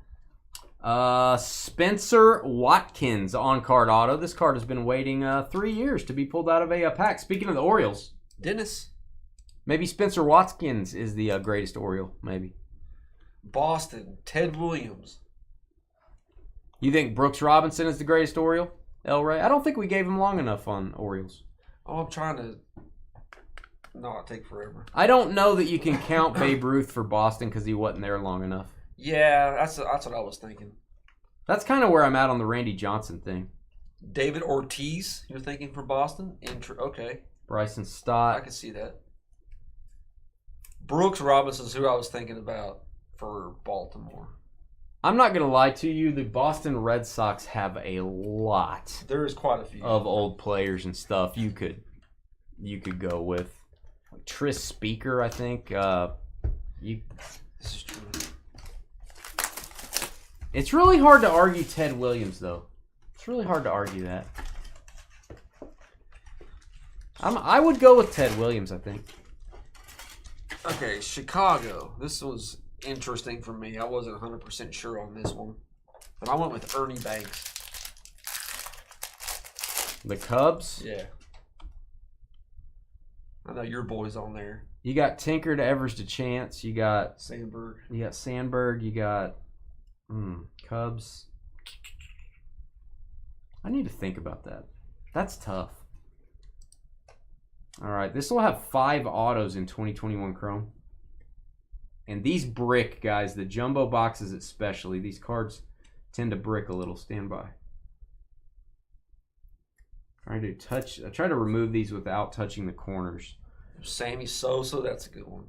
S2: Spencer Watkins on-card auto. This card has been waiting 3 years to be pulled out of a pack. Speaking of the Orioles.
S1: Dennis.
S2: Maybe Spencer Watkins is the greatest Oriole. Maybe.
S1: Boston. Ted Williams.
S2: You think Brooks Robinson is the greatest Oriole? El Rey? I don't think we gave him long enough on Orioles.
S1: Oh, I'm trying to not take forever.
S2: I don't know that you can count Babe Ruth for Boston because he wasn't there long enough.
S1: Yeah, that's what I was thinking.
S2: That's kind of where I'm at on the Randy Johnson thing.
S1: David Ortiz, you're thinking for Boston? Okay.
S2: Bryson Stott.
S1: I can see that. Brooks Robinson's who I was thinking about for Baltimore.
S2: I'm not going to lie to you. The Boston Red Sox have a lot.
S1: There is quite a few
S2: of old players and stuff. You could go with Tris Speaker, I think.
S1: This is true.
S2: It's really hard to argue Ted Williams, though. It's really hard to argue that. I would go with Ted Williams, I think.
S1: Okay, Chicago. This was interesting for me. I wasn't 100% sure on this one. But I went with Ernie Banks.
S2: The Cubs?
S1: Yeah. I know your boy's on there.
S2: You got Tinker to Evers to Chance. You got
S1: Sandberg.
S2: You got Sandberg. You got Cubs. I need to think about that. That's tough. All right, this will have 5 autos in 2021 Chrome. And these brick, guys, the jumbo boxes especially, these cards tend to brick a little. Stand by. I try to remove these without touching the corners.
S1: Sammy Sosa, that's a good one.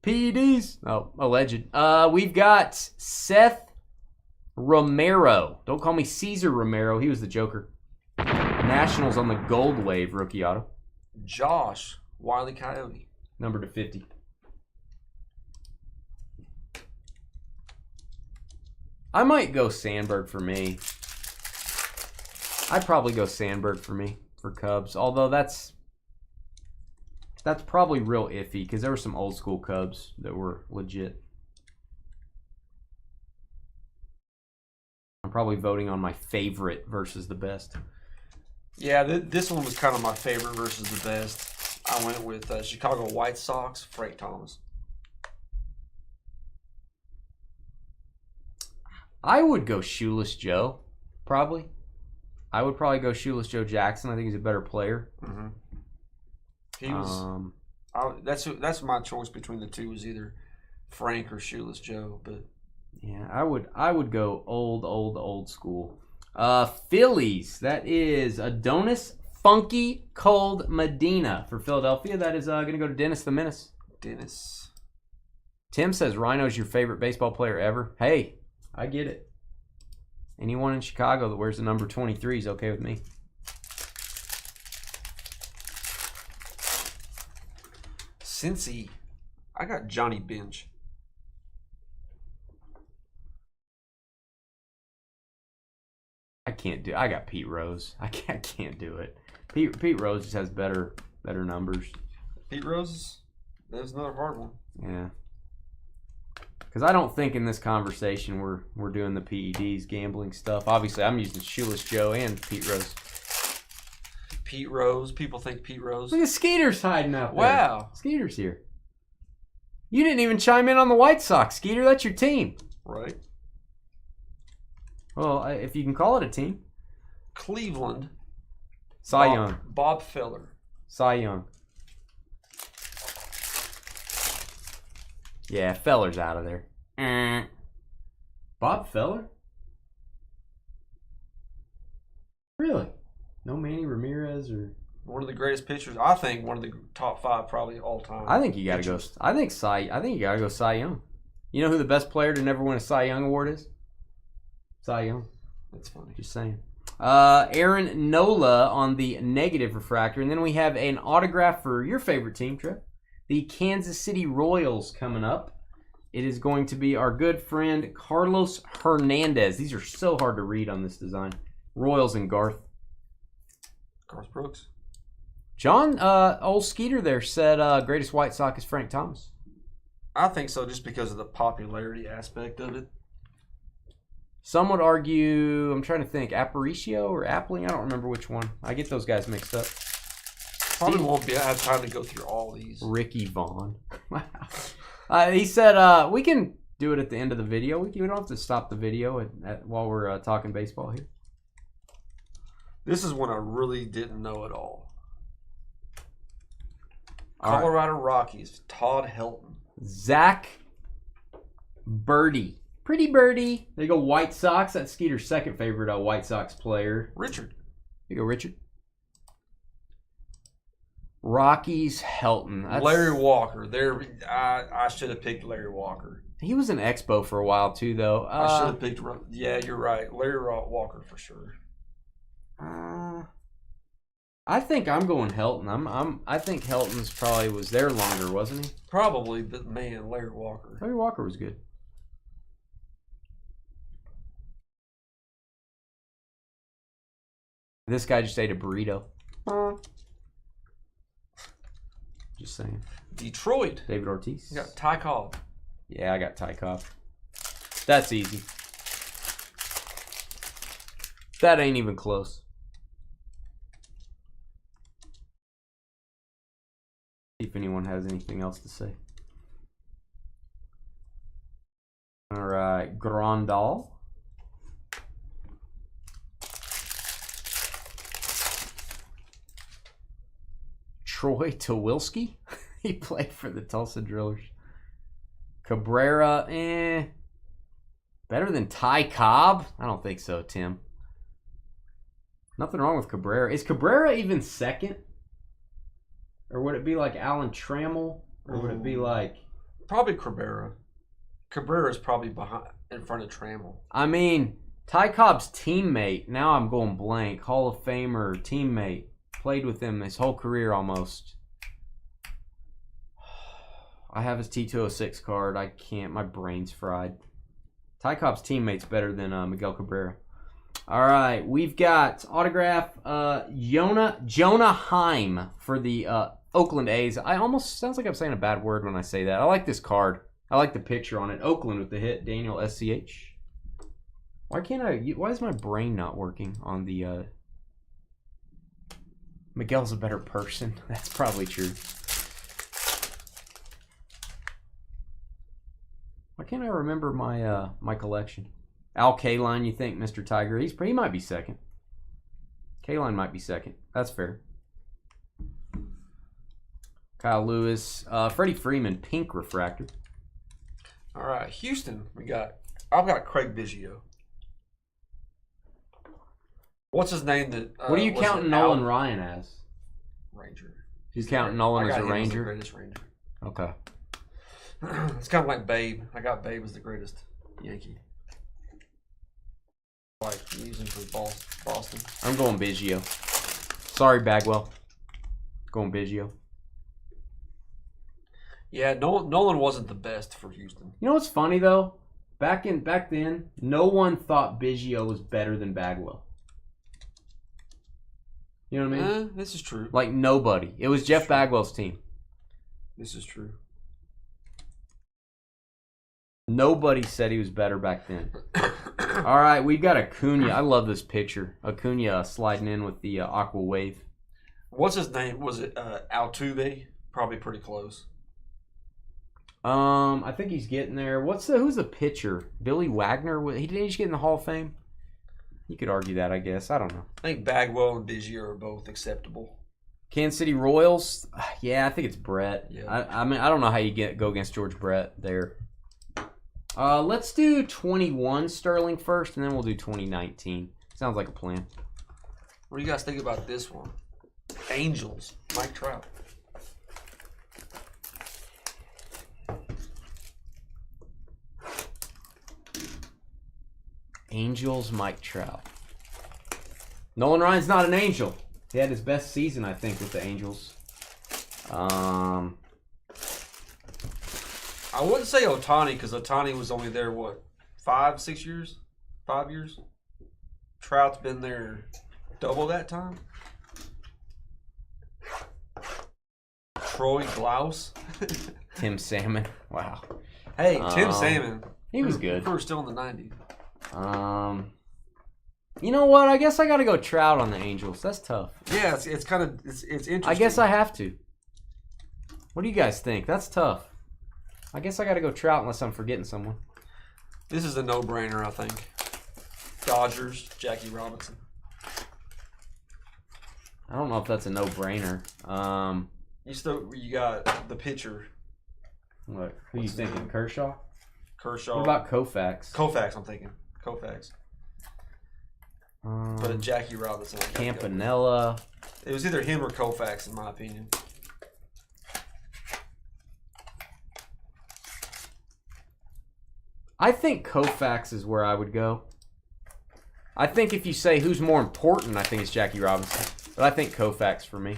S2: PEDs. Oh, alleged. We've got Seth Romero. Don't call me Caesar Romero. He was the Joker. Nationals on the Gold Wave rookie auto.
S1: Josh, Wile E. Coyote.
S2: Number to 50. I might go Sandberg for me. I'd probably go Sandberg for me for Cubs. Although that's probably real iffy because there were some old school Cubs that were legit. I'm probably voting on my favorite versus the best.
S1: Yeah, this one was kind of my favorite versus the best. I went with Chicago White Sox, Frank Thomas.
S2: I would go Shoeless Joe, probably. I would probably go Shoeless Joe Jackson. I think he's a better player.
S1: Mm-hmm. He was. That's my choice between the two. Was either Frank or Shoeless Joe, but
S2: yeah, I would go old school. Phillies. That is Adonis Funky Cold Medina for Philadelphia. That is going to go to Dennis the Menace.
S1: Dennis.
S2: Tim says Rhino's your favorite baseball player ever. Hey, I get it. Anyone in Chicago that wears the number 23 is okay with me.
S1: Cincy. I got Johnny Bench.
S2: I got Pete Rose. I can't do it. Pete Rose just has better numbers.
S1: Pete Rose? That's another hard one.
S2: Yeah. Because I don't think in this conversation we're doing the PEDs, gambling stuff. Obviously, I'm using Shoeless Joe and Pete Rose.
S1: Pete Rose. People think Pete Rose.
S2: Look at Skeeter's hiding out there.
S1: Wow.
S2: Skeeter's here. You didn't even chime in on the White Sox, Skeeter. That's your team.
S1: Right.
S2: Well, if you can call it a team.
S1: Cleveland.
S2: Cy Young.
S1: Bob Feller.
S2: Cy Young. Yeah, Feller's out of there. Bob Feller? Really? No Manny Ramirez or
S1: one of the greatest pitchers. I think one of the top 5 probably all time.
S2: I think you got to go. I think you got to go Cy Young. You know who the best player to never win a Cy Young award is? Cy Young.
S1: That's funny.
S2: Just saying. Aaron Nola on the negative refractor, and then we have an autograph for your favorite team, Trev. The Kansas City Royals coming up. It is going to be our good friend Carlos Hernandez. These are so hard to read on this design. Royals and Garth.
S1: Garth Brooks.
S2: John, old Skeeter there said greatest White Sox is Frank Thomas.
S1: I think so, just because of the popularity aspect of it.
S2: Some would argue, I'm trying to think, Aparicio or Appling? I don't remember which one. I get those guys mixed up.
S1: Probably won't have time to go through all these.
S2: Ricky Vaughn. Wow. He said we can do it at the end of the video. We don't have to stop the video while we're talking baseball here.
S1: This is one I really didn't know at all.
S2: All right.
S1: Colorado Rockies, Todd Helton.
S2: Zach Birdie. Pretty Birdie. There you go, White Sox. That's Skeeter's second favorite White Sox player.
S1: Richard.
S2: There you go, Richard. Rockies, Helton.
S1: Larry Walker. I should have picked Larry Walker.
S2: He was an Expo for a while, too, though.
S1: I should have picked... Yeah, you're right. Larry Walker for sure.
S2: I think I'm going Helton. I think Helton's probably was there longer, wasn't he?
S1: Probably, but man, Larry Walker.
S2: Larry Walker was good. This guy just ate a burrito. Just saying.
S1: Detroit.
S2: David Ortiz.
S1: You got Ty Cobb.
S2: Yeah, I got Ty Cobb. That's easy. That ain't even close. See if anyone has anything else to say. All right, Grandal. Troy Tuwilski. He played for the Tulsa Drillers. Cabrera, better than Ty Cobb? I don't think so, Tim. Nothing wrong with Cabrera. Is Cabrera even second? Or would it be like Alan Trammell? Or would it be like...
S1: Probably Cabrera. Cabrera's probably in front of Trammell.
S2: I mean, Ty Cobb's teammate, now I'm going blank, Hall of Famer teammate, played with him his whole career almost. I have his T206 card. I can't. My brain's fried. Ty Cobb's teammate's better than Miguel Cabrera. All right, we've got autograph Jonah Heim for the Oakland A's. I almost sounds like I'm saying a bad word when I say that. I like this card. I like the picture on it. Oakland with the hit, Daniel SCH. Why is my brain not working on the Miguel's a better person. That's probably true. Why can't I remember my my collection? Al Kaline, you think, Mr. Tiger? He might be second. Kaline might be second. That's fair. Kyle Lewis, Freddie Freeman, pink refractor.
S1: All right, Houston. I've got Craig Biggio. What's his name?
S2: What are you counting Nolan Ryan as?
S1: Ranger.
S2: He's counting Nolan as a Ranger.
S1: The greatest Ranger.
S2: Okay.
S1: It's kind of like Babe. I got Babe as the greatest Yankee. Like using for Boston.
S2: I'm going Biggio. Sorry, Bagwell. Going Biggio.
S1: Yeah, Nolan wasn't the best for Houston.
S2: You know what's funny though? Back then, no one thought Biggio was better than Bagwell. You know what I mean?
S1: This is true.
S2: Like nobody. It was Jeff Bagwell's team.
S1: This is true.
S2: Nobody said he was better back then. All right, we've got Acuna. I love this picture. Acuna sliding in with the Aqua Wave.
S1: What's his name? Was it Altuve? Probably pretty close.
S2: I think he's getting there. Who's the pitcher? Billy Wagner? Did he just get in the Hall of Fame? You could argue that, I guess. I don't know.
S1: I think Bagwell and Biggio are both acceptable.
S2: Kansas City Royals? Yeah, I think it's Brett.
S1: Yeah.
S2: I mean, I don't know how you go against George Brett there. Let's do 21 Sterling first, and then we'll do 2019. Sounds like a plan.
S1: What do you guys think about this one? Angels, Mike Trout.
S2: Angels, Mike Trout. Nolan Ryan's not an Angel. He had his best season, I think, with the Angels.
S1: I wouldn't say Ohtani because Ohtani was only there, 5 years? 5 years? Trout's been there double that time. Troy Glaus.
S2: Tim Salmon. Wow.
S1: Hey, Tim Salmon.
S2: He was good.
S1: We were still in the 90s.
S2: You know what? I guess I got to go Trout on the Angels. That's tough.
S1: Yeah, it's kind of it's interesting.
S2: I guess I have to. What do you guys think? That's tough. I guess I got to go Trout unless I'm forgetting someone.
S1: This is a no-brainer, I think. Dodgers, Jackie Robinson.
S2: I don't know if that's a no-brainer.
S1: You got the pitcher.
S2: What? Who you thinking? Kershaw?
S1: Kershaw.
S2: What about Koufax?
S1: Koufax, I'm thinking. Koufax. But Jackie Robinson.
S2: Campanella.
S1: It was either him or Koufax, in my opinion.
S2: I think Koufax is where I would go. I think if you say who's more important, I think it's Jackie Robinson. But I think Koufax for me.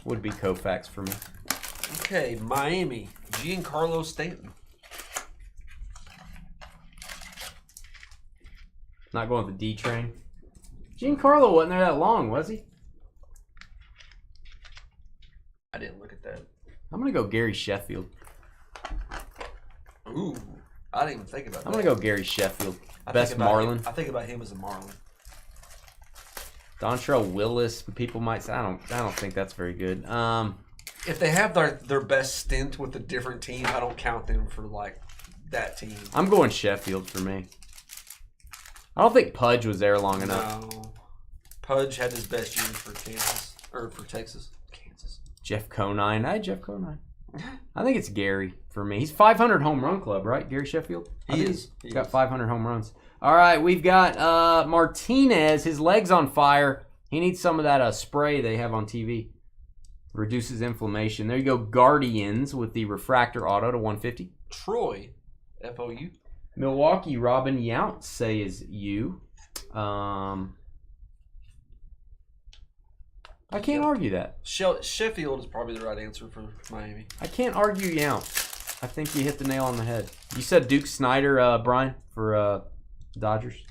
S2: Would be Koufax for me.
S1: Okay, Miami. Giancarlo Stanton.
S2: Not going with the D train. Giancarlo wasn't there that long, was he?
S1: I didn't look at that.
S2: I'm going to go Gary Sheffield.
S1: Ooh, I didn't even think about that.
S2: I'm going to go Gary Sheffield. Best Marlin.
S1: I think about him as a Marlin.
S2: Dontrelle Willis, people might say, I don't think that's very good.
S1: If they have their best stint with a different team, I don't count them for that team.
S2: I'm going Sheffield for me. I don't think Pudge was there long enough.
S1: No. Pudge had his best year for Kansas. Or for Texas. Kansas.
S2: Jeff Conine. Hi, Jeff Conine. I think it's Gary for me. He's 500 home run club, right? Gary Sheffield?
S1: He is.
S2: He's got 500 home runs. All right, we've got Martinez. His leg's on fire. He needs some of that spray they have on TV. Reduces inflammation. There you go. Guardians with the refractor auto to 150.
S1: Troy, FOU.
S2: Milwaukee, Robin Yount says you. I can't argue that.
S1: Sheffield is probably the right answer for Miami.
S2: I can't argue Yount. I think you hit the nail on the head. You said Duke Snyder, Brian, for Dodgers.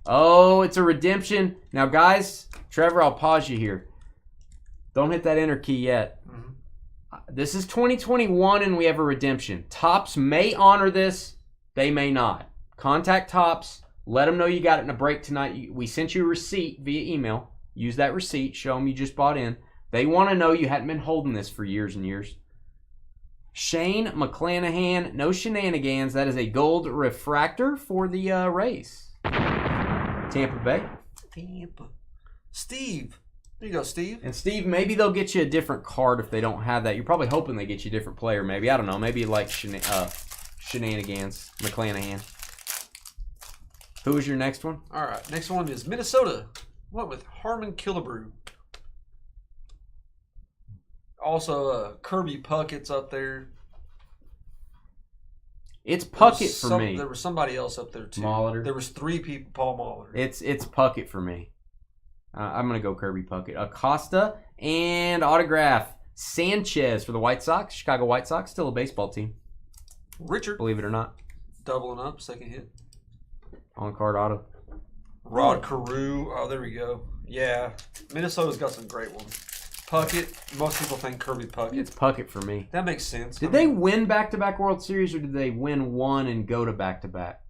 S2: Oh, it's a redemption. Now, guys, Trevor, I'll pause you here. Don't hit that enter key yet. This is 2021, and we have a redemption. Topps may honor this. They may not. Contact Topps. Let them know you got it in a break tonight. We sent you a receipt via email. Use that receipt. Show them you just bought in. They want to know you hadn't been holding this for years and years. Shane McClanahan, no shenanigans. That is a gold refractor for the Rays. Tampa Bay.
S1: Tampa. Steve. There you go, Steve.
S2: And Steve, maybe they'll get you a different card if they don't have that. You're probably hoping they get you a different player, maybe. I don't know. Maybe like shenanigans, McClanahan. Who was your next one?
S1: All right. Next one is Minnesota. What with Harmon Killebrew. Also, Kirby Puckett's up there.
S2: It's Puckett for me.
S1: There was somebody else up there too.
S2: Molitor.
S1: There was 3 people. Paul Molitor.
S2: It's Puckett for me. I'm gonna go Kirby Puckett. Acosta and autograph Sanchez for the White Sox. Chicago White Sox, still a baseball team.
S1: Richard,
S2: believe it or not.
S1: doubling up, second hit.
S2: On card auto.
S1: Rod Carew. Oh, there we go. Yeah, Minnesota's got some great ones. Puckett. Most people think Kirby Puckett.
S2: It's Puckett for me.
S1: That makes sense.
S2: Did they win back-to-back World Series, or did they win one and go to back-to-back?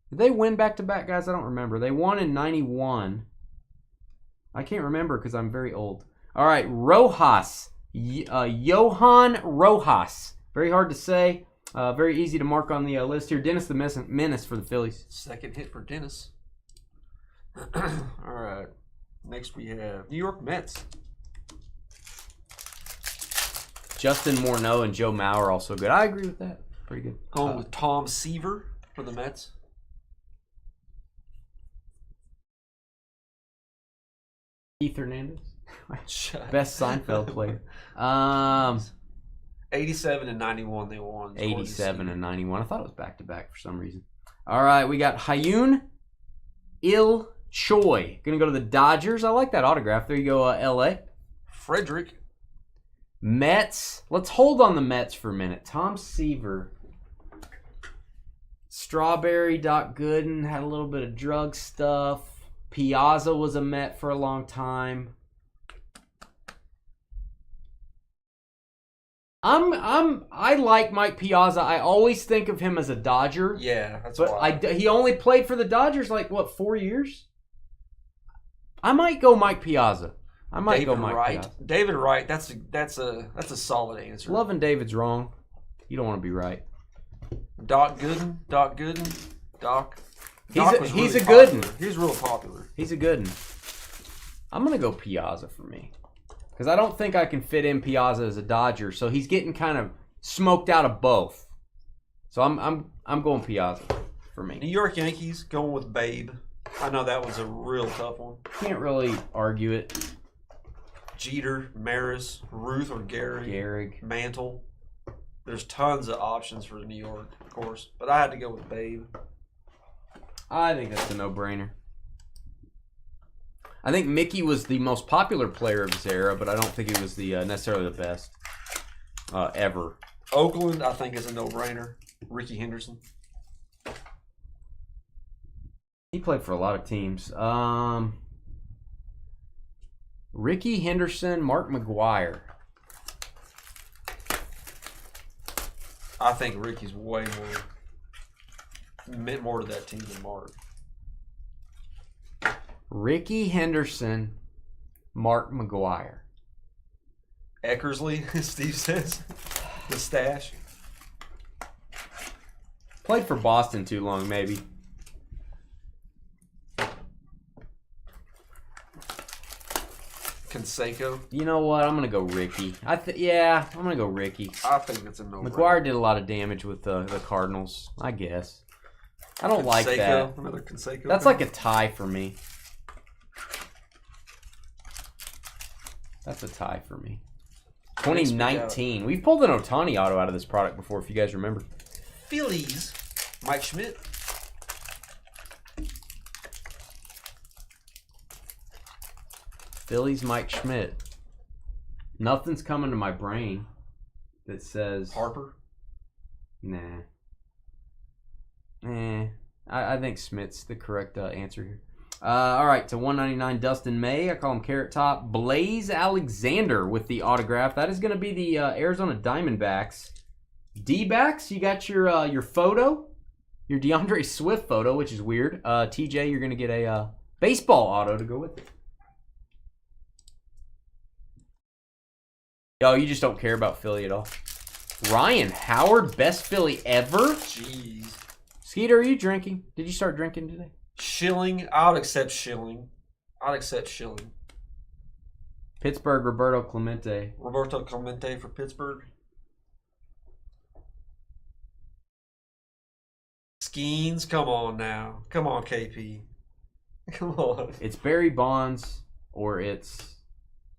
S2: Did they win back-to-back, guys? I don't remember. They won in 91. I can't remember because I'm very old. All right, Rojas. Johan Rojas. Very hard to say. Very easy to mark on the list here. Dennis the Menace for the Phillies.
S1: Second hit for Dennis. All right. Next we have New York Mets.
S2: Justin Morneau and Joe Mauer are also good. I agree with that. Pretty good.
S1: Going with Tom Seaver for the Mets.
S2: Keith Hernandez. Best Seinfeld player.
S1: 87 and 91 they won.
S2: 87 and 91. I thought it was back-to-back for some reason. All right, we got Hyun Il Choi. Going to go to the Dodgers. I like that autograph. There you go, L.A.
S1: Frederick.
S2: Mets. Let's hold on the Mets for a minute. Tom Seaver. Strawberry, Doc Gooden had a little bit of drug stuff. Piazza was a Met for a long time. I like Mike Piazza. I always think of him as a Dodger.
S1: Yeah, that's
S2: but he only played for the Dodgers like 4 years? I might go Mike Piazza. Piazza.
S1: David Wright. That's a solid answer.
S2: Loving David's wrong. You don't want to be right.
S1: Doc Gooden.
S2: He's a good one.
S1: He's real popular.
S2: He's a good one. I'm gonna go Piazza for me because I don't think I can fit in Piazza as a Dodger. So he's getting kind of smoked out of both. So I'm going Piazza for me.
S1: New York Yankees going with Babe. I know that was a real tough one.
S2: Can't really argue it.
S1: Jeter, Maris, Ruth or
S2: Gehrig,
S1: Mantle. There's tons of options for New York, of course, but I had to go with Babe.
S2: I think that's a no-brainer. I think Mickey was the most popular player of his era, but I don't think he was the necessarily the best ever.
S1: Oakland, I think, is a no-brainer. Ricky Henderson.
S2: He played for a lot of teams. Ricky Henderson, Mark McGwire.
S1: I think Ricky's way meant more to that team than Mark.
S2: Ricky Henderson, Mark McGwire.
S1: Eckersley, Steve says. The stash.
S2: Played for Boston too long, maybe.
S1: Canseco.
S2: You know what? I'm gonna go Ricky. I'm gonna go Ricky.
S1: I think it's a no-brainer.
S2: McGuire did a lot of damage with the Cardinals, I guess. I don't like that.
S1: Another Canseco.
S2: That's like a tie for me. That's a tie for me.
S1: Next
S2: 2019. We've pulled an Ohtani auto out of this product before, if you guys remember.
S1: Phillies, Mike Schmidt.
S2: Phillies, Mike Schmidt. Nothing's coming to my brain that says
S1: Harper.
S2: Nah. I think Smith's the correct answer here. All right, to 199, Dustin May. I call him Carrot Top. Blaze Alexander with the autograph. That is going to be the Arizona Diamondbacks. D-backs, you got your photo, your DeAndre Swift photo, which is weird. TJ, you're going to get a baseball auto to go with it. Yo, you just don't care about Philly at all. Ryan Howard, best Philly ever?
S1: Jeez.
S2: Skeeter, are you drinking? Did you start drinking today?
S1: Schilling. I'll accept Schilling.
S2: Pittsburgh, Roberto Clemente.
S1: Roberto Clemente for Pittsburgh. Skeens, come on now. Come on, KP. Come on.
S2: It's Barry Bonds or it's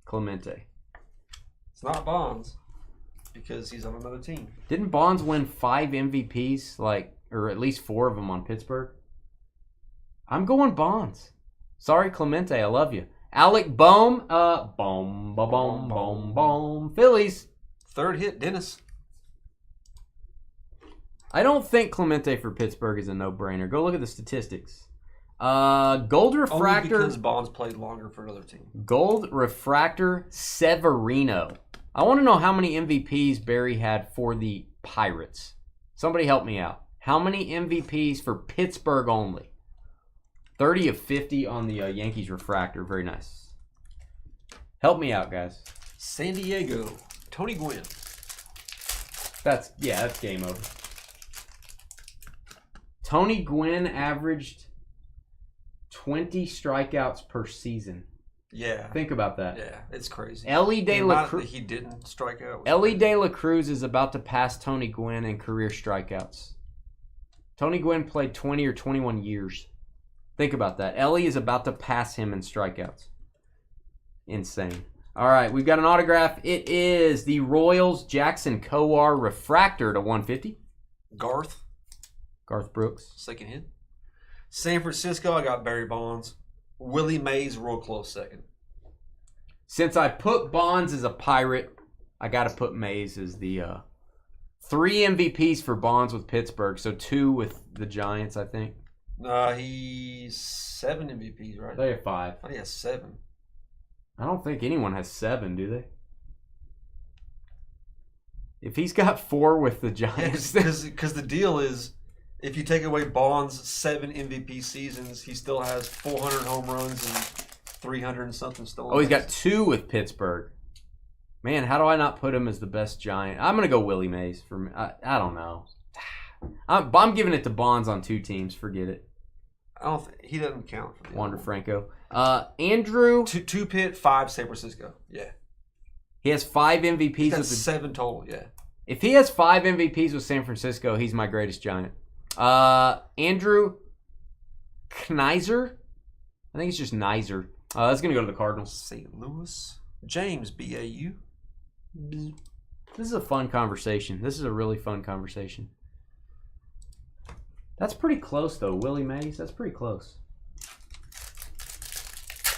S2: Clemente.
S1: It's not Bonds because he's on another team.
S2: Didn't Bonds win 5 MVPs, or at least 4 of them on Pittsburgh? I'm going Bonds. Sorry, Clemente, I love you. Alec Bohm, boom. Phillies.
S1: Third hit, Dennis.
S2: I don't think Clemente for Pittsburgh is a no-brainer. Go look at the statistics. Gold Refractor.
S1: Only because Bonds played longer for another team.
S2: Gold Refractor Severino. I want to know how many MVPs Barry had for the Pirates. Somebody help me out. How many MVPs for Pittsburgh only? 30 of 50 on the Yankees Refractor. Very nice. Help me out, guys.
S1: San Diego. Tony Gwynn.
S2: That's game over. Tony Gwynn averaged 20 strikeouts per season.
S1: Yeah.
S2: Think about that.
S1: Yeah, it's crazy.
S2: Ellie De La Cruz.
S1: He didn't strike out.
S2: Ellie De La Cruz is about to pass Tony Gwynn in career strikeouts. Tony Gwynn played 20 or 21 years. Think about that. Ellie is about to pass him in strikeouts. Insane. All right, we've got an autograph. It is the Royals Jackson Kowar Refractor to 150.
S1: Garth
S2: Brooks.
S1: second hit. San Francisco, I got Barry Bonds. Willie Mays, real close second.
S2: Since I put Bonds as a Pirate, I got to put Mays as the 3 MVPs for Bonds with Pittsburgh, so 2 with the Giants, I think.
S1: He's 7 MVPs, right?
S2: They have 5.
S1: I think he has 7.
S2: I don't think anyone has 7, do they? If he's got 4 with the Giants,
S1: because the deal is, if you take away Bonds' 7 MVP seasons, he still has 400 home runs and 300 and something stolen.
S2: Oh, he's got 2 with Pittsburgh. Man, how do I not put him as the best Giant? I'm gonna go Willie Mays for me. I don't know. I'm giving it to Bonds on 2 teams. Forget it.
S1: He doesn't count for
S2: Wander Franco. Andrew.
S1: 2 Pitt, 5 San Francisco. Yeah.
S2: He has 5 MVPs with
S1: 7 total. Yeah.
S2: If he has 5 MVPs with San Francisco, he's my greatest Giant. Andrew Knizer. I think it's just Knizer. That's going to go to the Cardinals.
S1: St. Louis. James, BAU.
S2: This is a fun conversation. This is a really fun conversation. That's pretty close, though. Willie Mays, that's pretty close.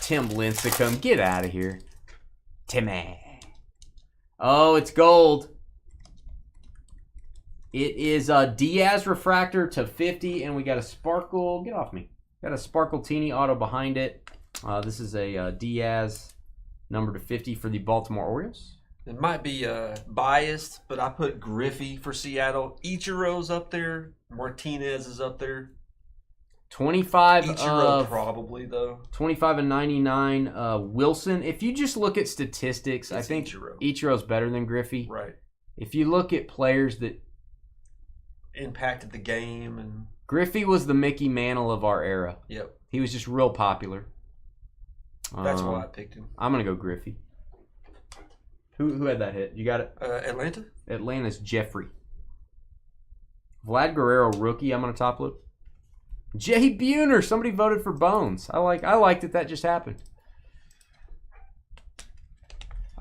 S2: Tim Lincecum, get out of here. Timmy. Oh, it's gold. It is a Diaz Refractor to 50, and we got a Sparkle. Get off me. Got a Sparkle Teeny auto behind it. This is a Diaz number to 50 for the Baltimore Orioles.
S1: It might be biased, but I put Griffey for Seattle. Ichiro's up there. Martinez is up there.
S2: 25
S1: Ichiro
S2: of
S1: probably though.
S2: 25 and 99. Wilson. If you just look at statistics, I think Ichiro's better than Griffey.
S1: Right.
S2: If you look at players that
S1: impacted the game, and
S2: Griffey was the Mickey Mantle of our era.
S1: Yep.
S2: He was just real popular.
S1: That's why I picked him.
S2: I'm gonna go Griffey. Who had that hit? You got it?
S1: Atlanta?
S2: Atlanta's Jeffrey. Vlad Guerrero, rookie. I'm going to top load. Jay Buhner. Somebody voted for Bones. I like that just happened.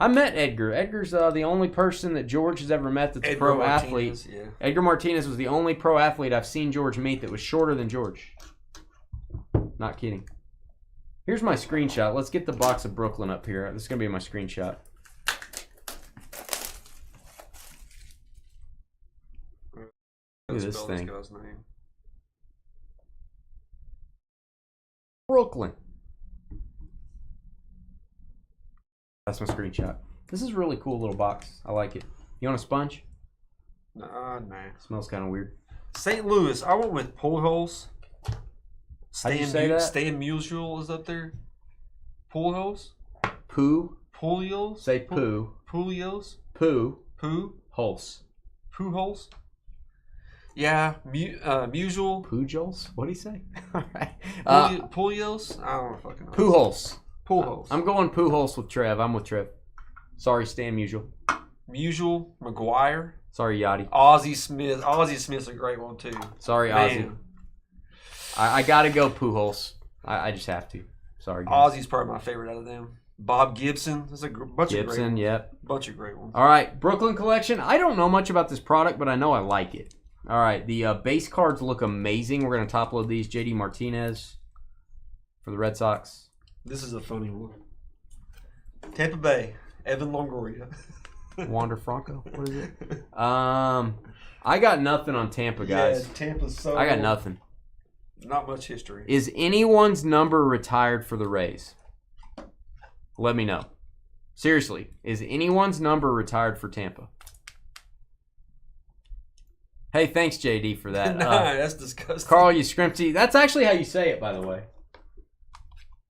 S2: I met Edgar. Edgar's the only person that George has ever met that's a
S1: Edgar
S2: pro
S1: Martinez,
S2: athlete.
S1: yeah.
S2: Edgar Martinez was the only pro athlete I've seen George meet that was shorter than George. Not kidding. Here's my screenshot. Let's get the box of Brooklyn up here. This is going to be my screenshot. Look at this thing. Brooklyn. That's my screenshot. This is a really cool little box. I like it. You want a sponge?
S1: Nah.
S2: Smells kind of weird.
S1: St. Louis. I went with Pujols.
S2: How'd you say that?
S1: Stan Musial is up there. Pujols.
S2: Poo.
S1: Pujols.
S2: Say poo.
S1: Pujols.
S2: Poo.
S1: Poo.
S2: Holes.
S1: Pujols. Yeah. Musial.
S2: Pujols? What'd he say? All right.
S1: Pujols. I don't fucking know.
S2: Pujols.
S1: Pujols.
S2: I'm going Pujols with Trev. I'm with Trev. Sorry, Stan Musial.
S1: Musial. McGuire.
S2: Sorry, Yachty.
S1: Ozzie Smith. Ozzie Smith's a great one too.
S2: Sorry,
S1: Man.
S2: Ozzie. I gotta go Pujols. I just have to. Sorry, guys.
S1: Ozzie's probably my favorite out of them. Bob Gibson. There's a bunch of great
S2: Gibson,
S1: ones.
S2: yep.
S1: Bunch of great ones.
S2: All right, Brooklyn Collection. I don't know much about this product, but I know I like it. All right, the base cards look amazing. We're going to top load these. JD Martinez for the Red Sox.
S1: This is a funny one. Tampa Bay. Evan Longoria.
S2: Wander Franco. What is it? I got nothing on Tampa, guys.
S1: Yeah, Tampa's so...
S2: I got nothing.
S1: Not much history.
S2: Is anyone's number retired for the Rays? Let me know. Seriously, is anyone's number retired for Tampa? Hey, thanks, JD, for that.
S1: Nah, that's disgusting.
S2: Carl Yastrzemski. That's actually how you say it, by the way.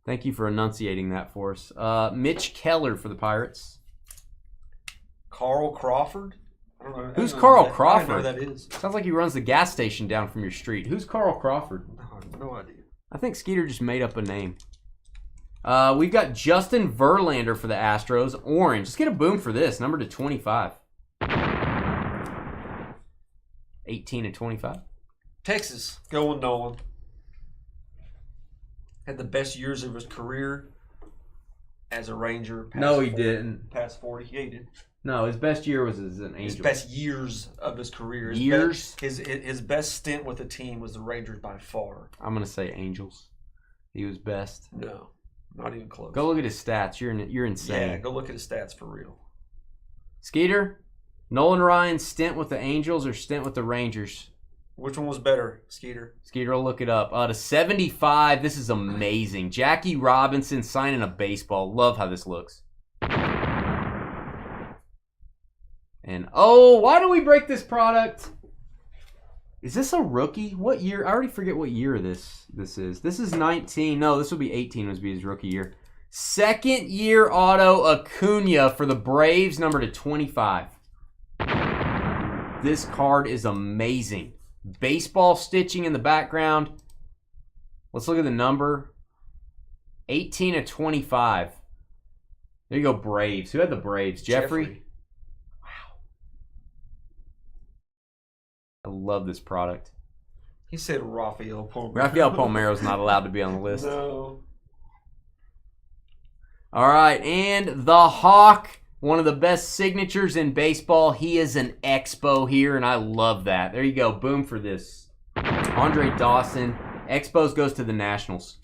S2: Thank you for enunciating that for us. Mitch Keller for the Pirates.
S1: Carl Crawford? I don't know.
S2: Who's Carl
S1: I
S2: Crawford?
S1: don't know who that is.
S2: Sounds like he runs the gas station down from your street. Who's Carl Crawford?
S1: No, I have no idea.
S2: I think Skeeter just made up a name. We've got Justin Verlander for the Astros. Orange. Let's get a boom for this. Number to 25. 18 and 25.
S1: Texas. Going Nolan. Had the best years of his career as a Ranger.
S2: No, he didn't.
S1: Past 40. Yeah, he did.
S2: No, his best year was as an Angel.
S1: His best years of his career. His best stint with the team was the Rangers by far.
S2: I'm going to say Angels. He was best.
S1: No, not even close.
S2: Go look at his stats. You're insane.
S1: Yeah, go look at his stats for real.
S2: Skeeter, Nolan Ryan's stint with the Angels or stint with the Rangers?
S1: Which one was better, Skeeter?
S2: Skeeter will look it up. To 75, this is amazing. Jackie Robinson signing a baseball. Love how this looks. And, why do we break this product? Is this a rookie? What year? I already forget what year this is. This is 19. No, this will be 18. This will be his rookie year. Second year auto Acuna for the Braves, number to 25. This card is amazing. Baseball stitching in the background. Let's look at the number. 18 of 25. There you go, Braves. Who had the Braves? Jeffrey? I love this product.
S1: He said Rafael Palmeiro.
S2: Rafael Palmeiro's not allowed to be on the list.
S1: No.
S2: All right, and the Hawk, one of the best signatures in baseball. He is an Expo here, and I love that. There you go. Boom for this. Andre Dawson. Expos goes to the Nationals.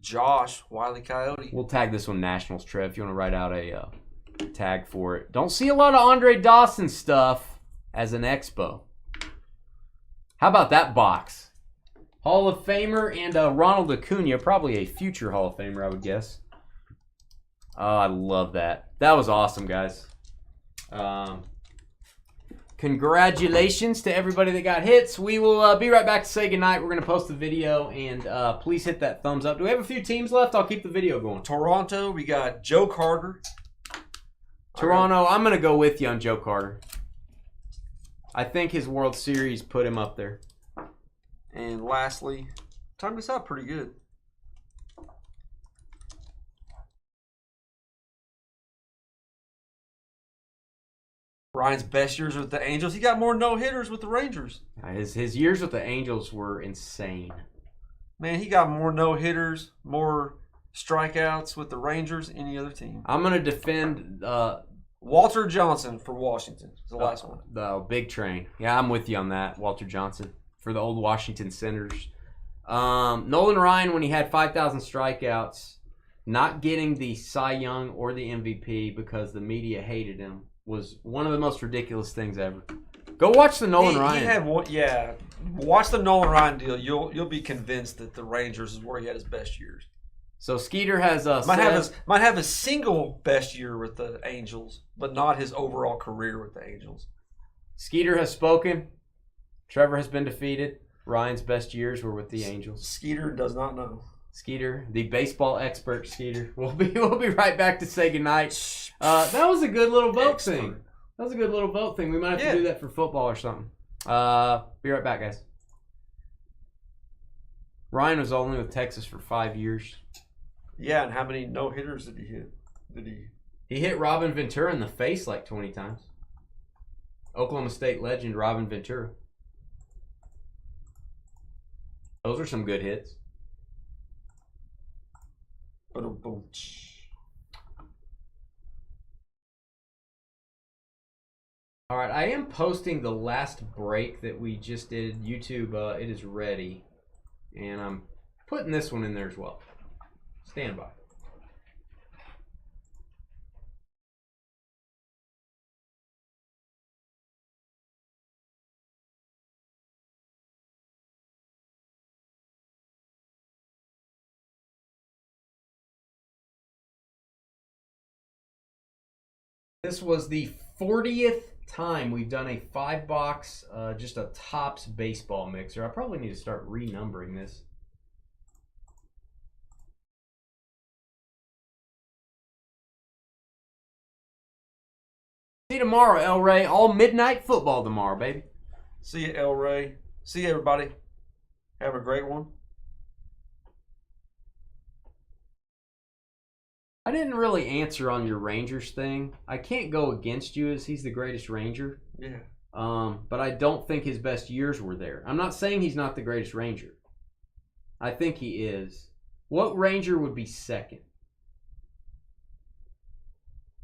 S1: Josh, Wile E. Coyote.
S2: We'll tag this one Nationals, Trev, if you want to write out a tag for it. Don't see a lot of Andre Dawson stuff as an Expo. How about that box? Hall of Famer and Ronald Acuna, probably a future Hall of Famer, I would guess. Oh, I love that. That was awesome, guys. Congratulations to everybody that got hits. We will be right back to say goodnight. We're going to post the video, and please hit that thumbs up. Do we have a few teams left? I'll keep the video going.
S1: Toronto, we got Joe Carter.
S2: Toronto, I'm going to go with you on Joe Carter. I think his World Series put him up there.
S1: And lastly, timed this out pretty good. Ryan's best years with the Angels. He got more no-hitters with the Rangers.
S2: His years with the Angels were insane.
S1: Man, he got more no-hitters, more strikeouts with the Rangers, any other team.
S2: I'm going to defend
S1: Walter Johnson for Washington is the last one.
S2: the big train. Yeah, I'm with you on that. Walter Johnson for the old Washington Senators. Nolan Ryan, when he had 5,000 strikeouts, not getting the Cy Young or the MVP because the media hated him was one of the most ridiculous things ever. Go watch the Nolan Ryan.
S1: He had one, yeah. Watch the Nolan Ryan deal. You'll be convinced that the Rangers is where he had his best years.
S2: So Skeeter has
S1: Might have his single best year with the Angels, but not his overall career with the Angels.
S2: Skeeter has spoken. Trevor has been defeated. Ryan's best years were with the Angels.
S1: Skeeter does not know.
S2: Skeeter, the baseball expert, Skeeter. We'll be right back to say goodnight. That was a good little vote thing. That was a good little vote thing. We might have to do that for football or something. Be right back, guys. Ryan was only with Texas for 5 years.
S1: Yeah, and how many no-hitters did he hit?
S2: He hit Robin Ventura in the face like 20 times. Oklahoma State legend Robin Ventura. Those are some good hits.
S1: Boom.
S2: All right, I am posting the last break that we just did. YouTube, it is ready. And I'm putting this one in there as well. Stand by. This was the 40th time we've done a 5-box, just a Topps baseball mixer. I probably need to start renumbering this. See you tomorrow, El Ray. All midnight football tomorrow, baby.
S1: See you, El Ray. See you, everybody. Have a great one.
S2: I didn't really answer on your Rangers thing. I can't go against you as he's the greatest Ranger.
S1: Yeah.
S2: But I don't think his best years were there. I'm not saying he's not the greatest Ranger. I think he is. What Ranger would be second?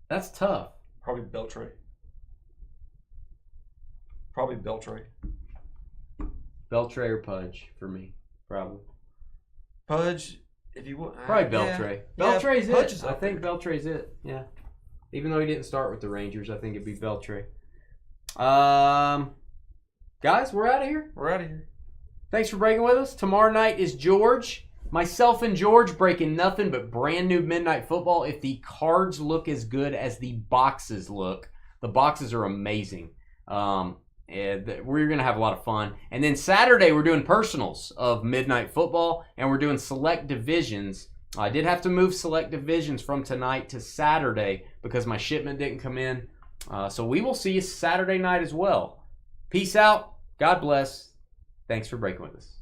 S2: That's tough.
S1: Probably Beltray.
S2: Beltray or Pudge for me, probably.
S1: Pudge, if you want.
S2: Probably Beltray.
S1: Yeah.
S2: Beltray's
S1: Pudge
S2: it.
S1: is
S2: I
S1: up
S2: think
S1: there.
S2: Beltray's it. Yeah. Even though he didn't start with the Rangers, I think it'd be Beltray. Guys, we're out of here.
S1: We're out of here.
S2: Thanks for breaking with us. Tomorrow night is George. Myself and George breaking nothing but brand new Midnight Football. If the cards look as good as the boxes look, the boxes are amazing. We're going to have a lot of fun. And then Saturday, we're doing personals of Midnight Football, and we're doing select divisions. I did have to move select divisions from tonight to Saturday because my shipment didn't come in. So we will see you Saturday night as well. Peace out. God bless. Thanks for breaking with us.